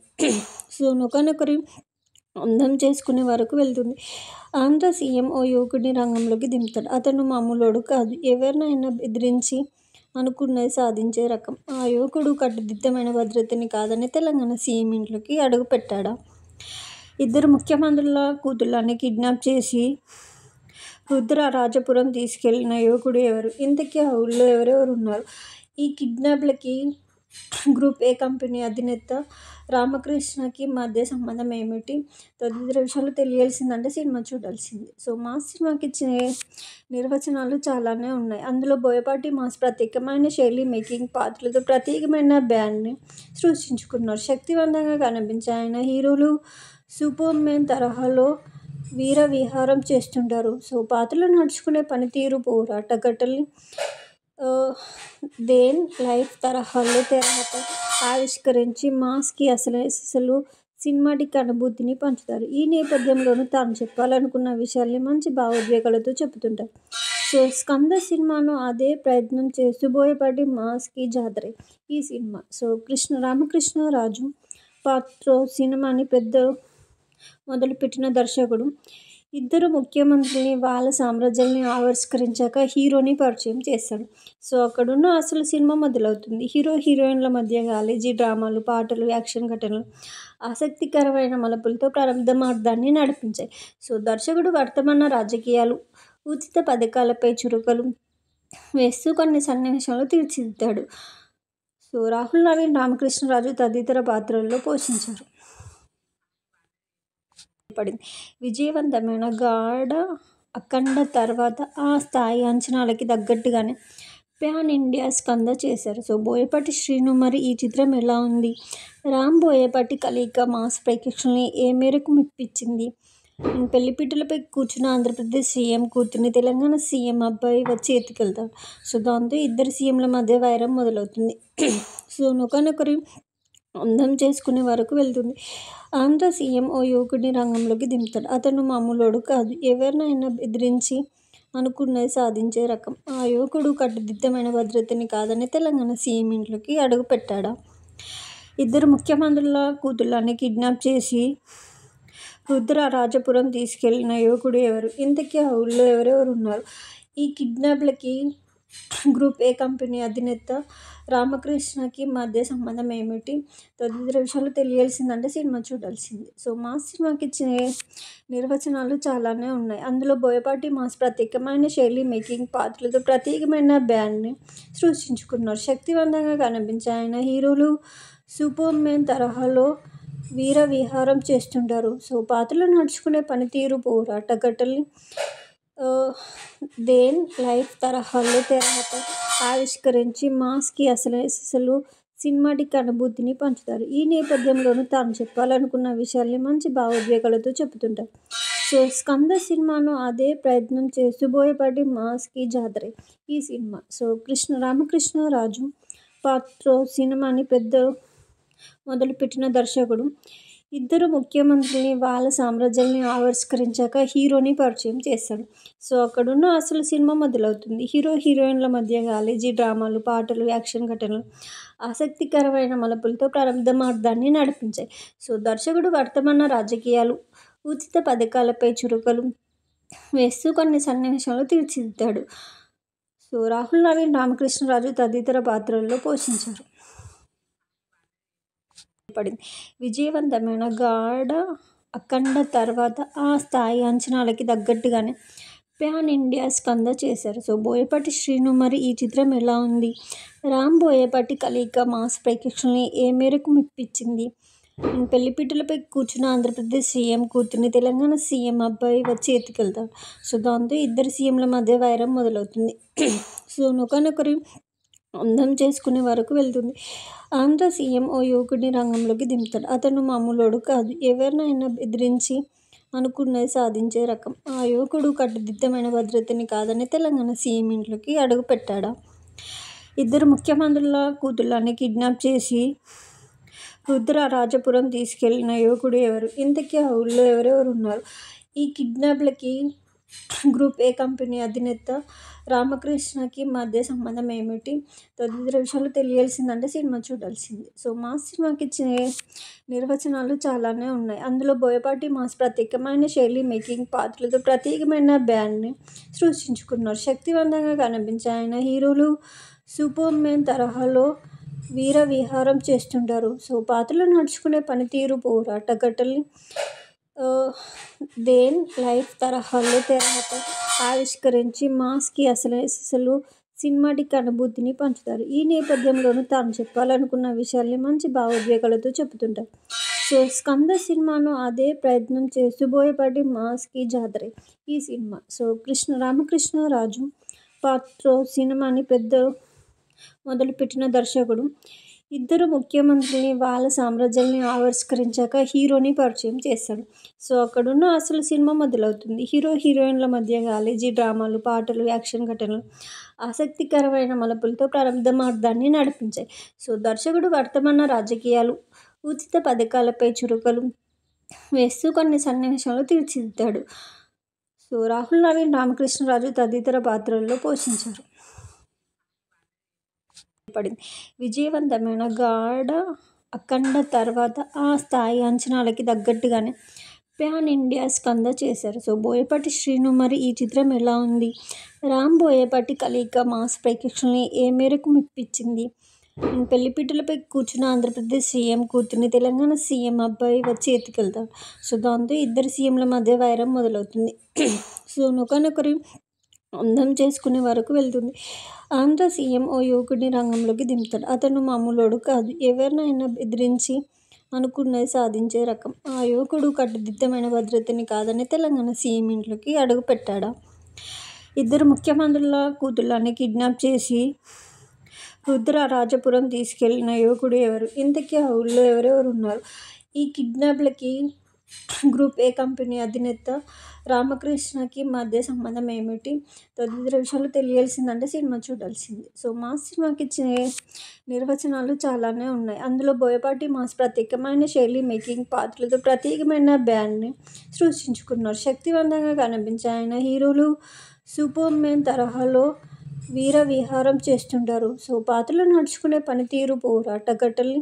సో ఒకరినొకరు అందం చేసుకునే వరకు వెళ్తుంది. ఆంధ్ర సీఎం ఓ యువకుడిని రంగంలోకి దింపుతాడు. అతను మామూలోడు కాదు, ఎవరినైనా బెదిరించి అనుకున్నది సాధించే రకం. ఆ యువకుడు కట్టుదిట్టమైన భద్రతని కాదని తెలంగాణ సీఎం ఇంట్లోకి అడుగు పెట్టాడా? ఇద్దరు ముఖ్యమంత్రుల కూతుళ్ళని కిడ్నాప్ చేసి రుద్రరాజపురం తీసుకెళ్లిన యువకుడు ఎవరు? ఇంతకీ ఆ ఊళ్ళో ఎవరెవరు ఉన్నారు? ఈ కిడ్నాప్లకి గ్రూప్ ఏ కంపెనీ అధినేత రామకృష్ణకి మధ్య సంబంధం ఏమిటి? తదితర విషయాలు తెలియాల్సిందంటే సినిమా చూడాల్సిందే. సో మాస్ సినిమాకి ఇచ్చే నిర్వచనాలు చాలానే ఉన్నాయి. అందులో బోయపాటి మాస్ ప్రత్యేకమైన శైలి, మేకింగ్, పాత్రలతో ప్రత్యేకమైన బ్యాండ్ని సృష్టించుకున్నారు. శక్తివంతంగా కనిపించే ఆయన హీరోలు సూపర్ మ్యాన్ తరహాలో వీర విహారం చేస్తుంటారు. సో పాత్రలు నడుచుకునే పనితీరు, పోరాట ఘట్టల్ని దేన్ లైఫ్ తరహాలో తెరపై ఆవిష్కరించి మాస్కి అసలు సినిమాటిక్ అనుభూతిని పంచుతారు. ఈ నేపథ్యంలోనూ తాను చెప్పాలనుకున్న విషయాల్ని మంచి భావోద్వేగాలతో చెబుతుంటారు. సో స్కంద సినిమాను అదే ప్రయత్నం చేస్తూ బోయపాటి మాస్కి జాతరే ఈ సినిమా. సో రామకృష్ణరాజు పాత్ర సినిమాని మొదలుపెట్టిన దర్శకుడు ఇద్దరు ముఖ్యమంత్రుల్ని, వాళ్ళ సామ్రాజ్యాల్ని ఆవిష్కరించాక హీరోని పరిచయం చేస్తాడు. సో అక్కడున్న అసలు సినిమా మొదలవుతుంది. హీరో, హీరోయిన్ల మధ్య కాలేజీ డ్రామాలు, పాటలు, యాక్షన్ ఘటనలు ఆసక్తికరమైన మలుపులతో ప్రారంభార్థాన్ని నడిపించాయి. సో దర్శకుడు వర్తమాన రాజకీయాలు, ఉచిత పథకాలపై చురకలు వేస్తూ కొన్ని సన్నివేశాలు తీర్చిదిద్దాడు. సో రాహుల్ నవీన్, రామకృష్ణరాజు తదితర పాత్రల్లో పోషించారు. విజయవంతమైన గాఢ అఖండ తర్వాత ఆ స్థాయి అంచనాలకి తగ్గట్టుగానే ప్యాన్ ఇండియా స్కంద చేశారు. సో బోయపాటి శ్రీను, మరి ఈ చిత్రం ఎలా ఉంది? రామ్ బోయపాటి కలయిక మాస్ ప్రేక్షకుల్ని ఏ మేరకు మెప్పించింది? పెళ్లిపీటలపై కూర్చున్న ఆంధ్రప్రదేశ్ సీఎం కూతుర్ని తెలంగాణ సీఎం అబ్బాయి వచ్చి ఎత్తుకెళ్తాడు. సో దాంతో ఇద్దరు సీఎంల మధ్య వైరం మొదలవుతుంది. సో ఒకరినొకరు అందం చేసుకునే వరకు వెళ్తుంది. ఆంధ్ర సీఎం ఓ యువకుడిని రంగంలోకి దింపుతాడు. అతను మామూలోడు కాదు, ఎవరినైనా బెదిరించి అనుకున్నది సాధించే రకం. ఆ యువకుడు కట్టుదిట్టమైన భద్రతని కాదని తెలంగాణ సీఎం ఇంట్లోకి అడుగు పెట్టాడా? ఇద్దరు ముఖ్యమంత్రుల కూతుళ్ళని కిడ్నాప్ చేసి రుద్రరాజపురం తీసుకెళ్లిన యువకుడు ఎవరు? ఇంతకీ ఆ ఊళ్ళో ఎవరెవరు ఉన్నారు? ఈ కిడ్నాప్లకి గ్రూప్ ఏ కంపెనీ అధినేత రామకృష్ణకి మధ్య సంబంధం ఏమిటి? తదితర విషయాలు తెలియాల్సిందంటే సినిమా చూడాల్సిందే. సో మాస్ సినిమాకి ఇచ్చే నిర్వచనాలు చాలానే ఉన్నాయి. అందులో బోయపాటి మాస్ ప్రత్యేకమైన శైలి, మేకింగ్, పాత్రలతో ప్రత్యేకమైన బ్యాండ్ని సృష్టించుకున్నారు. శక్తివంతంగా కనిపించే ఆయన హీరోలు సూపర్ మ్యాన్ తరహాలో వీర విహారం చేస్తుంటారు. సో పాత్రలు నడుచుకునే పనితీరు, పోరాట ఘట్టల్ని దేన్ లైఫ్ తరహాలో తెరపై ఆవిష్కరించి మాస్కి అసలు సినిమాటిక్ అనుభూతిని పంచుతారు. ఈ నేపథ్యంలోనూ తాను చెప్పాలనుకున్న విషయాల్ని మంచి భావోద్వేగాలతో చెబుతుంటారు. సో స్కంద సినిమాను అదే ప్రయత్నం చేస్తూ బోయపాటి మాస్కి జాతరే ఈ సినిమా. సో రామకృష్ణరాజు పాత్ర సినిమాని మొదలుపెట్టిన దర్శకుడు ఇద్దరు ముఖ్యమంత్రుల్ని, వాళ్ళ సామ్రాజ్యాల్ని ఆవిష్కరించాక హీరోని పరిచయం చేస్తాడు. సో అక్కడున్న అసలు సినిమా మొదలవుతుంది. హీరో, హీరోయిన్ల మధ్య కాలేజీ డ్రామాలు, పాటలు, యాక్షన్ ఘటనలు ఆసక్తికరమైన మలుపులతో ప్రారంభార్థాన్ని నడిపించాయి. సో దర్శకుడు వర్తమాన రాజకీయాలు, ఉచిత పథకాలపై చురకలు వేస్తూ కొన్ని సన్నివేశాలు తీర్చిదిద్దాడు. సో రాహుల్ నవీన్, రామకృష్ణరాజు తదితర పాత్రల్లో పోషించారు. విజయవంతమైన గాఢ అఖండ తర్వాత ఆ స్థాయి అంచనాలకి తగ్గట్టుగానే ప్యాన్ ఇండియా స్కంద చేశారు. సో బోయపాటి శ్రీను మరి ఈ చిత్రం ఎలా ఉంది? రామ్ బోయపాటి కలయిక మాస్ ప్రేక్షకుల్ని ఏ మేరకు మెప్పించింది? పెళ్లిపీటలపై కూర్చున్న ఆంధ్రప్రదేశ్ సీఎం కూతుర్ని తెలంగాణ సీఎం అబ్బాయి వచ్చి ఎత్తుకెళ్తాడు. సో దాంతో ఇద్దరు సీఎంల మధ్య వైరం మొదలవుతుంది. సో ఒకరినొకరు అందం చేసుకునే వరకు వెళ్తుంది. ఆంధ్ర సీఎం ఓ యువకుడిని రంగంలోకి దింపుతాడు. అతను మామూలోడు కాదు. ఎవరినైనా బెదిరించి అనుకున్నది సాధించే రకం. ఆ యువకుడు కట్టుదిట్టమైన భద్రతని కాదని తెలంగాణ సీఎం ఇంట్లోకి అడుగు పెట్టాడా? ఇద్దరు ముఖ్యమంత్రుల కూతుళ్ళని కిడ్నాప్ చేసి రుద్రరాజపురం తీసుకెళ్లిన యువకుడు ఎవరు? ఇంతకీ ఆ ఊళ్ళో ఎవరెవరు ఉన్నారు? ఈ కిడ్నాప్లకి గ్రూప్ ఏ కంపెనీ అధినేత రామకృష్ణకి మధ్య సంబంధం ఏమిటి? తదితర విషయాలు తెలియాల్సిందంటే సినిమా చూడాల్సిందే. సో మాస్ సినిమాకి ఇచ్చే నిర్వచనాలు చాలానే ఉన్నాయి. అందులో బోయపాటి మాస్ ప్రత్యేకమైన శైలి మేకింగ్ పాత్రలతో ప్రత్యేకమైన బ్యాండ్ని సృష్టించుకున్నారు. శక్తివంతంగా కనిపించే ఆయన హీరోలు సూపర్ మ్యాన్ తరహాలో వీర విహారం చేస్తుంటారు. సో పాత్రలు నడుచుకునే పనితీరు పోరాట ఘట్టల్ని దేన్ లైఫ్ తరహాలో తెరపై ఆవిష్కరించి మాస్కి అసలు సినిమాటిక్ అనుభూతిని పంచుతారు. ఈ నేపథ్యంలోనూ తాను చెప్పాలనుకున్న విషయాల్ని మంచి భావోద్వేగాలతో చెబుతుంటారు. సో స్కంద సినిమాను అదే ప్రయత్నం చేస్తూ బోయపాటి మాస్కి జాతరే ఈ సినిమా. సో రామకృష్ణరాజు పాత్ర సినిమాని మొదలుపెట్టిన దర్శకుడు ఇద్దరు ముఖ్యమంత్రుల్ని వాళ్ళ సామ్రాజ్యాల్ని ఆవిష్కరించాక హీరోని పరిచయం చేస్తాడు. సో అక్కడున్న అసలు సినిమా మొదలవుతుంది. హీరోయిన్ల మధ్య కాలేజీ డ్రామాలు, పాటలు, యాక్షన్ ఘటనలు ఆసక్తికరమైన మలుపులతో ప్రారంభార్థాన్ని నడిపించాయి. సో దర్శకుడు వర్తమాన రాజకీయాలు, ఉచిత పథకాలపై చురుకలు వేస్తూ కొన్ని సన్నివేశాలు తీర్చిదిద్దాడు. సో రాహుల్ నవీన్, రామకృష్ణరాజు తదితర పాత్రల్లో పోషించారు. విజయవంతమైన గాఢ అఖండ తర్వాత ఆ స్థాయి అంచనాలకి తగ్గట్టుగానే ప్యాన్ ఇండియా స్కంద చేశారు. సో బోయపాటి శ్రీను మరి ఈ చిత్రం ఎలా ఉంది? రామ్ బోయపాటి కలయిక మాస్ ప్రేక్షకుల్ని ఏ మేరకు మెప్పించింది? పెళ్లిపీటలపై కూర్చున్న ఆంధ్రప్రదేశ్ సీఎం కూతుర్ని తెలంగాణ సీఎం అబ్బాయి వచ్చి ఎత్తుకెళ్తాడు. సో దాంతో ఇద్దరు సీఎంల మధ్య వైరం మొదలవుతుంది. సో ఒకరినొకరు అందం చేసుకునే వరకు వెళ్తుంది. ఆంధ్ర సీఎం ఓ యువకుడిని రంగంలోకి దింపుతాడు. అతను మామూలోడు కాదు. ఎవరినైనా బెదిరించి అనుకున్నది సాధించే రకం. ఆ యువకుడు కట్టుదిట్టమైన భద్రతని కాదని తెలంగాణ సీఎం ఇంట్లోకి అడుగు పెట్టాడా? ఇద్దరు ముఖ్యమంత్రుల కూతుళ్ళని కిడ్నాప్ చేసి రుద్రరాజపురం తీసుకెళ్లిన యువకుడు ఎవరు? ఇంతకీ ఆ ఊళ్ళో ఎవరెవరు ఉన్నారు? ఈ కిడ్నాప్లకి గ్రూప్ ఏ కంపెనీ అధినేత రామకృష్ణకి మధ్య సంబంధం ఏమిటి? తదితర విషయాలు తెలియాల్సిందంటే సినిమా చూడాల్సిందే. సో మాస్ సినిమాకి ఇచ్చే నిర్వచనాలు చాలానే ఉన్నాయి. అందులో బోయపాటి మాస్ ప్రత్యేకమైన శైలి మేకింగ్ పాత్రలతో ప్రత్యేకమైన బ్యాండ్ని సృష్టించుకున్నారు. శక్తివంతంగా కనిపించే ఆయన హీరోలు సూపర్ మ్యాన్ తరహాలో వీర విహారం చేస్తుంటారు. సో పాత్రలు నడుచుకునే పనితీరు పోరాట ఘట్టల్ని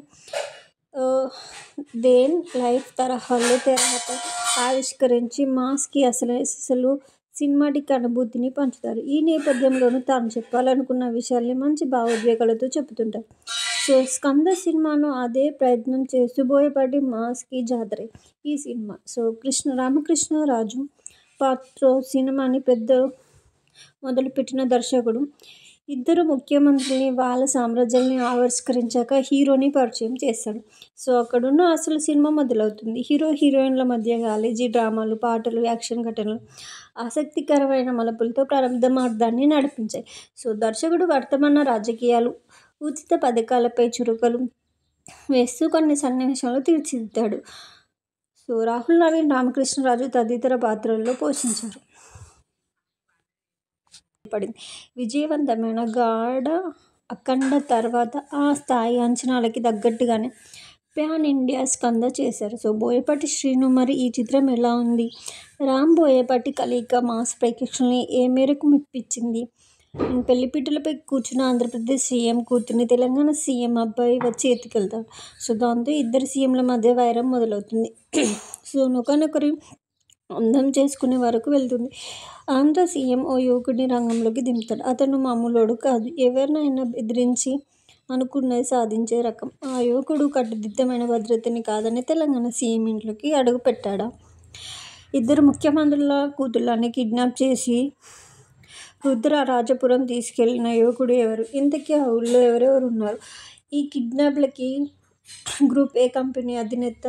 దేన్ లైఫ్ తరహాలో తెరపై ఆవిష్కరించి మాస్కి అసలు సినిమాటిక్ అనుభూతిని పంచుతారు. ఈ నేపథ్యంలోనూ తాను చెప్పాలనుకున్న విషయాల్ని మంచి భావోద్వేగాలతో చెబుతుంటారు. సో స్కంద సినిమాను అదే ప్రయత్నం చేస్తూ బోయపాటి మాస్కి జాతరే ఈ సినిమా. సో రామకృష్ణరాజు పాత్ర సినిమాని మొదలుపెట్టిన దర్శకుడు ఇద్దరు ముఖ్యమంత్రుల్ని వాళ్ళ సామ్రాజ్యాల్ని ఆవిష్కరించాక హీరోని పరిచయం చేస్తాడు. సో అక్కడున్న అసలు సినిమా మొదలవుతుంది. హీరోయిన్ల మధ్య కాలేజీ డ్రామాలు, పాటలు, యాక్షన్ ఘటనలు ఆసక్తికరమైన మలుపులతో ప్రారంభార్థాన్ని నడిపించాయి. సో దర్శకుడు వర్తమాన రాజకీయాలు, ఉచిత పథకాలపై చురుకలు వేస్తూ కొన్ని సన్నివేశాలు తీర్చిదిద్దాడు. సో రాహుల్ నవీన్, రామకృష్ణరాజు తదితర పాత్రల్లో పోషించారు. విజయవంతమైన గాఢ అఖండ తర్వాత ఆ స్థాయి అంచనాలకి తగ్గట్టుగానే ప్యాన్ ఇండియా స్కంద చేశారు. సో బోయపాటి శ్రీను మరి ఈ చిత్రం ఎలా ఉంది? రామ్ బోయపాటి కలయిక మాస్ ప్రేక్షకుల్ని ఏ మేరకు మెప్పించింది? పెళ్లిపీటలపై కూర్చున్న ఆంధ్రప్రదేశ్ సీఎం కూతుర్ని తెలంగాణ సీఎం అబ్బాయి వచ్చి ఎత్తుకెళ్తాడు. సో దాంతో ఇద్దరు సీఎంల మధ్య వైరం మొదలవుతుంది. సో ఒకరినొకరు అందం చేసుకునే వరకు వెళ్తుంది. ఆంధ్ర సీఎం ఓ యువకుడిని రంగంలోకి దింపుతాడు. అతను మామూలోడు కాదు. ఎవరినైనా బెదిరించి అనుకున్నది సాధించే రకం. ఆ యువకుడు కట్టుదిట్టమైన భద్రతని కాదని తెలంగాణ సీఎం ఇంట్లోకి అడుగు పెట్టాడా? ఇద్దరు ముఖ్యమంత్రుల కూతుళ్లని కిడ్నాప్ చేసి రుద్రరాజపురం తీసుకెళ్లిన యువకుడు ఎవరు? ఇంతకీ ఆ ఊళ్లో ఎవరెవరు ఉన్నారు? ఈ కిడ్నాప్లకి గ్రూప్ ఏ కంపెనీ అధినేత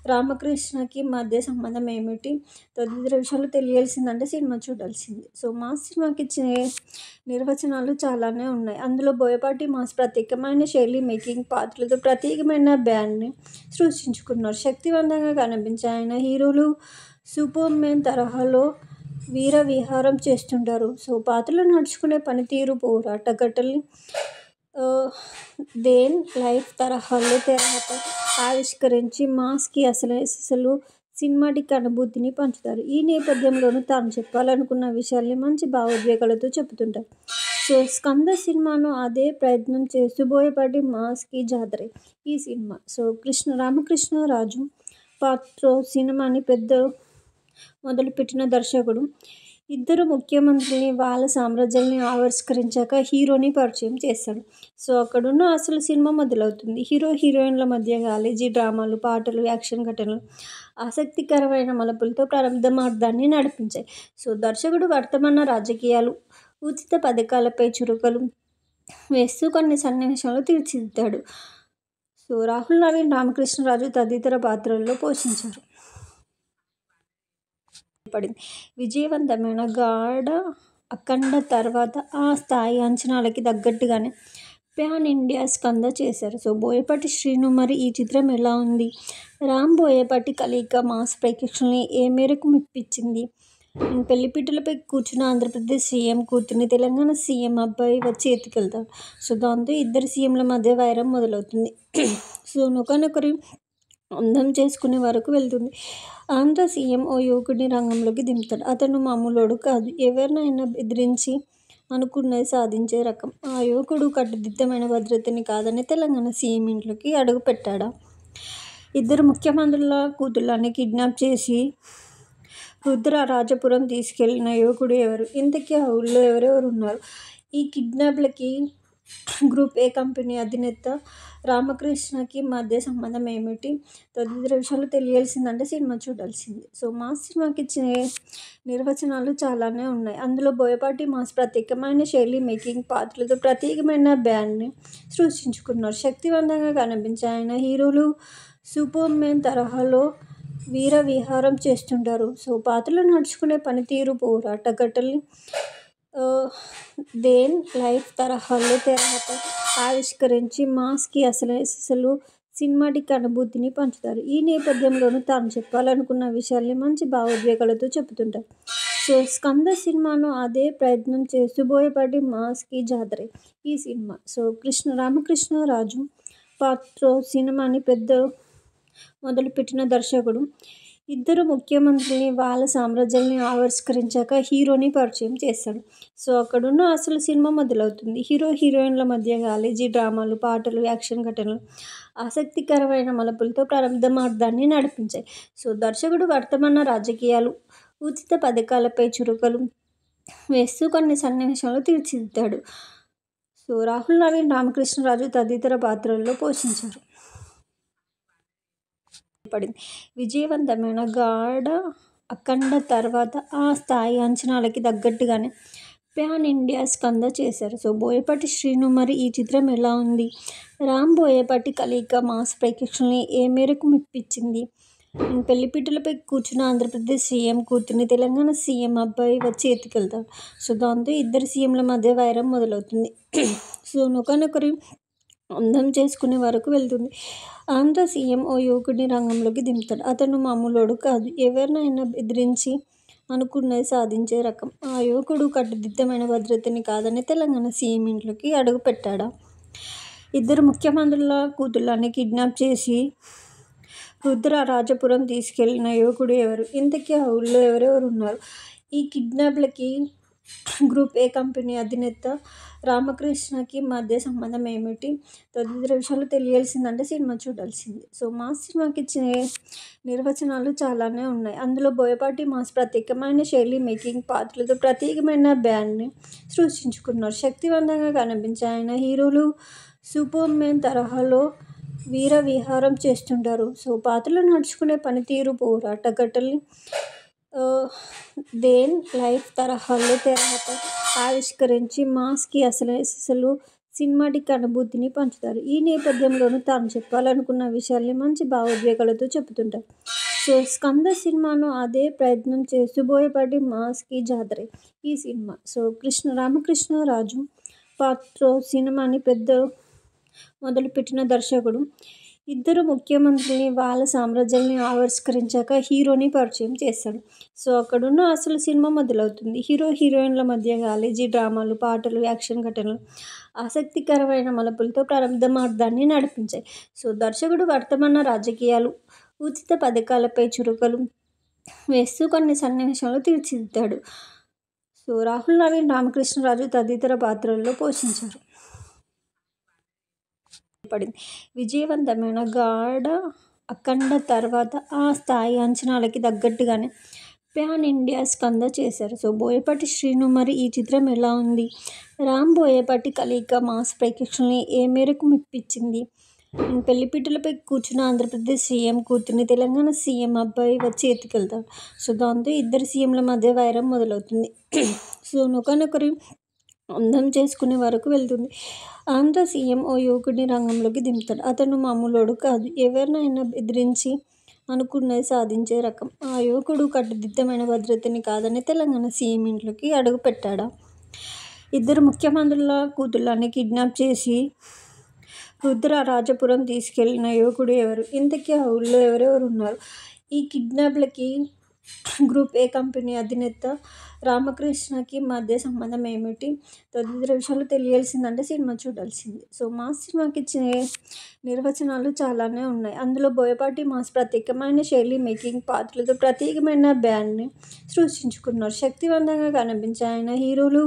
రామకృష్ణకి మధ్య సంబంధం ఏమిటి? తదితర విషయాలు తెలియాల్సిందంటే సినిమా చూడాల్సిందే. సో మాస్ సినిమాకి ఇచ్చే నిర్వచనాలు చాలానే ఉన్నాయి. అందులో బోయపాటి మాస్ ప్రత్యేకమైన శైలి, మేకింగ్, పాత్రలతో ప్రత్యేకమైన బ్రాండ్ని సృష్టించుకున్నారు. శక్తివంతంగా కనిపించే ఆయన హీరోలు సూపర్ మ్యాన్ తరహాలో వీర విహారం చేస్తుంటారు. సో పాత్రలు నడుచుకునే పనితీరు, పోరాట ఘట్టల్ని దేన్ లైఫ్ తరహాలో తెరపై ఆవిష్కరించి మాస్కి అసలు సినిమాటిక్ అనుభూతిని పంచుతారు. ఈ నేపథ్యంలోనూ తాను చెప్పాలనుకున్న విషయాల్ని మంచి భావోద్వేగాలతో చెబుతుంటారు. సో స్కంద సినిమాను అదే ప్రయత్నం చేస్తూ బోయపాటి మాస్కి జాతరే ఈ సినిమా. సో రామకృష్ణరాజు పాత్రో సినిమాని మొదలుపెట్టిన దర్శకుడు ఇద్దరు ముఖ్యమంత్రుల్ని, వాళ్ళ సామ్రాజ్యాల్ని ఆవిష్కరించాక హీరోని పరిచయం చేస్తాడు. సో అక్కడున్న అసలు సినిమా మొదలవుతుంది. హీరో హీరోయిన్ల మధ్య కాలేజీ డ్రామాలు, పాటలు, యాక్షన్ ఘటనలు ఆసక్తికరమైన మలుపులతో ప్రారంభార్థాన్ని నడిపించాయి. సో దర్శకుడు వర్తమాన రాజకీయాలు, ఉచిత పథకాలపై చురుకలు వేస్తూ కొన్ని సన్నివేశాలు తీర్చిదిద్దాడు. సో రాహుల్ నవీన్, రామకృష్ణరాజు తదితర పాత్రల్లో పోషించారు. విజయవంతమైన గాఢ అఖండ తర్వాత ఆ స్థాయి అంచనాలకి తగ్గట్టుగానే ప్యాన్ ఇండియా స్కంద చేశారు. సో బోయపాటి శ్రీను మరి ఈ చిత్రం ఎలా ఉంది? రామ్ బోయపాటి కలయిక మాస్ ప్రేక్షకుల్ని ఏ మేరకు మెప్పించింది? పెళ్లిపీటలపై కూర్చున్న ఆంధ్రప్రదేశ్ సీఎం కూతుర్ని తెలంగాణ సీఎం అబ్బాయి వచ్చి ఎత్తుకెళ్తాడు. సో దాంతో ఇద్దరు సీఎంల మధ్య వైరం మొదలవుతుంది. సో ఒకరినొకరు అందం చేసుకునే వరకు వెళ్తుంది. ఆంధ్ర సీఎం ఓ యువకుడిని రంగంలోకి దింపుతాడు. అతను మామూలోడు కాదు. ఎవరినైనా బెదిరించి అనుకున్నది సాధించే రకం. ఆ యువకుడు కట్టుదిట్టమైన భద్రతని కాదని తెలంగాణ సీఎం ఇంట్లోకి అడుగు పెట్టాడా? ఇద్దరు ముఖ్యమంత్రుల కూతుళ్లని కిడ్నాప్ చేసి రుద్రరాజపురం తీసుకెళ్లిన యువకుడు ఎవరు? ఇంతకీ ఆ ఊళ్లో ఎవరెవరు ఉన్నారు? ఈ కిడ్నాప్లకి గ్రూప్ ఏ కంపెనీ అధినేత రామకృష్ణకి మధ్య సంబంధం ఏమిటి? తదితర విషయాలు తెలియాల్సిందంటే సినిమా చూడాల్సిందే. సో మాస్ సినిమాకి ఇచ్చే నిర్వచనాలు చాలానే ఉన్నాయి. అందులో బోయపాటి మాస్ ప్రత్యేకమైన శైలి, మేకింగ్, పాత్రలతో ప్రత్యేకమైన బ్రాండ్ని సృష్టించుకున్నారు. శక్తివంతంగా కనిపించే ఆయన హీరోలు సూపర్ మ్యాన్ తరహాలో వీర విహారం చేస్తుంటారు. సో పాత్రలు నడుచుకునే పనితీరు, పోరాట ఘట్టల్ని దేన్ లైఫ్ తరహాలో తెరపై ఆవిష్కరించి మాస్కి అసలు సినిమాటిక్ అనుభూతిని పంచుతారు. ఈ నేపథ్యంలోనూ తాను చెప్పాలనుకున్న విషయాల్ని మంచి భావోద్వేగాలతో చెబుతుంటారు. సో స్కంద సినిమాను అదే ప్రయత్నం చేస్తూ బోయపాటి మాస్కి జాతరే ఈ సినిమా. సో రామకృష్ణరాజు పాత్రో సినిమాని మొదలుపెట్టిన దర్శకుడు ఇద్దరు ముఖ్యమంత్రుల్ని, వాళ్ళ సామ్రాజ్యాల్ని ఆవిష్కరించాక హీరోని పరిచయం చేస్తాడు. సో అక్కడున్న అసలు సినిమా మొదలవుతుంది. హీరో హీరోయిన్ల మధ్య కాలేజీ డ్రామాలు, పాటలు, యాక్షన్ ఘటనలు ఆసక్తికరమైన మలుపులతో ప్రారంభార్థాన్ని నడిపించాయి. సో దర్శకుడు వర్తమాన రాజకీయాలు, ఉచిత పథకాలపై చురుకలు వేస్తూ కొన్ని సన్నివేశాలు తీర్చిదిద్దాడు. సో రాహుల్ నవీన్, రామకృష్ణరాజు తదితర పాత్రల్లో పోషించారు. విజయవంతమైన గాఢ అఖండ తర్వాత ఆ స్థాయి అంచనాలకి తగ్గట్టుగానే ప్యాన్ ఇండియా స్కంద చేశారు. సో బోయపాటి శ్రీను మరి ఈ చిత్రం ఎలా ఉంది? రామ్ బోయపాటి కలయిక మాస్ ప్రేక్షకుల్ని ఏ మేరకు మెప్పించింది? పెళ్లిపీటలపై కూర్చున్న ఆంధ్రప్రదేశ్ సీఎం కూతుర్ని తెలంగాణ సీఎం అబ్బాయి వచ్చి ఎత్తుకెళ్తాడు. సో దాంతో ఇద్దరు సీఎంల మధ్య వైరం మొదలవుతుంది. సో ఒకరినొకరు అందం చేసుకునే వరకు వెళ్తుంది. ఆంధ్ర సీఎం ఓ యువకుడిని రంగంలోకి దింపుతాడు. అతను మామూలోడు కాదు. ఎవరినైనా బెదిరించి అనుకున్నది సాధించే రకం. ఆ యువకుడు కట్టుదిట్టమైన భద్రతని కాదని తెలంగాణ సీఎం ఇంట్లోకి అడుగు పెట్టాడా? ఇద్దరు ముఖ్యమంత్రుల కూతుళ్లని కిడ్నాప్ చేసి రుద్రరాజపురం తీసుకెళ్లిన యువకుడు ఎవరు? ఇంతకీ ఆ ఊళ్లో ఎవరెవరు ఉన్నారు? ఈ కిడ్నాప్లకి గ్రూప్ ఏ కంపెనీ అధినేత రామకృష్ణకి మధ్య సంబంధం ఏమిటి? తదితర విషయాలు తెలియాల్సిందంటే సినిమా చూడాల్సిందే. సో మాస్ సినిమాకి ఇచ్చే నిర్వచనాలు చాలానే ఉన్నాయి. అందులో బోయపాటి మాస్ ప్రత్యేకమైన శైలి, మేకింగ్, పాత్రలతో ప్రత్యేకమైన బ్రాండ్ని సృష్టించుకున్నారు. శక్తివంతంగా కనిపించే ఆయన హీరోలు సూపర్ మ్యాన్ తరహాలో వీర విహారం చేస్తుంటారు. సో పాత్రలు నడుచుకునే పనితీరు, పోరాట ఘట్టల్ని దేన్ లైఫ్ తరహాలో తెరపై ఆవిష్కరించి మాస్కి అసలు సినిమాటిక్ అనుభూతిని పంచుతారు. ఈ నేపథ్యంలోనూ తాను చెప్పాలనుకున్న విషయాల్ని మంచి భావోద్వేగాలతో చెబుతుంటారు. సో 'స్కంద' సినిమాను అదే ప్రయత్నం చేస్తూ బోయపాటి మాస్కి జాతరే ఈ సినిమా. సో రామకృష్ణరాజు పాత్రో సినిమాని మొదలుపెట్టిన దర్శకుడు. ఇద్దరు ముఖ్యమంత్రుల్ని, వాళ్ళ సామ్రాజ్యాల్ని ఆవిష్కరించాక హీరోని పరిచయం చేస్తాడు. సో అక్కడున్న అసలు సినిమా మొదలవుతుంది. హీరోయిన్ల మధ్య కాలేజీ డ్రామాలు, పాటలు, యాక్షన్ ఘటనలు ఆసక్తికరమైన మలుపులతో ప్రారంభార్థాన్ని నడిపించాయి. సో దర్శకుడు వర్తమాన రాజకీయాలు, ఉచిత పథకాలపై చురకలు వేస్తూ కొన్ని సన్నివేశాలు తీర్చిదిద్దాడు. సో రాహుల్ నవీన్, రామకృష్ణరాజు తదితర పాత్రల్లో పోషించారు. విజయవంతమైన గాఢ అఖండ తర్వాత ఆ స్థాయి అంచనాలకి తగ్గట్టుగానే ప్యాన్ ఇండియా 'స్కంద' చేశారు. సో బోయపాటి శ్రీను మరి ఈ చిత్రం ఎలా ఉంది? రామ్ బోయపాటి కలయిక మాస్ ప్రేక్షకుల్ని ఏ మేరకు మెప్పించింది? పెళ్లిపీటలపై కూర్చున్న ఆంధ్రప్రదేశ్ సీఎం కూతుర్ని తెలంగాణ సీఎం అబ్బాయి వచ్చి ఎత్తుకెళ్తాడు. సో దాంతో ఇద్దరు సీఎంల మధ్య వైరం మొదలవుతుంది. సో ఒకరినొకరు అందం చేసుకునే వరకు వెళ్తుంది. ఆంధ్ర సీఎం ఓ యువకుడిని రంగంలోకి దింపుతాడు. అతను మామూలోడు కాదు. ఎవరినైనా బెదిరించి అనుకున్నది సాధించే రకం. ఆ యువకుడు కట్టుదిట్టమైన భద్రతని కాదని తెలంగాణ సీఎం ఇంట్లోకి అడుగుపెట్టాడా? ఇద్దరు ముఖ్యమంత్రుల కూతుళ్లని కిడ్నాప్ చేసి రుద్రరాజపురం తీసుకెళ్లిన యువకుడు ఎవరు? ఇంతకీ ఆ ఊళ్లో ఎవరెవరున్నారు? ఈ కిడ్నాప్లకి గ్రూప్ ఏ కంపెనీ అధినేత రామకృష్ణకి మధ్య సంబంధం ఏమిటి? తదితర విషయాలు తెలియాల్సిందంటే సినిమా చూడాల్సిందే. సో మాస్ సినిమాకి నిర్వచనాలు చాలానే ఉన్నాయి. అందులో బోయపాటి మాస్ ప్రత్యేకమైన శైలి, మేకింగ్, పాత్రలతో ప్రత్యేకమైన బ్రాండ్ని సృష్టించుకున్నారు. శక్తివంతంగా కనిపించే ఆయన హీరోలు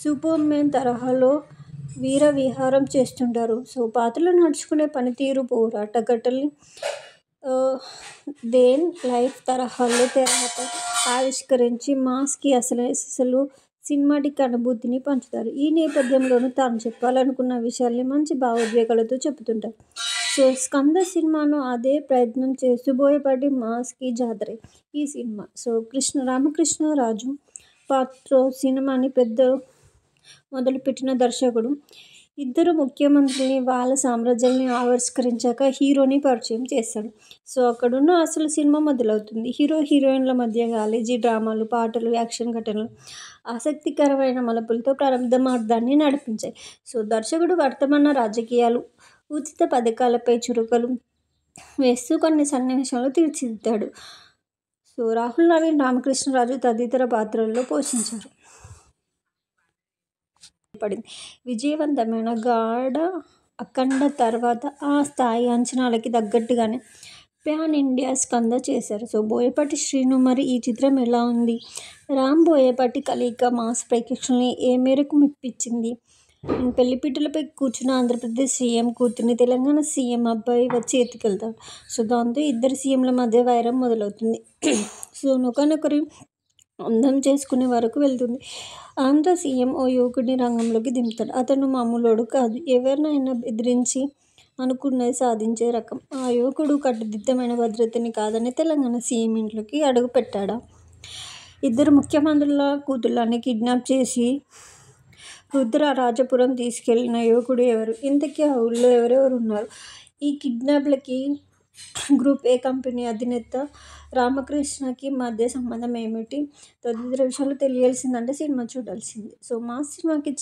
సూపర్మెన్ తరహాలో వీర విహారం చేస్తుంటారు. సో పాత్రలు నడుచుకునే పనితీరు, పోరాట ఘటనల్ని దేన్ లైఫ్ తరహాలో తెరపై ఆవిష్కరించి మాస్కి అసలు సినిమాటిక్ అనుభూతిని పంచుతారు. ఈ నేపథ్యంలోనూ తాను చెప్పాలనుకున్న విషయాల్ని మంచి భావోద్వేగాలతో చెబుతుంటారు. సో 'స్కంద' సినిమాను అదే ప్రయత్నం చేస్తూ బోయపాటి మాస్కి జాతరే ఈ సినిమా. సో రామకృష్ణరాజు పాత్రో సినిమాని మొదలుపెట్టిన దర్శకుడు. ఇద్దరు ముఖ్యమంత్రుల్ని, వాళ్ళ సామ్రాజ్యాల్ని ఆవిష్కరించాక హీరోని పరిచయం చేస్తాడు. సో అక్కడున్న అసలు సినిమా మొదలవుతుంది. హీరోయిన్ల మధ్య కాలేజీ డ్రామాలు, పాటలు, యాక్షన్ ఘటనలు ఆసక్తికరమైన మలుపులతో ప్రారంభార్థాన్ని నడిపించాయి. సో దర్శకుడు వర్తమాన రాజకీయాలు, ఉచిత పథకాలపై చురకలు వేస్తూ కొన్ని సన్నివేశాలు తీర్చిదిద్దాడు. సో రాహుల్ నవీన్, రామకృష్ణరాజు తదితర పాత్రల్లో పోషించారు. విజయవంతమైన గాఢ అఖండ తర్వాత ఆ స్థాయి అంచనాలకి తగ్గట్టుగానే ప్యాన్ ఇండియా 'స్కంద' చేశారు. సో బోయపాటి శ్రీను మరి ఈ చిత్రం ఎలా ఉంది? రామ్ బోయపాటి కలయిక మాస్ ప్రేక్షకుల్ని ఏ మేరకు మెప్పించింది? పెళ్లిపీటలపై కూర్చున్న ఆంధ్రప్రదేశ్ సీఎం కూతుర్ని తెలంగాణ సీఎం అబ్బాయి వచ్చి ఎత్తుకెళ్తాడు. సో దాంతో ఇద్దరు సీఎంల మధ్య వైరం మొదలవుతుంది. సో ఒకరినొకరు అందం చేసుకునే వరకు వెళ్తుంది. ఆంధ్ర సీఎం ఓ యువకుడిని రంగంలోకి దింపుతాడు. అతను మామూలోడు కాదు. ఎవరినైనా బెదిరించి అనుకున్నది సాధించే రకం. ఆ యువకుడు కట్టుదిట్టమైన భద్రతని కాదని తెలంగాణ సీఎం ఇంట్లోకి అడుగుపెట్టాడా? ఇద్దరు ముఖ్యమంత్రుల కూతుళ్లని కిడ్నాప్ చేసి రుద్రరాజపురం తీసుకెళ్లిన యువకుడు ఎవరు? ఇంతకీ ఆ ఊళ్లో ఎవరెవరున్నారు? ఈ కిడ్నాప్లకి గ్రూప్ ఏ కంపెనీ అధినేత రామకృష్ణకి మధ్య సంబంధం ఏమిటి? తదితర విషయాలు తెలియాల్సిందంటే సినిమా చూడాల్సిందే. సో మాస్ సినిమాకి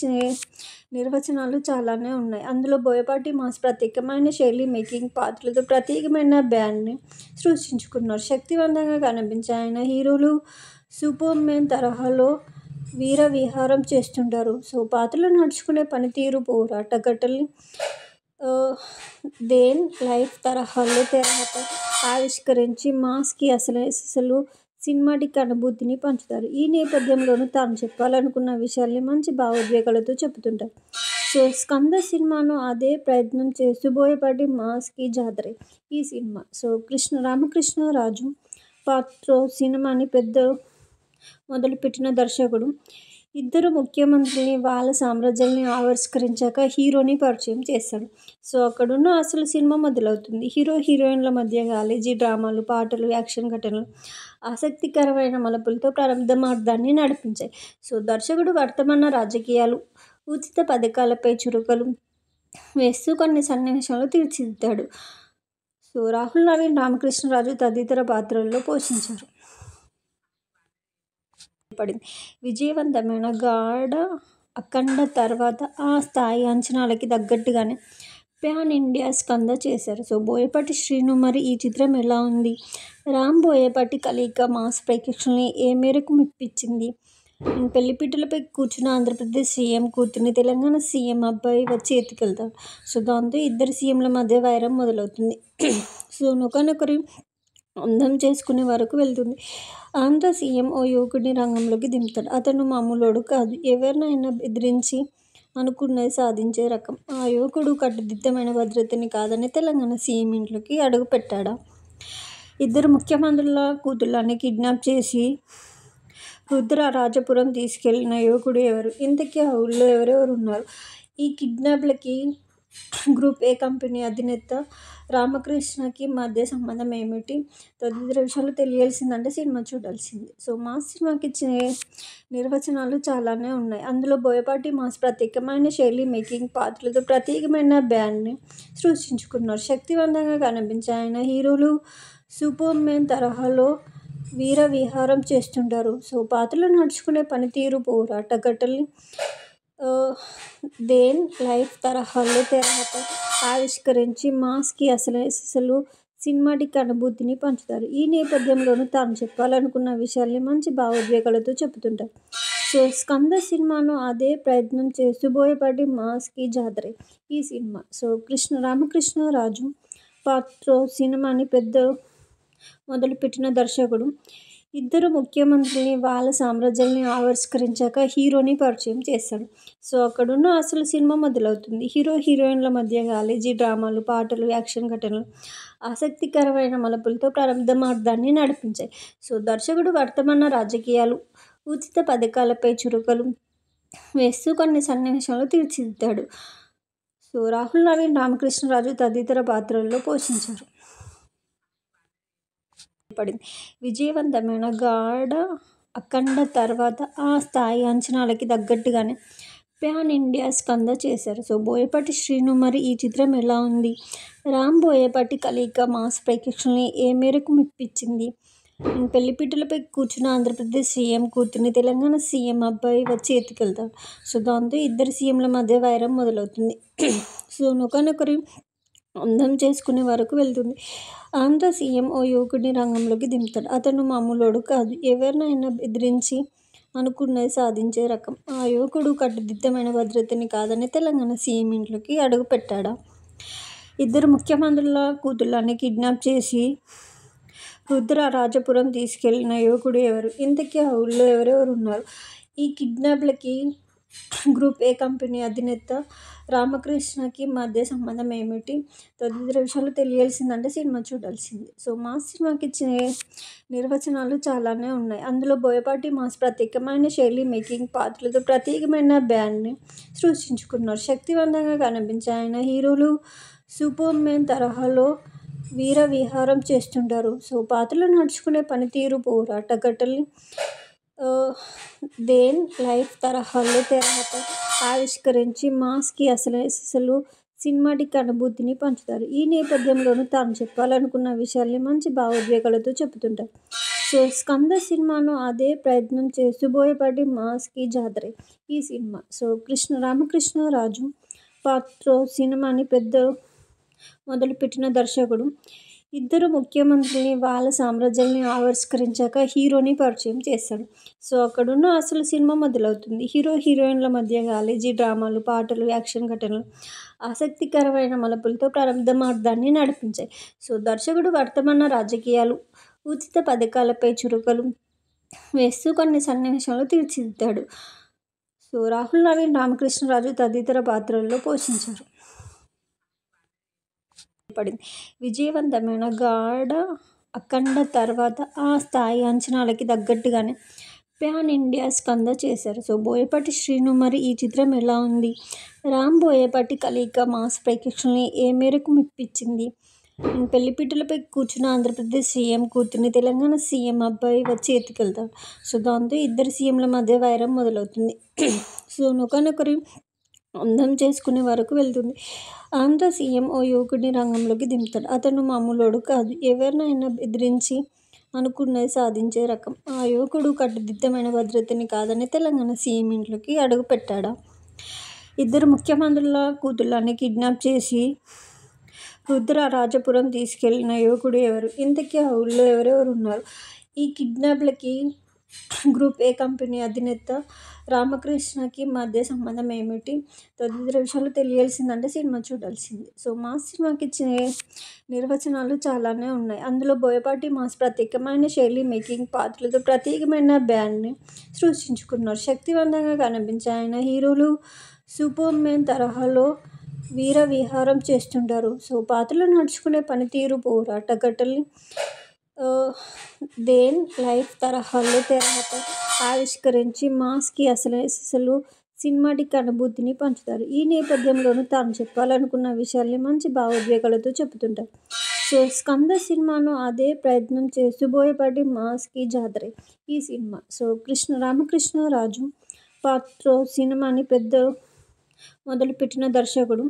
నిర్వచనాలు చాలానే ఉన్నాయి. అందులో బోయపాటి మాస్ ప్రత్యేకమైన శైలి, మేకింగ్, పాత్రలతో ప్రత్యేకమైన బ్రాండ్ని సృష్టించుకున్నారు. శక్తివంతంగా కనిపించే ఆయన హీరోలు సూపర్మెన్ తరహాలో వీర విహారం చేస్తుంటారు. సో పాత్రలు నడుచుకునే పనితీరు, పోరాట ఘటనల్ని దేన్ లైఫ్ తరహాలో తెరపై ఆవిష్కరించి మాస్కి అసలు సినిమాటిక్ అనుభూతిని పంచుతారు. ఈ నేపథ్యంలోనూ తాను చెప్పాలనుకున్న విషయాల్ని మంచి భావోద్వేగాలతో చెబుతుంటారు. సో 'స్కంద' సినిమాను అదే ప్రయత్నం చేస్తూ బోయపాటి మాస్కి జాతరే ఈ సినిమా. సో రామకృష్ణరాజు పాత్రో సినిమాని మొదలుపెట్టిన దర్శకుడు. ఇద్దరు ముఖ్యమంత్రుల్ని, వాళ్ళ సామ్రాజ్యాల్ని ఆవిష్కరించాక హీరోని పరిచయం చేస్తాడు. సో అక్కడున్న అసలు సినిమా మొదలవుతుంది. హీరో, హీరోయిన్ల మధ్య కాలేజీ డ్రామాలు, పాటలు, యాక్షన్ ఘటనలు ఆసక్తికరమైన మలుపులతో ప్రారంభార్థాన్ని నడిపించాయి. సో దర్శకుడు వర్తమాన రాజకీయాలు, ఉచిత పథకాలపై చురుకలు వేస్తూ కొన్ని సన్నివేశాలు తీర్చిదిద్దాడు. సో రాహుల్ నవీన్, రామకృష్ణరాజు తదితర పాత్రల్లో పోషించారు. విజయవంతమైన గాఢ అఖండ తర్వాత ఆ స్థాయి అంచనాలకి తగ్గట్టుగానే ప్యాన్ ఇండియా స్కంద చేశారు. సో బోయపాటి శ్రీను. మరి ఈ చిత్రం ఎలా ఉంది? రామ్ బోయపాటి కలయిక మాస్ ప్రేక్షకుల్ని ఏ మేరకు మెప్పించింది? పెళ్లిపీటలపై కూర్చున్న ఆంధ్రప్రదేశ్ సీఎం కూతుర్ని తెలంగాణ సీఎం అబ్బాయి వచ్చి ఎత్తుకెళ్తాడు. సో దాంతో ఇద్దరు సీఎంల మధ్య వైరం మొదలవుతుంది. సో ఒకరినొకరు అందం చేసుకునే వరకు వెళ్తుంది. ఆంధ్ర సీఎం ఓ యువకుడిని రంగంలోకి దింపుతాడు. అతను మామూలోడు కాదు. ఎవరినైనా బెదిరించి అనుకున్నది సాధించే రకం. ఆ యువకుడు కట్టుదిట్టమైన భద్రతని కాదని తెలంగాణ సీఎం ఇంట్లోకి అడుగు పెట్టాడా? ఇద్దరు ముఖ్యమంత్రుల కూతుళ్లని కిడ్నాప్ చేసి రుద్రరాజపురం తీసుకెళ్లిన యువకుడు ఎవరు? ఇంతకీ ఆ ఊళ్ళో ఎవరెవరు ఉన్నారు? ఈ కిడ్నాప్లకి గ్రూప్ ఏ కంపెనీ అధినేత రామకృష్ణకి మధ్య సంబంధం ఏమిటి? తదితర విషయాలు తెలియాల్సిందంటే సినిమా చూడాల్సిందే. సో మాస్ సినిమాకి ఇచ్చే నిర్వచనాలు చాలానే ఉన్నాయి. అందులో బోయపాటి మాస్ ప్రత్యేకమైన శైలి, మేకింగ్, పాత్రలతో ప్రత్యేకమైన బ్రాండ్ని సృష్టించుకున్నారు. శక్తివంతంగా కనిపించే ఆయన హీరోలు సూపర్ మ్యాన్ తరహాలో వీర విహారం చేస్తుంటారు. సో పాత్రలు నడుచుకునే పనితీరు, పోరాట ఘట్టల్ని దేన్ లైఫ్ తరహాలో తెరపై ఆవిష్కరించి మాస్కి అసలు సినిమాటిక్ అనుభూతిని పంచుతారు. ఈ నేపథ్యంలోనూ తాను చెప్పాలనుకున్న విషయాల్ని మంచి భావోద్వేగాలతో చెబుతుంటారు. సో స్కంద సినిమాను అదే ప్రయత్నం చేస్తూ బోయపాటి మాస్కి జాతరే ఈ సినిమా. సో రామకృష్ణరాజు పాత్ర సినిమాని మొదలుపెట్టిన దర్శకుడు ఇద్దరు ముఖ్యమంత్రుల్ని, వాళ్ళ సామ్రాజ్యాల్ని ఆవిష్కరించాక హీరోని పరిచయం చేస్తాడు. సో అక్కడున్న అసలు సినిమా మొదలవుతుంది. హీరో, హీరోయిన్ల మధ్య కాలేజీ డ్రామాలు, పాటలు, యాక్షన్ ఘటనలు ఆసక్తికరమైన మలుపులతో ప్రారంభార్థాన్ని నడిపించాయి. సో దర్శకుడు వర్తమాన రాజకీయాలు, ఉచిత పథకాలపై చురుకలు వేస్తూ కొన్ని సన్నివేశాలు తీర్చిదిద్దాడు. సో రాహుల్ నవీన్, రామకృష్ణరాజు తదితర పాత్రల్లో పోషించారు. విజయవంతమైన గాఢ అఖండ తర్వాత ఆ స్థాయి అంచనాలకి తగ్గట్టుగానే ప్యాన్ ఇండియా స్కంద చేశారు. సో బోయపాటి శ్రీను. మరి ఈ చిత్రం ఎలా ఉంది? రామ్ బోయపాటి కలయిక మాస్ ప్రేక్షకుల్ని ఏ మేరకు మెప్పించింది? పెళ్లిపీటలపై కూర్చున్న ఆంధ్రప్రదేశ్ సీఎం కూతుర్ని తెలంగాణ సీఎం అబ్బాయి వచ్చి ఎత్తుకెళ్తాడు. సో దాంతో ఇద్దరు సీఎంల మధ్య వైరం మొదలవుతుంది. సో ఒకరినొకరు అందం చేసుకునే వరకు వెళ్తుంది. ఆంధ్ర సీఎం ఓ యువకుడిని రంగంలోకి దింపుతాడు. అతను మామూలోడు కాదు. ఎవరినైనా బెదిరించి అనుకున్నది సాధించే రకం. ఆ యువకుడు కట్టుదిట్టమైన భద్రతని కాదని తెలంగాణ సీఎం ఇంట్లోకి అడుగు పెట్టాడా? ఇద్దరు ముఖ్యమంత్రుల కూతుళ్లని కిడ్నాప్ చేసి రుద్రరాజపురం తీసుకెళ్లిన యువకుడు ఎవరు? ఇంతకీ ఆ ఊళ్ళో ఎవరెవరు ఉన్నారు? ఈ కిడ్నాప్లకి గ్రూప్ ఏ కంపెనీ అధినేత రామకృష్ణకి మధ్య సంబంధం ఏమిటి? తదితర విషయాలు తెలియాల్సిందంటే సినిమా చూడాల్సిందే. సో మాస్ సినిమాకి ఇచ్చే నిర్వచనాలు చాలానే ఉన్నాయి. అందులో బోయపాటి మాస్ ప్రత్యేకమైన శైలి, మేకింగ్, పాత్రలతో ప్రత్యేకమైన బ్రాండ్ని సృష్టించుకున్నారు. శక్తివంతంగా కనిపించే ఆయన హీరోలు సూపర్ మ్యాన్ తరహాలో వీర విహారం చేస్తుంటారు. సో పాత్రలు నడుచుకునే పనితీరు, పోరాట ఘట్టల్ని దేన్ లైఫ్ తరహాలో తెరపై ఆవిష్కరించి మాస్కి అసలు సినిమాటిక్ అనుభూతిని పంచుతారు. ఈ నేపథ్యంలోనూ తాను చెప్పాలనుకున్న విషయాల్ని మంచి భావోద్వేగాలతో చెబుతుంటారు. సో స్కంద సినిమాను అదే ప్రయత్నం చేస్తూ బోయపాటి మాస్కి జాతరే ఈ సినిమా. సో రామకృష్ణరాజు పాత్ర సినిమాని మొదలుపెట్టిన దర్శకుడు ఇద్దరు ముఖ్యమంత్రుల్ని, వాళ్ళ సామ్రాజ్యాల్ని ఆవిష్కరించాక హీరోని పరిచయం చేస్తాడు. సో అక్కడున్న అసలు సినిమా మొదలవుతుంది. హీరో, హీరోయిన్ల మధ్య కాలేజీ డ్రామాలు, పాటలు, యాక్షన్ ఘటనలు ఆసక్తికరమైన మలుపులతో ప్రారంభార్థాన్ని నడిపించాయి. సో దర్శకుడు వర్తమాన రాజకీయాలు, ఉచిత పథకాలపై చురుకలు వేస్తూ కొన్ని సన్నివేశాలు తీర్చిదిద్దాడు. సో రాహుల్ నవీన్, రామకృష్ణరాజు తదితర పాత్రల్లో పోషించారు. విజయవంతమైన గాఢ అఖండ తర్వాత ఆ స్థాయి అంచనాలకి తగ్గట్టుగానే ప్యాన్ ఇండియా స్కంద చేశారు. సో బోయపాటి శ్రీను మరి ఈ చిత్రం ఎలా ఉంది? రామ్ బోయపాటి కలయిక మాస్ ప్రేక్షకుల్ని ఏ మేరకు మెప్పించింది? పెళ్లిపీటలపై కూర్చున్న ఆంధ్రప్రదేశ్ సీఎం కూతుర్ని తెలంగాణ సీఎం అబ్బాయి వచ్చి ఎత్తుకెళ్తాడు. సో దాంతో ఇద్దరు సీఎంల మధ్య వైరం మొదలవుతుంది. సో ఒకరినొకరు అందం చేసుకునే వరకు వెళ్తుంది. ఆంధ్ర సీఎం ఓ యువకుడిని రంగంలోకి దింపుతాడు. అతను మామూలోడు కాదు. ఎవరినైనా బెదిరించి అనుకున్నది సాధించే రకం. ఆ యువకుడు కట్టుదిట్టమైన భద్రతని కాదని తెలంగాణ సీఎం ఇంట్లోకి అడుగు పెట్టాడా? ఇద్దరు ముఖ్యమంత్రుల కూతుళ్ళని కిడ్నాప్ చేసి రుద్రరాజపురం తీసుకెళ్లిన యువకుడు ఎవరు? ఇంతకీ ఆ ఊళ్ళో ఎవరెవరు ఉన్నారు? ఈ కిడ్నాప్లకి గ్రూప్ ఏ కంపెనీ అధినేత రామకృష్ణకి మధ్య సంబంధం ఏమిటి? తదితర విషయాలు తెలియాల్సిందంటే సినిమా చూడాల్సిందే. సో మాస్ సినిమాకి ఇచ్చే నిర్వచనాలు చాలానే ఉన్నాయి. అందులో బోయపాటి మాస్ ప్రత్యేకమైన శైలి మేకింగ్ పాత్రలతో ప్రత్యేకమైన బ్యాండ్ని సృష్టించుకున్నారు. శక్తివంతంగా కనిపించే ఆయన హీరోలు సూపర్ మ్యాన్ తరహాలో వీర విహారం చేస్తుంటారు. సో పాత్రలో నడుచుకునే పనితీరు పోరాట ఘట్టల్ని దేన్ లైఫ్ తరహాలో తెరపై ఆవిష్కరించి మాస్కి అసలు సినిమాటిక్ అనుభూతిని పంచుతారు. ఈ నేపథ్యంలోనూ తాను చెప్పాలనుకున్న విషయాల్ని మంచి భావోద్వేగాలతో చెబుతుంటారు. సో స్కంద సినిమాను అదే ప్రయత్నం చేస్తూ బోయపాటి మాస్కి జాతరే ఈ సినిమా. సో రామకృష్ణరాజు పాత్రో సినిమాని మొదలుపెట్టిన దర్శకుడు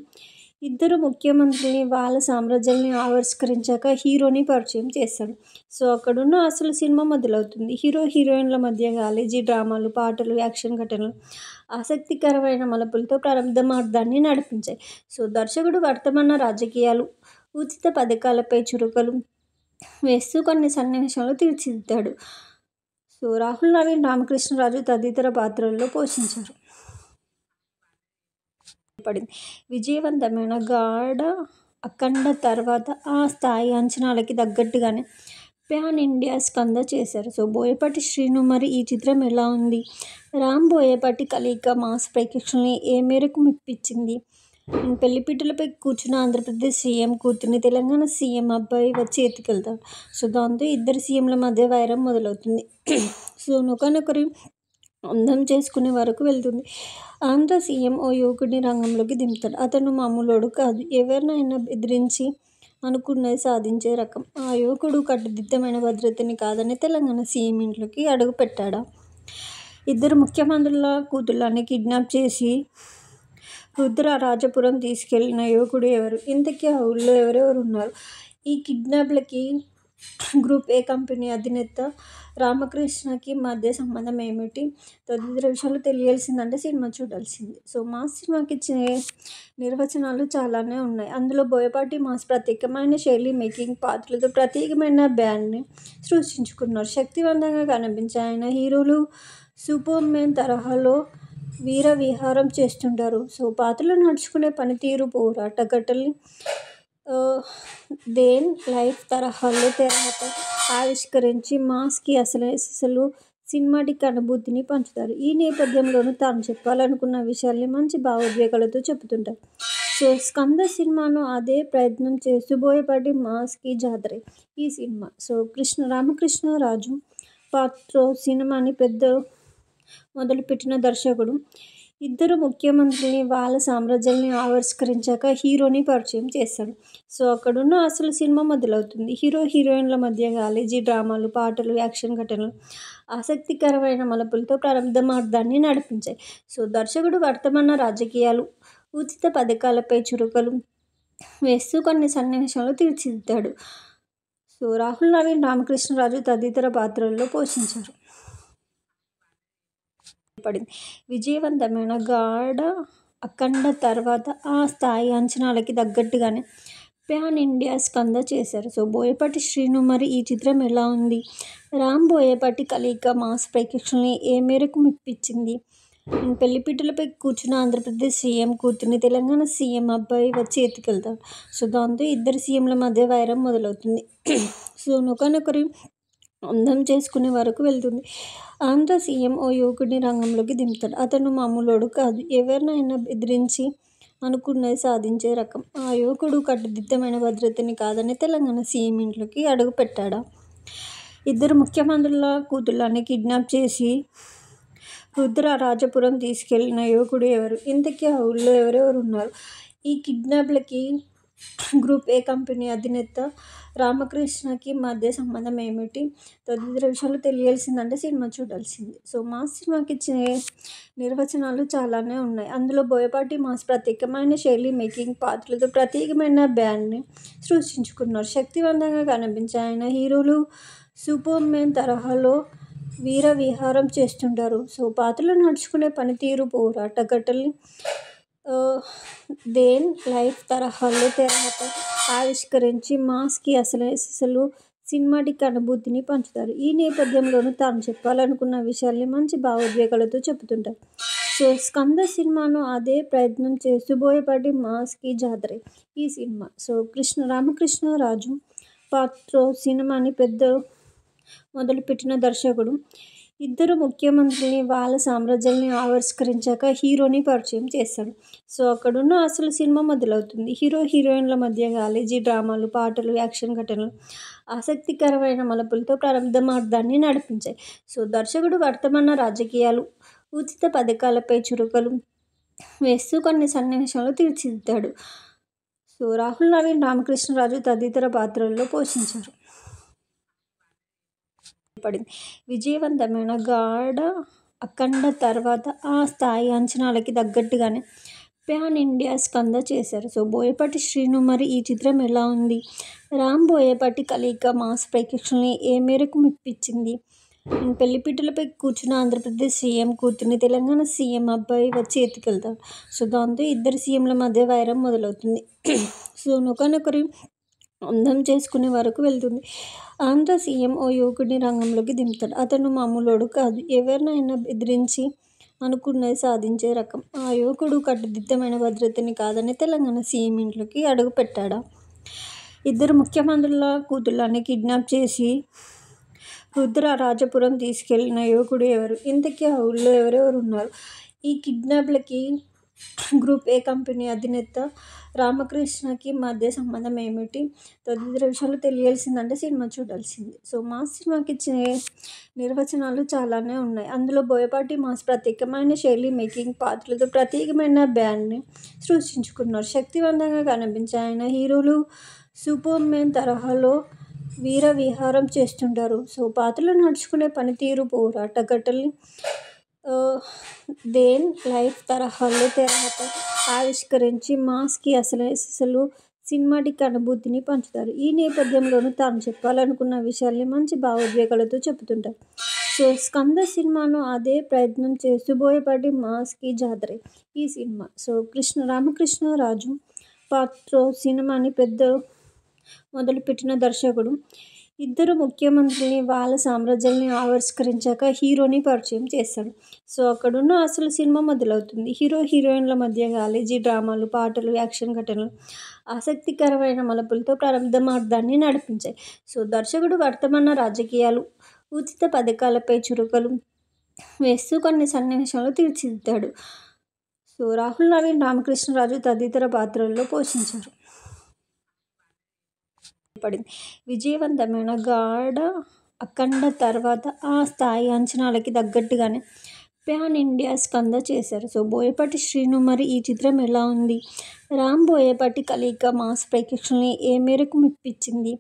ఇద్దరు ముఖ్యమంత్రుల్ని వాళ్ళ సామ్రాజ్యాల్ని ఆవిష్కరించాక హీరోని పరిచయం చేస్తాడు. సో అక్కడున్న అసలు సినిమా మొదలవుతుంది. హీరో హీరోయిన్ల మధ్య కాలేజీ డ్రామాలు, పాటలు, యాక్షన్ ఘటనలు ఆసక్తికరమైన మలుపులతో ప్రారంభార్థాన్ని నడిపించాయి. సో దర్శకుడు వర్తమాన రాజకీయాలు, ఉచిత పథకాలపై చురకలు వేస్తూ కొన్ని సన్నివేశాలు తీర్చిదిద్దాడు. సో రాహుల్ నవీన్, రామకృష్ణరాజు తదితర పాత్రల్లో పోషించారు. విజయవంతమైన గాఢ అఖండ తర్వాత ఆ స్థాయి అంచనాలకి తగ్గట్టుగానే ప్యాన్ ఇండియా స్కంద చేశారు. సో బోయపాటి శ్రీను మరి ఈ చిత్రం ఎలా ఉంది? రామ్ బోయపాటి కలయిక మాస్ ప్రేక్షకుల్ని ఏ మేరకు మెప్పించింది? పెళ్లిపీటలపై కూర్చున్న ఆంధ్రప్రదేశ్ సీఎం కూతుర్ని తెలంగాణ సీఎం అబ్బాయి వచ్చి ఎత్తుకెళ్తాడు. సో దాంతో ఇద్దరు సీఎంల మధ్య వైరం మొదలవుతుంది. సో ఒకరినొకరు అందం చేసుకునే వరకు వెళ్తుంది. ఆంధ్ర సీఎం ఓ యువకుడిని రంగంలోకి దింపుతాడు. అతను మామూలోడు కాదు. ఎవరినైనా బెదిరించి అనుకున్నది సాధించే రకం. ఆ యువకుడు కట్టుదిట్టమైన భద్రతని కాదని తెలంగాణ సీఎం ఇంట్లోకి అడుగు పెట్టాడా? ఇద్దరు ముఖ్యమంత్రుల కూతుళ్ళని కిడ్నాప్ చేసి రుద్రరాజపురం తీసుకెళ్లిన యువకుడు ఎవరు? ఇంతకీ ఆ ఊళ్ళో ఎవరెవరు ఉన్నారు? ఈ కిడ్నాప్లకి గ్రూప్ ఏ కంపెనీ అధినేత రామకృష్ణకి మధ్య సంబంధం ఏమిటి? తదితర విషయాలు తెలియాల్సిందంటే సినిమా చూడాల్సిందే. సో మాస్ సినిమాకి ఇచ్చే నిర్వచనాలు చాలానే ఉన్నాయి. అందులో బోయపాటి మాస్ ప్రత్యేకమైన శైలి మేకింగ్ పాత్రలతో ప్రత్యేకమైన బ్యాండ్ని సృష్టించుకున్నారు. శక్తివంతంగా కనిపించే ఆయన హీరోలు సూపర్ మ్యాన్ తరహాలో వీర విహారం చేస్తుంటారు. సో పాత్రలో నడుచుకునే పనితీరు పోరాట ఘట్టల్ని దేన్ లైఫ్ తరహాలో తెరపై ఆవిష్కరించి మాస్కి అసలు సినిమాటిక్ అనుభూతిని పంచుతారు. ఈ నేపథ్యంలోనూ తాను చెప్పాలనుకున్న విషయాల్ని మంచి భావోద్వేగాలతో చెబుతుంటారు. సో స్కంద సినిమాను అదే ప్రయత్నం చేస్తూ బోయపాటి మాస్కి జాతరే ఈ సినిమా. సో రామకృష్ణరాజు పాత్రో సినిమాని మొదలుపెట్టిన దర్శకుడు ఇద్దరు ముఖ్యమంత్రుల్ని వాళ్ళ సామ్రాజ్యాల్ని ఆవిష్కరించాక హీరోని పరిచయం చేస్తాడు. సో అక్కడున్న అసలు సినిమా మొదలవుతుంది. హీరో హీరోయిన్ల మధ్య కాలేజీ డ్రామాలు, పాటలు, యాక్షన్ ఘటనలు ఆసక్తికరమైన మలుపులతో ప్రారంభార్థాన్ని నడిపించాయి. సో దర్శకుడు వర్తమాన రాజకీయాలు, ఉచిత పథకాలపై చురకలు వేస్తూ కొన్ని సన్నివేశాలు తీర్చిదిద్దాడు. సో రాహుల్ నవీన్, రామకృష్ణరాజు తదితర పాత్రల్లో పోషించారు. విజయవంతమైన గాఢ అఖండ తర్వాత ఆ స్థాయి అంచనాలకి తగ్గట్టుగానే ప్యాన్ ఇండియా స్కంద చేశారు. సో బోయపాటి శ్రీను మరి ఈ చిత్రం ఎలా ఉంది? రామ్ బోయపాటి కలయిక మాస్ ప్రేక్షకుల్ని ఏ మేరకు మెప్పించింది? పెళ్లిపీటలపై కూర్చున్న ఆంధ్రప్రదేశ్ సీఎం కూతుర్ని తెలంగాణ సీఎం అబ్బాయి వచ్చి ఎత్తుకెళ్తాడు. సో దాంతో ఇద్దరు సీఎంల మధ్య వైరం మొదలవుతుంది. సో ఒకరినొకరు అందం చేసుకునే వరకు వెళ్తుంది. ఆంధ్ర సీఎం ఓ యువకుడిని రంగంలోకి దింపుతాడు. అతను మామూలోడు కాదు. ఎవరినైనా బెదిరించి అనుకున్నది సాధించే రకం. ఆ యువకుడు కట్టుదిట్టమైన భద్రతని కాదని తెలంగాణ సీఎం ఇంట్లోకి అడుగు పెట్టాడా? ఇద్దరు ముఖ్యమంత్రుల కూతుళ్లని కిడ్నాప్ చేసి రుద్రరాజపురం తీసుకెళ్లిన యువకుడు ఎవరు? ఇంతకీ ఆ ఊళ్లో ఎవరెవరు ఉన్నారు? ఈ కిడ్నాప్లకి గ్రూప్ ఏ కంపెనీ అధినేత రామకృష్ణకి మధ్య సంబంధం ఏమిటి? తదితర విషయాలు తెలియాల్సిందంటే సినిమా చూడాల్సిందే. సో మాస్ సినిమాకి ఇచ్చిన నిర్వచనాలు చాలానే ఉన్నాయి. అందులో బోయపాటి మాస్ ప్రత్యేకమైన శైలి, మేకింగ్, పాత్రలతో ప్రత్యేకమైన బ్రాండ్ని సృష్టించుకున్నారు. శక్తివంతంగా కనిపించే ఆయన హీరోలు సూపర్ మ్యాన్ తరహాలో వీర విహారం చేస్తుంటారు. సో పాత్రలు నడుచుకునే పనితీరు, పోరాట ఘట్టల్ని దేన్ లైఫ్ తరహాలో తెరపై ఆవిష్కరించి మాస్కి అసలు సినిమాటిక్ అనుభూతిని పంచుతారు. ఈ నేపథ్యంలోనూ తాను చెప్పాలనుకున్న విషయాల్ని మంచి భావోద్వేగాలతో చెబుతుంటారు. సో స్కంద సినిమాను అదే ప్రయత్నం చేస్తూ బోయపాటి మాస్కి జాతరే ఈ సినిమా. సో రామకృష్ణరాజు పాత్రో సినిమాని మొదలుపెట్టిన దర్శకుడు ఇద్దరు ముఖ్యమంత్రుల్ని, వాళ్ళ సామ్రాజ్యాల్ని ఆవిష్కరించాక హీరోని పరిచయం చేస్తాడు. సో అక్కడున్న అసలు సినిమా మొదలవుతుంది. హీరో హీరోయిన్ల మధ్య కాలేజీ డ్రామాలు, పాటలు, యాక్షన్ ఘటనలు ఆసక్తికరమైన మలుపులతో ప్రారంభార్థాన్ని నడిపించాయి. సో దర్శకుడు వర్తమాన రాజకీయాలు, ఉచిత పథకాలపై చురకలు వేస్తూ కొన్ని సన్నివేశాలు తీర్చిదిద్దాడు. సో రాహుల్ నవీన్, రామకృష్ణరాజు తదితర పాత్రల్లో పోషించారు. విజయవంతమైన గాఢ అఖండ తర్వాత ఆ స్థాయి అంచనాలకి తగ్గట్టుగానే ప్యాన్ ఇండియా స్కంద చేశారు. సో బోయపాటి శ్రీను. మరి ఈ చిత్రం ఎలా ఉంది? రామ్ బోయపాటి కలయిక మాస్ ప్రేక్షకుల్ని ఏ మేరకు మెప్పించింది? పెళ్లిపీటలపై కూర్చున్న ఆంధ్రప్రదేశ్ సీఎం కూతుర్ని తెలంగాణ సీఎం అబ్బాయి వచ్చి ఎత్తుకెళ్తాడు. సో దాంతో ఇద్దరు సీఎంల మధ్య వైరం మొదలవుతుంది. సో ఒకరినొకరు అందం చేసుకునే వరకు వెళ్తుంది. ఆంధ్ర సీఎం ఓ యువకుడిని రంగంలోకి దింపుతాడు. అతను మామూలోడు కాదు. ఎవరినైనా బెదిరించి అనుకున్నది సాధించే రకం. ఆ యువకుడు కట్టుదిట్టమైన భద్రతని కాదని తెలంగాణ సీఎం ఇంట్లోకి అడుగు పెట్టాడా? ఇద్దరు ముఖ్యమంత్రుల కూతుళ్లని కిడ్నాప్ చేసి రుద్రరాజపురం తీసుకెళ్లిన యువకుడు ఎవరు? ఇంతకీ ఆ ఊళ్లో ఎవరెవరు ఉన్నారు? ఈ కిడ్నాప్లకి గ్రూప్ ఏ కంపెనీ అధినేత రామకృష్ణకి మధ్య సంబంధం ఏమిటి? తదితర విషయాలు తెలియాల్సిందంటే సినిమా చూడాల్సిందే. సో మాస్ సినిమాకి ఇచ్చిన నిర్వచనాలు చాలానే ఉన్నాయి. అందులో బోయపాటి మాస్ ప్రత్యేకమైన శైలి, మేకింగ్, పాత్రలతో ప్రత్యేకమైన బ్రాండ్ని సృష్టించుకున్నారు. శక్తివంతంగా కనిపించే ఆయన హీరోలు సూపర్ మ్యాన్ తరహాలో వీర విహారం చేస్తుంటారు. సో పాత్రలు నడుచుకునే పనితీరు, పోరాట ఘట్టల్ని దేన్ లైఫ్ తరహాలో తెరపై ఆవిష్కరించి మాస్కి అసలు సినిమాటిక్ అనుభూతిని పంచుతారు. ఈ నేపథ్యంలోనూ తాను చెప్పాలనుకున్న విషయాల్ని మంచి భావోద్వేగాలతో చెబుతుంటారు. సో స్కంద సినిమాను అదే ప్రయత్నం చేస్తూ బోయపాటి మాస్కి జాతరే ఈ సినిమా. సో రామకృష్ణరాజు పాత్రో సినిమాని మొదలుపెట్టిన దర్శకుడు ఇద్దరు ముఖ్యమంత్రుల్ని, వాళ్ళ సామ్రాజ్యాల్ని ఆవిష్కరించాక హీరోని పరిచయం చేస్తాడు. సో అక్కడున్న అసలు సినిమా మొదలవుతుంది. హీరో హీరోయిన్ల మధ్య కాలేజీ డ్రామాలు, పాటలు, యాక్షన్ ఘటనలు ఆసక్తికరమైన మలుపులతో ప్రారంభార్థాన్ని నడిపించాయి. సో దర్శకుడు వర్తమాన రాజకీయాలు, ఉచిత పథకాలపై చురకలు వేస్తూ కొన్ని సన్నివేశాలు తీర్చిదిద్దాడు. సో రాహుల్ నవీన్, రామకృష్ణరాజు తదితర పాత్రల్లో పోషించారు. విజయవంతమైన గాఢ అఖండ తర్వాత ఆ స్థాయి అంచనాలకి తగ్గట్టుగానే ప్యాన్ ఇండియా స్కంద చేశారు. సో బోయపాటి శ్రీను. మరి ఈ చిత్రం ఎలా ఉంది? రామ్ బోయపాటి కలయిక మాస్ ప్రేక్షకుల్ని ఏ మేరకు మెప్పించింది?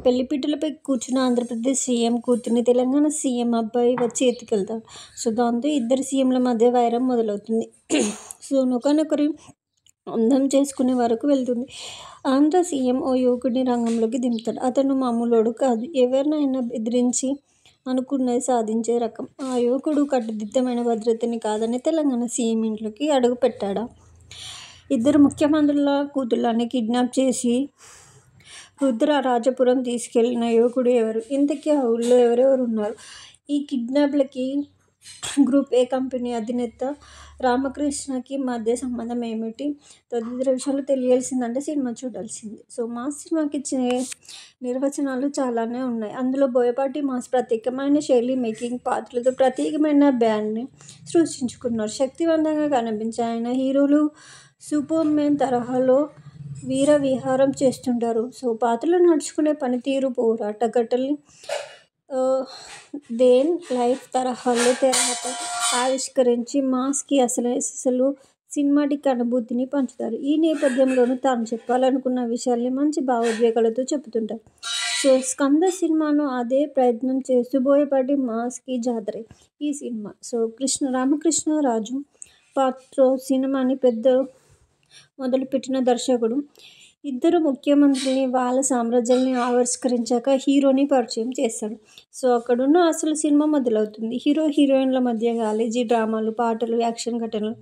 పెళ్లిపీటలపై కూర్చున్న ఆంధ్రప్రదేశ్ సీఎం కూతుర్ని తెలంగాణ సీఎం అబ్బాయి వచ్చి ఎత్తుకెళ్తాడు. సో దాంతో ఇద్దరు సీఎంల మధ్య వైరం మొదలవుతుంది. సో ఒకరినొకరు అందం చేసుకునే వరకు వెళ్తుంది. ఆంధ్ర సీఎం ఓ యువకుడిని రంగంలోకి దింపుతాడు. అతను మామూలోడు కాదు. ఎవరినైనా బెదిరించి అనుకున్నది సాధించే రకం. ఆ యువకుడు కట్టుదిట్టమైన భద్రతని కాదని తెలంగాణ సీఎం ఇంట్లోకి అడుగు పెట్టాడా? ఇద్దరు ముఖ్యమంత్రుల కూతుళ్లని కిడ్నాప్ చేసి రుద్రరాజపురం తీసుకెళ్లిన యువకుడు ఎవరు? ఇంతకీ ఆ ఊళ్లో ఎవరెవరు ఉన్నారు? ఈ కిడ్నాప్లకి గ్రూప్ ఏ కంపెనీ అధినేత రామకృష్ణకి మధ్య సంబంధం ఏమిటి? తదితర విషయాలు తెలియాల్సిందంటే సినిమా చూడాల్సిందే. సో మాస్ సినిమాకి ఇచ్చిన నిర్వచనాలు చాలానే ఉన్నాయి. అందులో బోయపాటి మాస్ ప్రత్యేకమైన శైలి, మేకింగ్, పాత్రలతో ప్రత్యేకమైన బ్రాండ్ని సృష్టించుకున్నారు. శక్తివంతంగా కనిపించే ఆయన హీరోలు సూపర్ మ్యాన్ తరహాలో వీర విహారం చేస్తుంటారు. సో పాత్రలు నడుచుకునే పనితీరు, పోరాట ఘట్టల్ని ఆహ్, దేన్ లైఫ్ తరహాలో తెరపై ఆవిష్కరించి మాస్‌కి అసలు సినిమాటిక్ అనుభూతిని పంచుతారు. ఈ నేపథ్యంలోనూ తాను చెప్పాలనుకున్న విషయాల్ని మంచి భావోద్వేగాలతో చెబుతుంటారు. సో, 'స్కంద' సినిమాను అదే ప్రయత్నం చేస్తూ బోయపాటి మాస్‌కి జాతరే ఈ సినిమా. సో, రామకృష్ణరాజు పాత్రో సినిమాని మొదలుపెట్టిన దర్శకుడు. ఇద్దరు ముఖ్యమంత్రుల్ని, వాళ్ళ సామ్రాజ్యాల్ని ఆవిష్కరించాక హీరోని పరిచయం చేస్తాడు. సో, అక్కడున్న అసలు సినిమా మొదలవుతుంది. హీరో, హీరోయిన్ల మధ్య కాలేజీ డ్రామాలు, పాటలు, యాక్షన్ ఘటనలు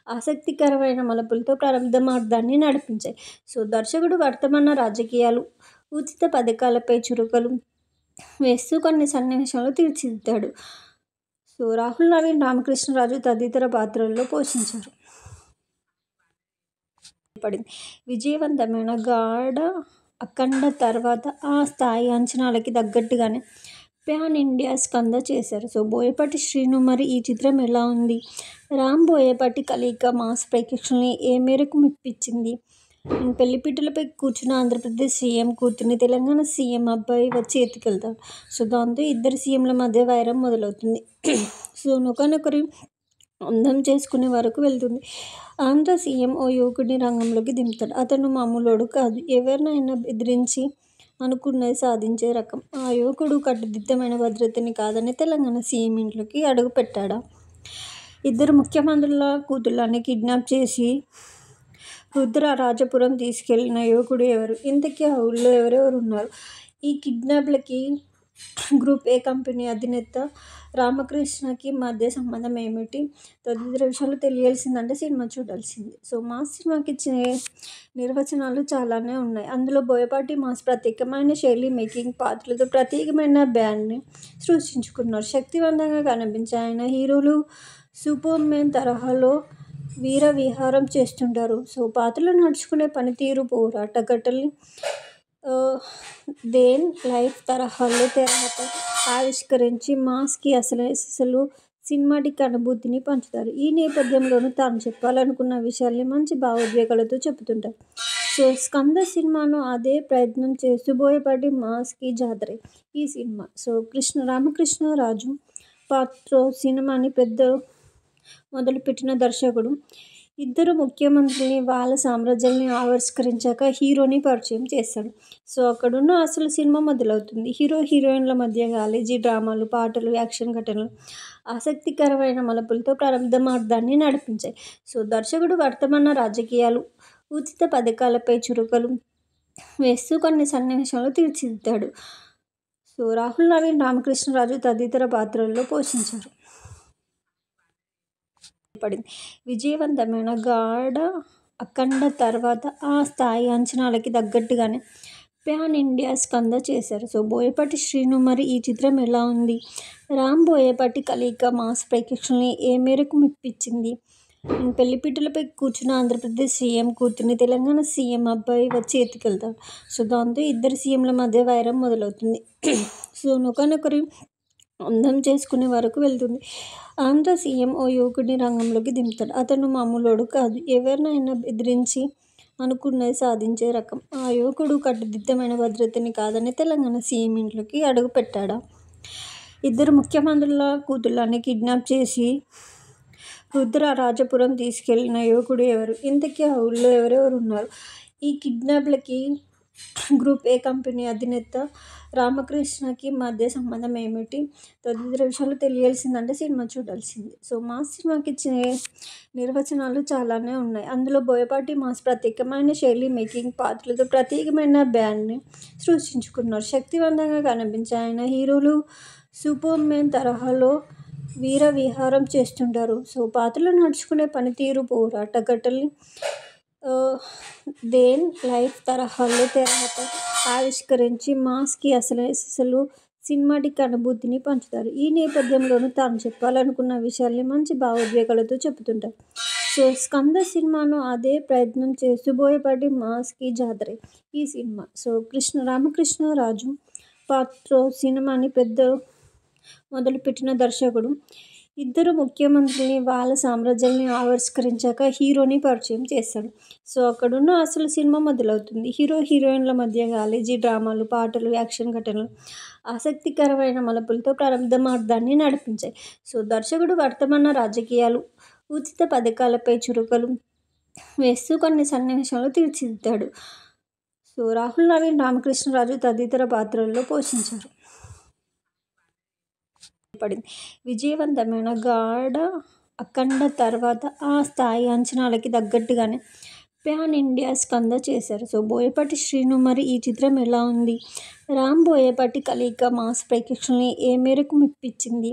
ఆసక్తికరమైన మలుపులతో ప్రారంభార్థాన్ని నడిపించాయి. సో, దర్శకుడు వర్తమాన రాజకీయాలు, ఉచిత పథకాలపై చురకలు వేస్తూ కొన్ని సన్నివేశాలు తీర్చిదిద్దాడు. సో, రాహుల్ నవీన్, రామకృష్ణరాజు తదితర పాత్రల్లో పోషించారు. విజయవంతమైన గాఢ అఖండ తర్వాత ఆ స్థాయి అంచనాలకి తగ్గట్టుగానే ప్యాన్ ఇండియా స్కంద చేశారు. సో, బోయపాటి శ్రీను మరి ఈ చిత్రం ఎలా ఉంది? రామ్ బోయపాటి కలయిక మాస్ ప్రేక్షకుల్ని ఏ మేరకు మెప్పించింది? పెళ్లిపీటలపై కూర్చున్న ఆంధ్రప్రదేశ్ సీఎం కూతుర్ని తెలంగాణ సీఎం అబ్బాయి వచ్చి ఎత్తుకెళ్తాడు. సో, దాంతో ఇద్దరు సీఎంల మధ్య వైరం మొదలవుతుంది. సో, ఒకరినొకరు అందం చేసుకునే వరకు వెళ్తుంది. ఆంధ్ర సీఎం ఓ యువకుడిని రంగంలోకి దింపుతాడు. అతను మామూలోడు కాదు. ఎవరినైనా బెదిరించి అనుకున్నది సాధించే రకం. ఆ యువకుడు కట్టుదిట్టమైన భద్రతని కాదని తెలంగాణ సీఎం ఇంట్లోకి అడుగుపెట్టాడా? ఇద్దరు ముఖ్యమంత్రుల కూతుళ్లని కిడ్నాప్ చేసి రుద్రరాజపురం తీసుకెళ్లిన యువకుడు ఎవరు? ఇంతకీ ఆ ఊళ్లో ఎవరెవరున్నారు? ఈ కిడ్నాప్లకి గ్రూప్ ఏ కంపెనీ అధినేత రామకృష్ణకి మధ్య సంబంధం ఏమిటి? తదితర విషయాలు తెలియాల్సిందంటే సినిమా చూడాల్సిందే. సో, మాస్ సినిమాకి నిర్వచనాలు చాలానే ఉన్నాయి. అందులో బోయపాటి మాస్ ప్రత్యేకమైన శైలి, మేకింగ్, పాత్రలతో ప్రత్యేకమైన బ్రాండ్ని సృష్టించుకున్నారు. శక్తివంతంగా కనిపించే ఆయన హీరోలు సూపర్మెన్ తరహాలో వీర విహారం చేస్తుంటారు. సో, పాత్రలు నడుచుకునే పనితీరు, పోరాట ఘట్టల్ని దేన్ లైఫ్ తరహాలో తెరపై ఆవిష్కరించి మాస్‌కి అసలు సినిమాటిక్ అనుభూతిని పంచుతారు. ఈ నేపథ్యంలోనూ తాను చెప్పాలనుకున్న విషయాల్ని మంచి భావోద్వేగాలతో చెబుతుంటారు. సో, 'స్కంద' సినిమాను అదే ప్రయత్నం చేస్తూ బోయపాటి మాస్‌కి జాతరే ఈ సినిమా. సో, రామకృష్ణరాజు పాత్రో సినిమాని మొదలుపెట్టిన దర్శకుడు. ఇద్దరు ముఖ్యమంత్రుల్ని, వాళ్ళ సామ్రాజ్యాల్ని ఆవిష్కరించాక హీరోని పరిచయం చేస్తాడు. సో, అక్కడున్న అసలు సినిమా మొదలవుతుంది. హీరో, హీరోయిన్ల మధ్య కాలేజీ డ్రామాలు, పాటలు, యాక్షన్ ఘటనలు ఆసక్తికరమైన మలుపులతో ప్రారంభార్థాన్ని నడిపించాయి. సో, దర్శకుడు వర్తమాన రాజకీయాలు, ఉచిత పథకాలపై చురకలు వేస్తూ కొన్ని సన్నివేశాలు తీర్చిదిద్దాడు. సో, రాహుల్ నవీన్, రామకృష్ణరాజు తదితర పాత్రల్లో పోషించారు. విజయవంతమైన గాఢ అఖండ తర్వాత ఆ స్థాయి అంచనాలకి తగ్గట్టుగానే ప్యాన్ ఇండియా స్కంద చేశారు. సో, బోయపాటి శ్రీను మరి ఈ చిత్రం ఎలా ఉంది? రామ్ బోయపాటి కలయిక మాస్ ప్రేక్షకుల్ని ఏ మేరకు మెప్పించింది? పెళ్లిపీటలపై కూర్చున్న ఆంధ్రప్రదేశ్ సీఎం కూతుర్ని తెలంగాణ సీఎం అబ్బాయి వచ్చి ఎత్తుకెళ్తాడు. సో, దాంతో ఇద్దరు సీఎంల మధ్య వైరం మొదలవుతుంది. సో, ఒకరినొకరు అందం చేసుకునే వరకు వెళ్తుంది. ఆంధ్ర సీఎం ఓ యువకుడిని రంగంలోకి దింపుతాడు. అతను మామూలోడు కాదు. ఎవరినైనా బెదిరించి అనుకున్నది సాధించే రకం. ఆ యువకుడు కట్టుదిట్టమైన భద్రతని కాదని తెలంగాణ సీఎం ఇంట్లోకి అడుగుపెట్టాడా? ఇద్దరు ముఖ్యమంత్రుల కూతుళ్లని కిడ్నాప్ చేసి రుద్రరాజపురం తీసుకెళ్లిన యువకుడు ఎవరు? ఇంతకీ ఆ ఊళ్లో ఎవరెవరున్నారు? ఈ కిడ్నాప్లకి గ్రూప్ ఏ కంపెనీ అధినేత రామకృష్ణకి మధ్య సంబంధం ఏమిటి? తదితర విషయాలు తెలియాల్సిందంటే సినిమా చూడాల్సిందే. సో, మాస్ సినిమాకి నిర్వచనాలు చాలానే ఉన్నాయి. అందులో బోయపాటి మాస్ ప్రత్యేకమైన శైలి, మేకింగ్, పాత్రలతో ప్రత్యేకమైన బ్రాండ్ని సృష్టించుకున్నారు. శక్తివంతంగా కనిపించే ఆయన హీరోలు సూపర్మెన్ తరహాలో వీర విహారం చేస్తుంటారు. సో, పాత్రలు నడుచుకునే పనితీరు, పోరాట ఘట్టల్ని దేన్ లైఫ్ తరహాలో తెరపై ఆవిష్కరించి మాస్‌కి అసలు సినిమాటిక్ అనుభూతిని పంచుతారు. ఈ నేపథ్యంలోనూ తాను చెప్పాలనుకున్న విషయాల్ని మంచి భావోద్వేగాలతో చెబుతుంటారు. సో, 'స్కంద' సినిమాను అదే ప్రయత్నం చేస్తూ బోయపాటి మాస్‌కి జాతరే ఈ సినిమా. సో, రామకృష్ణరాజు పాత్రో సినిమాని మొదలుపెట్టిన దర్శకుడు. ఇద్దరు ముఖ్యమంత్రుల్ని, వాళ్ళ సామ్రాజ్యాల్ని ఆవిష్కరించాక హీరోని పరిచయం చేస్తాడు. సో అక్కడున్న అసలు సినిమా మొదలవుతుంది. హీరో, హీరోయిన్ల మధ్య కాలేజీ డ్రామాలు, పాటలు, యాక్షన్ ఘటనలు ఆసక్తికరమైన మలుపులతో ప్రారంభార్థాన్ని నడిపించాయి. సో దర్శకుడు వర్తమాన రాజకీయాలు, ఉచిత పథకాలపై చురుకలు వేస్తూ కొన్ని సన్నివేశాలు తీర్చిదిద్దాడు. సో రాహుల్ నవీన్, రామకృష్ణరాజు తదితర పాత్రల్లో పోషించారు. విజయవంతమైన గాఢ అఖండ తర్వాత ఆ స్థాయి అంచనాలకి తగ్గట్టుగానే ప్యాన్ ఇండియా స్కంద చేశారు. సో బోయపాటి శ్రీను, మరి ఈ చిత్రం ఎలా ఉంది? రామ్ బోయపాటి కలయిక మాస్ ప్రేక్షకుల్ని ఏ మేరకు మెప్పించింది?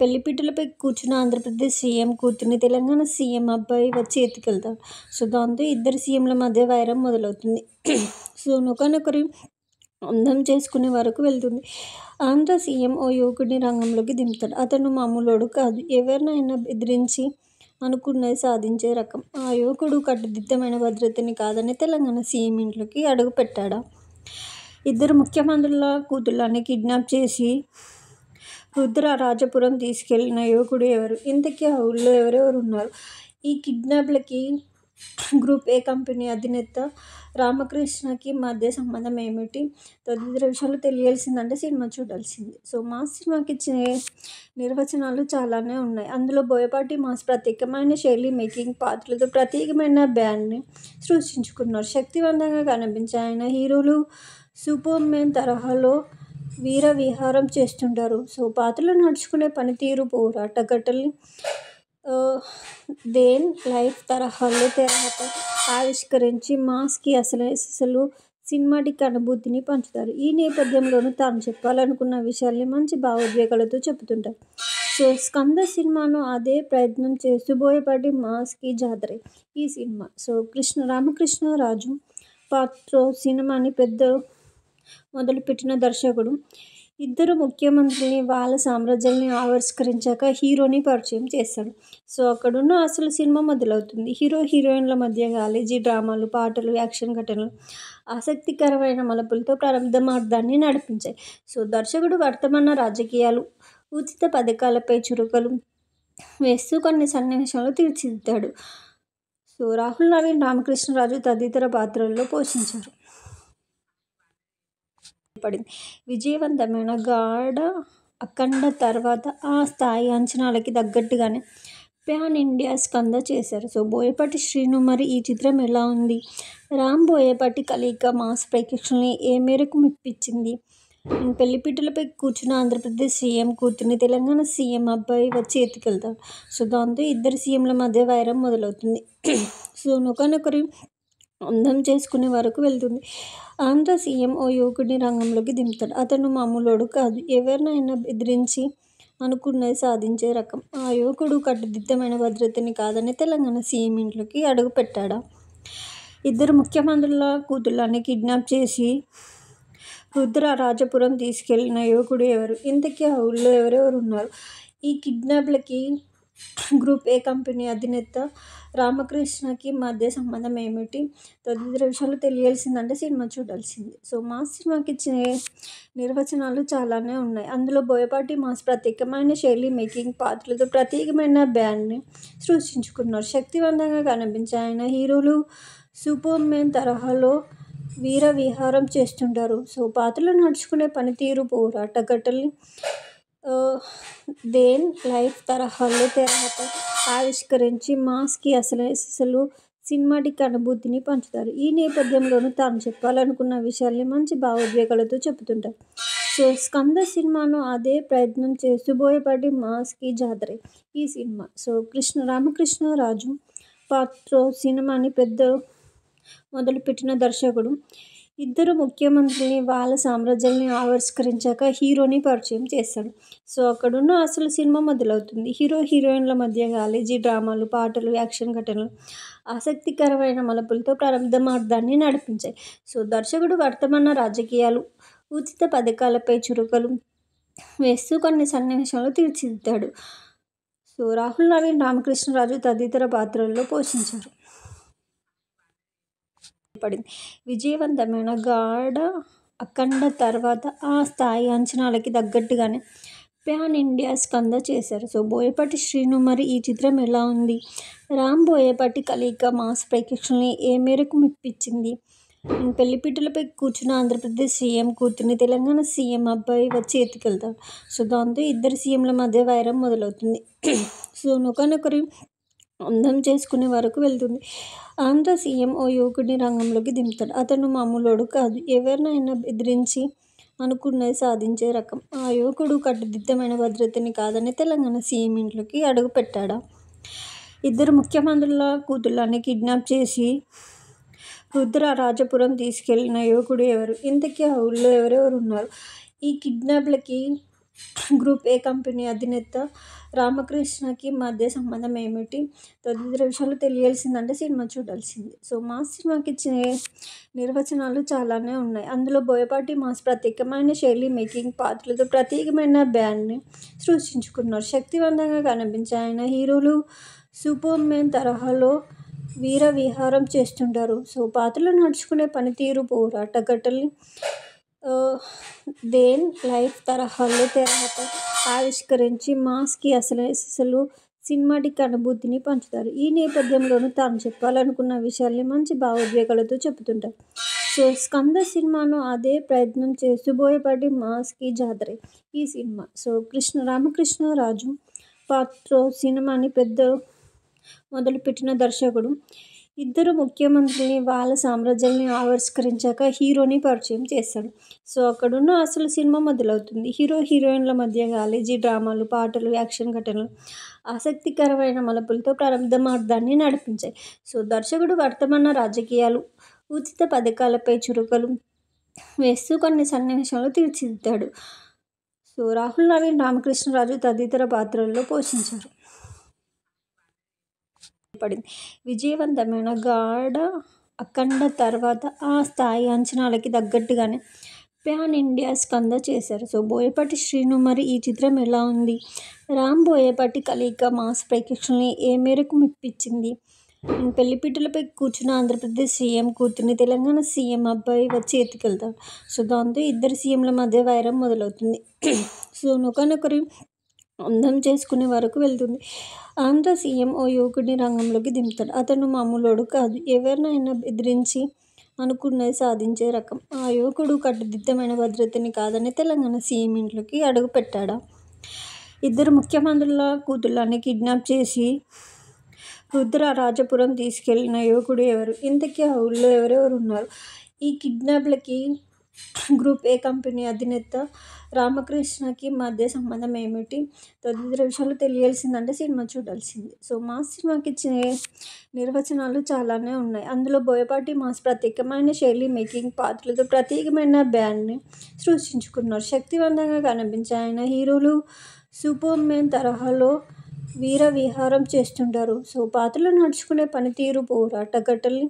పెళ్లిపీటలపై కూర్చున్న ఆంధ్రప్రదేశ్ సీఎం కూతుర్ని తెలంగాణ సీఎం అబ్బాయి వచ్చి ఎత్తుకెళ్తాడు. సో దాంతో ఇద్దరు సీఎంల మధ్య వైరం మొదలవుతుంది. సో ఒకరినొకరు అందం చేసుకునే వరకు వెళ్తుంది. ఆంధ్ర సీఎం ఓ యువకుడిని రంగంలోకి దింపుతాడు. అతను మామూలోడు కాదు, ఎవరినైనా బెదిరించి అనుకున్నది సాధించే రకం. ఆ యువకుడు కట్టుదిట్టమైన భద్రతని కాదని తెలంగాణ సీఎం ఇంట్లోకి అడుగుపెట్టాడా? ఇద్దరు ముఖ్యమంత్రుల కూతుళ్లని కిడ్నాప్ చేసి రుద్రరాజపురం తీసుకెళ్లిన యువకుడు ఎవరు? ఇంతకీ ఆ ఊళ్లో ఎవరెవరు ఉన్నారు? ఈ కిడ్నాప్లకి గ్రూప్ ఏ కంపెనీ అధినేత రామకృష్ణకి మధ్య సంబంధం ఏమిటి? తదితర విషయాలు తెలియాల్సిందంటే సినిమా చూడాల్సిందే. సో మాస్ సినిమాకి నిర్వచనాలు చాలానే ఉన్నాయి. అందులో బోయపాటి మాస్ ప్రత్యేకమైన శైలి, మేకింగ్, పాత్రలతో ప్రత్యేకమైన బ్రాండ్ని సృష్టించుకున్నారు. శక్తివంతంగా కనిపించే ఆయన హీరోలు సూపర్ మ్యాన్ తరహాలో వీర విహారం చేస్తుంటారు. సో పాత్రలు నడుచుకునే పనితీరు, పోరాట ఘటనల్ని దేన్ లైఫ్ తరహాలో తెరపై ఆవిష్కరించి మాస్కి అసలు సినిమాటిక్ అనుభూతిని పంచుతారు. ఈ నేపథ్యంలోనూ తాను చెప్పాలనుకున్న విషయాల్ని మంచి భావోద్వేగాలతో చెబుతుంటారు. సో స్కంద సినిమాను అదే ప్రయత్నం చేస్తూ బోయపాటి మాస్కి జాతరే ఈ సినిమా. సో రామకృష్ణరాజు పాత్రో సినిమాని మొదలుపెట్టిన దర్శకుడు ఇద్దరు ముఖ్యమంత్రుల్ని, వాళ్ళ సామ్రాజ్యాల్ని ఆవిష్కరించాక హీరోని పరిచయం చేస్తాడు. సో అక్కడున్న అసలు సినిమా మొదలవుతుంది. హీరో, హీరోయిన్ల మధ్య కాలేజీ డ్రామాలు, పాటలు, యాక్షన్ ఘటనలు ఆసక్తికరమైన మలుపులతో ప్రారంభార్థాన్ని నడిపించాయి. సో దర్శకుడు వర్తమాన రాజకీయాలు, ఉచిత పథకాలపై చురుకలు వేస్తూ కొన్ని సన్నివేశాలు తీర్చిదిద్దాడు. సో రాహుల్ నవీన్, రామకృష్ణరాజు తదితర పాత్రల్లో పోషించారు. విజయవంతమైన గాఢ అఖండ తర్వాత ఆ స్థాయి అంచనాలకి తగ్గట్టుగానే ప్యాన్ ఇండియా స్కంద చేశారు. సో బోయపాటి శ్రీను, మరి ఈ చిత్రం ఎలా ఉంది? రామ్ బోయపాటి కలయిక మాస్ ప్రేక్షకుల్ని ఏ మేరకు మెప్పించింది? పెళ్లిపీటలపై కూర్చున్న ఆంధ్రప్రదేశ్ సీఎం కూతుర్ని తెలంగాణ సీఎం అబ్బాయి వచ్చి ఎత్తుకెళ్తాడు. సో దాంతో ఇద్దరు సీఎంల మధ్య వైరం మొదలవుతుంది. సో ఒకరినొకరు అందం చేసుకునే వరకు వెళ్తుంది. ఆంధ్ర సీఎం ఓ యువకుడిని రంగంలోకి దింపుతాడు. అతను మామూలోడు కాదు, ఎవరినైనా బెదిరించి అనుకున్నది సాధించే రకం. ఆ యువకుడు కట్టుదిట్టమైన భద్రతని కాదని తెలంగాణ సీఎం ఇంట్లోకి అడుగుపెట్టాడా? ఇద్దరు ముఖ్యమంత్రుల కూతుళ్లని కిడ్నాప్ చేసి రుద్రరాజపురం తీసుకెళ్లిన యువకుడు ఎవరు? ఇంతకీ ఆ ఊళ్లో ఎవరెవరు ఉన్నారు? ఈ కిడ్నాప్లకి గ్రూప్ ఏ కంపెనీ అధినేత రామకృష్ణకి మధ్య సంబంధం ఏమిటి? తదితర విషయాలు తెలియాల్సిందంటే సినిమా చూడాల్సిందే. సో మాస్ సినిమాకి నిర్వచనాలు చాలానే ఉన్నాయి. అందులో బోయపాటి మాస్ ప్రత్యేకమైన శైలి, మేకింగ్, పాత్రలతో ప్రత్యేకమైన బ్రాండ్ని సృష్టించుకున్నారు. శక్తివంతంగా కనిపించే ఆయన హీరోలు సూపర్ మ్యాన్ తరహాలో వీర విహారం చేస్తుంటారు. సో పాత్రలు నడుచుకునే పనితీరు, పోరాట ఘటనల్ని దేన్ లైఫ్ తరహాలో తెరపై ఆవిష్కరించి మాస్కి అసలు సినిమాటిక్ అనుభూతిని పంచుతారు. ఈ నేపథ్యంలోనూ తాను చెప్పాలనుకున్న విషయాల్ని మంచి భావోద్వేగాలతో చెబుతుంటారు. సో స్కంద సినిమాను అదే ప్రయత్నం చేస్తూ బోయపాటి మాస్కి జాతరే ఈ సినిమా. సో రామకృష్ణరాజు పాత్రో సినిమాని మొదలుపెట్టిన దర్శకుడు ఇద్దరు ముఖ్యమంత్రుల్ని, వాళ్ళ సామ్రాజ్యాల్ని ఆవిష్కరించాక హీరోని పరిచయం చేస్తాడు. సో అక్కడున్న అసలు సినిమా మొదలవుతుంది. హీరో, హీరోయిన్ల మధ్య కాలేజీ డ్రామాలు, పాటలు, యాక్షన్ ఘటనలు ఆసక్తికరమైన మలుపులతో ప్రారంభార్థాన్ని నడిపించాయి. సో దర్శకుడు వర్తమాన రాజకీయాలు, ఉచిత పథకాలపై చురుకలు వేస్తూ కొన్ని సన్నివేశాలు తీర్చిదిద్దాడు. సో రాహుల్ నవీన్, రామకృష్ణరాజు తదితర పాత్రల్లో పోషించారు. విజయవంతమైన గాఢ అఖండ తర్వాత ఆ స్థాయి అంచనాలకి తగ్గట్టుగానే ప్యాన్ ఇండియా స్కంద చేశారు. సో బోయపాటి శ్రీను మరి ఈ చిత్రం ఎలా ఉంది? రామ్ బోయపాటి కలయిక మాస్ ప్రేక్షకుల్ని ఏ మేరకు మెప్పించింది? పెళ్లిపీటలపై కూర్చున్న ఆంధ్రప్రదేశ్ సీఎం కూతుర్ని తెలంగాణ సీఎం అబ్బాయి వచ్చి ఎత్తుకెళ్తాడు. సో దాంతో ఇద్దరు సీఎంల మధ్య వైరం మొదలవుతుంది. సో ఒకరినొకరు అందం చేసుకునే వరకు వెళ్తుంది. ఆంధ్ర సీఎం ఓ యువకుడిని రంగంలోకి దింపుతాడు. అతను మామూలోడు కాదు. ఎవరినైనా బెదిరించి అనుకున్నది సాధించే రకం. ఆ యువకుడు కట్టుదిట్టమైన భద్రతని కాదని తెలంగాణ సీఎం ఇంట్లోకి అడుగు పెట్టాడా? ఇద్దరు ముఖ్యమంత్రుల కూతుళ్లని కిడ్నాప్ చేసి రుద్రరాజపురం తీసుకెళ్లిన యువకుడు ఎవరు? ఇంతకీ ఆ ఊళ్ళో ఎవరెవరు ఉన్నారు? ఈ కిడ్నాప్లకి గ్రూప్ ఏ కంపెనీ అధినేత రామకృష్ణకి మధ్య సంబంధం ఏమిటి? తదితర విషయాలు తెలియాల్సిందంటే సినిమా చూడాల్సిందే. సో మాస్ సినిమాకి ఇచ్చే నిర్వచనాలు చాలానే ఉన్నాయి. అందులో బోయపాటి మాస్ ప్రత్యేకమైన శైలి మేకింగ్ పాత్రలతో ప్రత్యేకమైన బ్యాండ్ని సృష్టించుకున్నారు. శక్తివంతంగా కనిపించే ఆయన హీరోలు సూపర్ మ్యాన్ తరహాలో వీర విహారం చేస్తుంటారు. సో పాత్రలు నడుచుకునే పనితీరు పోరాట ఘట్టల్ని దేన్ లైఫ్ తరహాలో తెరపై ఆవిష్కరించి మాస్కి అసలు సినిమాటిక్ అనుభూతిని పంచుతారు. ఈ నేపథ్యంలోనూ తాను చెప్పాలనుకున్న విషయాల్ని మంచి భావోద్వేగాలతో చెబుతుంటారు. సో స్కంద సినిమాను అదే ప్రయత్నం చేస్తూ బోయపాటి మాస్కి జాతరే ఈ సినిమా. సో రామకృష్ణరాజు పాత్రతో సినిమాని మొదలుపెట్టిన దర్శకుడు ఇద్దరు ముఖ్యమంత్రుల్ని వాళ్ళ సామ్రాజ్యాల్ని ఆవిష్కరించాక హీరోని పరిచయం చేస్తాడు. సో అక్కడున్న అసలు సినిమా మొదలవుతుంది. హీరో హీరోయిన్ల మధ్య కాలేజీ డ్రామాలు, పాటలు, యాక్షన్ ఘటనలు ఆసక్తికరమైన మలుపులతో ప్రారంభార్థాన్ని నడిపించాయి. సో దర్శకుడు వర్తమాన రాజకీయాలు, ఉచిత పథకాలపై చురుకలు వేస్తూ కొన్ని సన్నివేశాలు తీర్చిదిద్దాడు. సో రాహుల్ నవీన్, రామకృష్ణరాజు తదితర పాత్రల్లో పోషించారు. విజయవంతమైన గాఢ అఖండ తర్వాత ఆ స్థాయి అంచనాలకి తగ్గట్టుగానే ప్యాన్ ఇండియా స్కంద చేశారు. సో బోయపాటి శ్రీను మరి ఈ చిత్రం ఎలా ఉంది? రామ్ బోయపాటి కలయిక మాస్ ప్రేక్షకుల్ని ఏ మేరకు మెప్పించింది? పెళ్లిపీటలపై కూర్చున్న ఆంధ్రప్రదేశ్ సీఎం కూతుర్ని తెలంగాణ సీఎం అబ్బాయి వచ్చి ఎత్తుకెళ్తాడు. సో దాంతో ఇద్దరు సీఎంల మధ్య వైరం మొదలవుతుంది. సో ఒకరినొకరు అందం చేసుకునే వరకు వెళ్తుంది. ఆంధ్ర సీఎం ఓ యువకుడిని రంగంలోకి దింపుతాడు. అతను మామూలోడు కాదు. ఎవరినైనా బెదిరించి అనుకున్నది సాధించే రకం. ఆ యువకుడు కట్టుదిట్టమైన భద్రతని కాదని తెలంగాణ సీఎం ఇంట్లోకి అడుగు పెట్టాడా? ఇద్దరు ముఖ్యమంత్రుల కూతుళ్లని కిడ్నాప్ చేసి రుద్రరాజపురం తీసుకెళ్లిన యువకుడు ఎవరు? ఇంతకీ ఆ ఊళ్ళో ఎవరెవరు ఉన్నారు? ఈ కిడ్నాప్లకి గ్రూప్ ఏ కంపెనీ అధినేత రామకృష్ణకి మధ్య సంబంధం ఏమిటి? తదితర విషయాలు తెలియాల్సిందంటే సినిమా చూడాల్సిందే. సో మాస్ సినిమాకి ఇచ్చే నిర్వచనాలు చాలానే ఉన్నాయి. అందులో బోయపాటి మాస్ ప్రత్యేకమైన శైలి మేకింగ్ పాత్రలతో ప్రత్యేకమైన బ్యాండ్ని సృష్టించుకున్నారు. శక్తివంతంగా కనిపించే ఆయన హీరోలు సూపర్ మ్యాన్ తరహాలో వీర విహారం చేస్తుంటారు. సో పాత్రలు నడుచుకునే పనితీరు పోరాట ఘట్టల్ని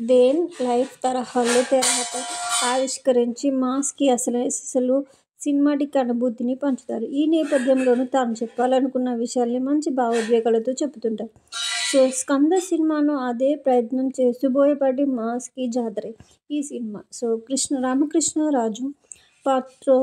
దేన్ లైఫ్ తరహాలో తెరపై ఆవిష్కరించి మాస్కి అసలు సినిమాటిక్ అనుభూతిని పంచుతారు. ఈ నేపథ్యంలోనూ తాను చెప్పాలనుకున్న విషయాల్ని మంచి భావోద్వేగాలతో చెబుతుంటారు. సో స్కంద సినిమాను అదే ప్రయత్నం చేస్తూ బోయపాటి మాస్కి జాతరే ఈ సినిమా. సో రామకృష్ణరాజు పాత్రతో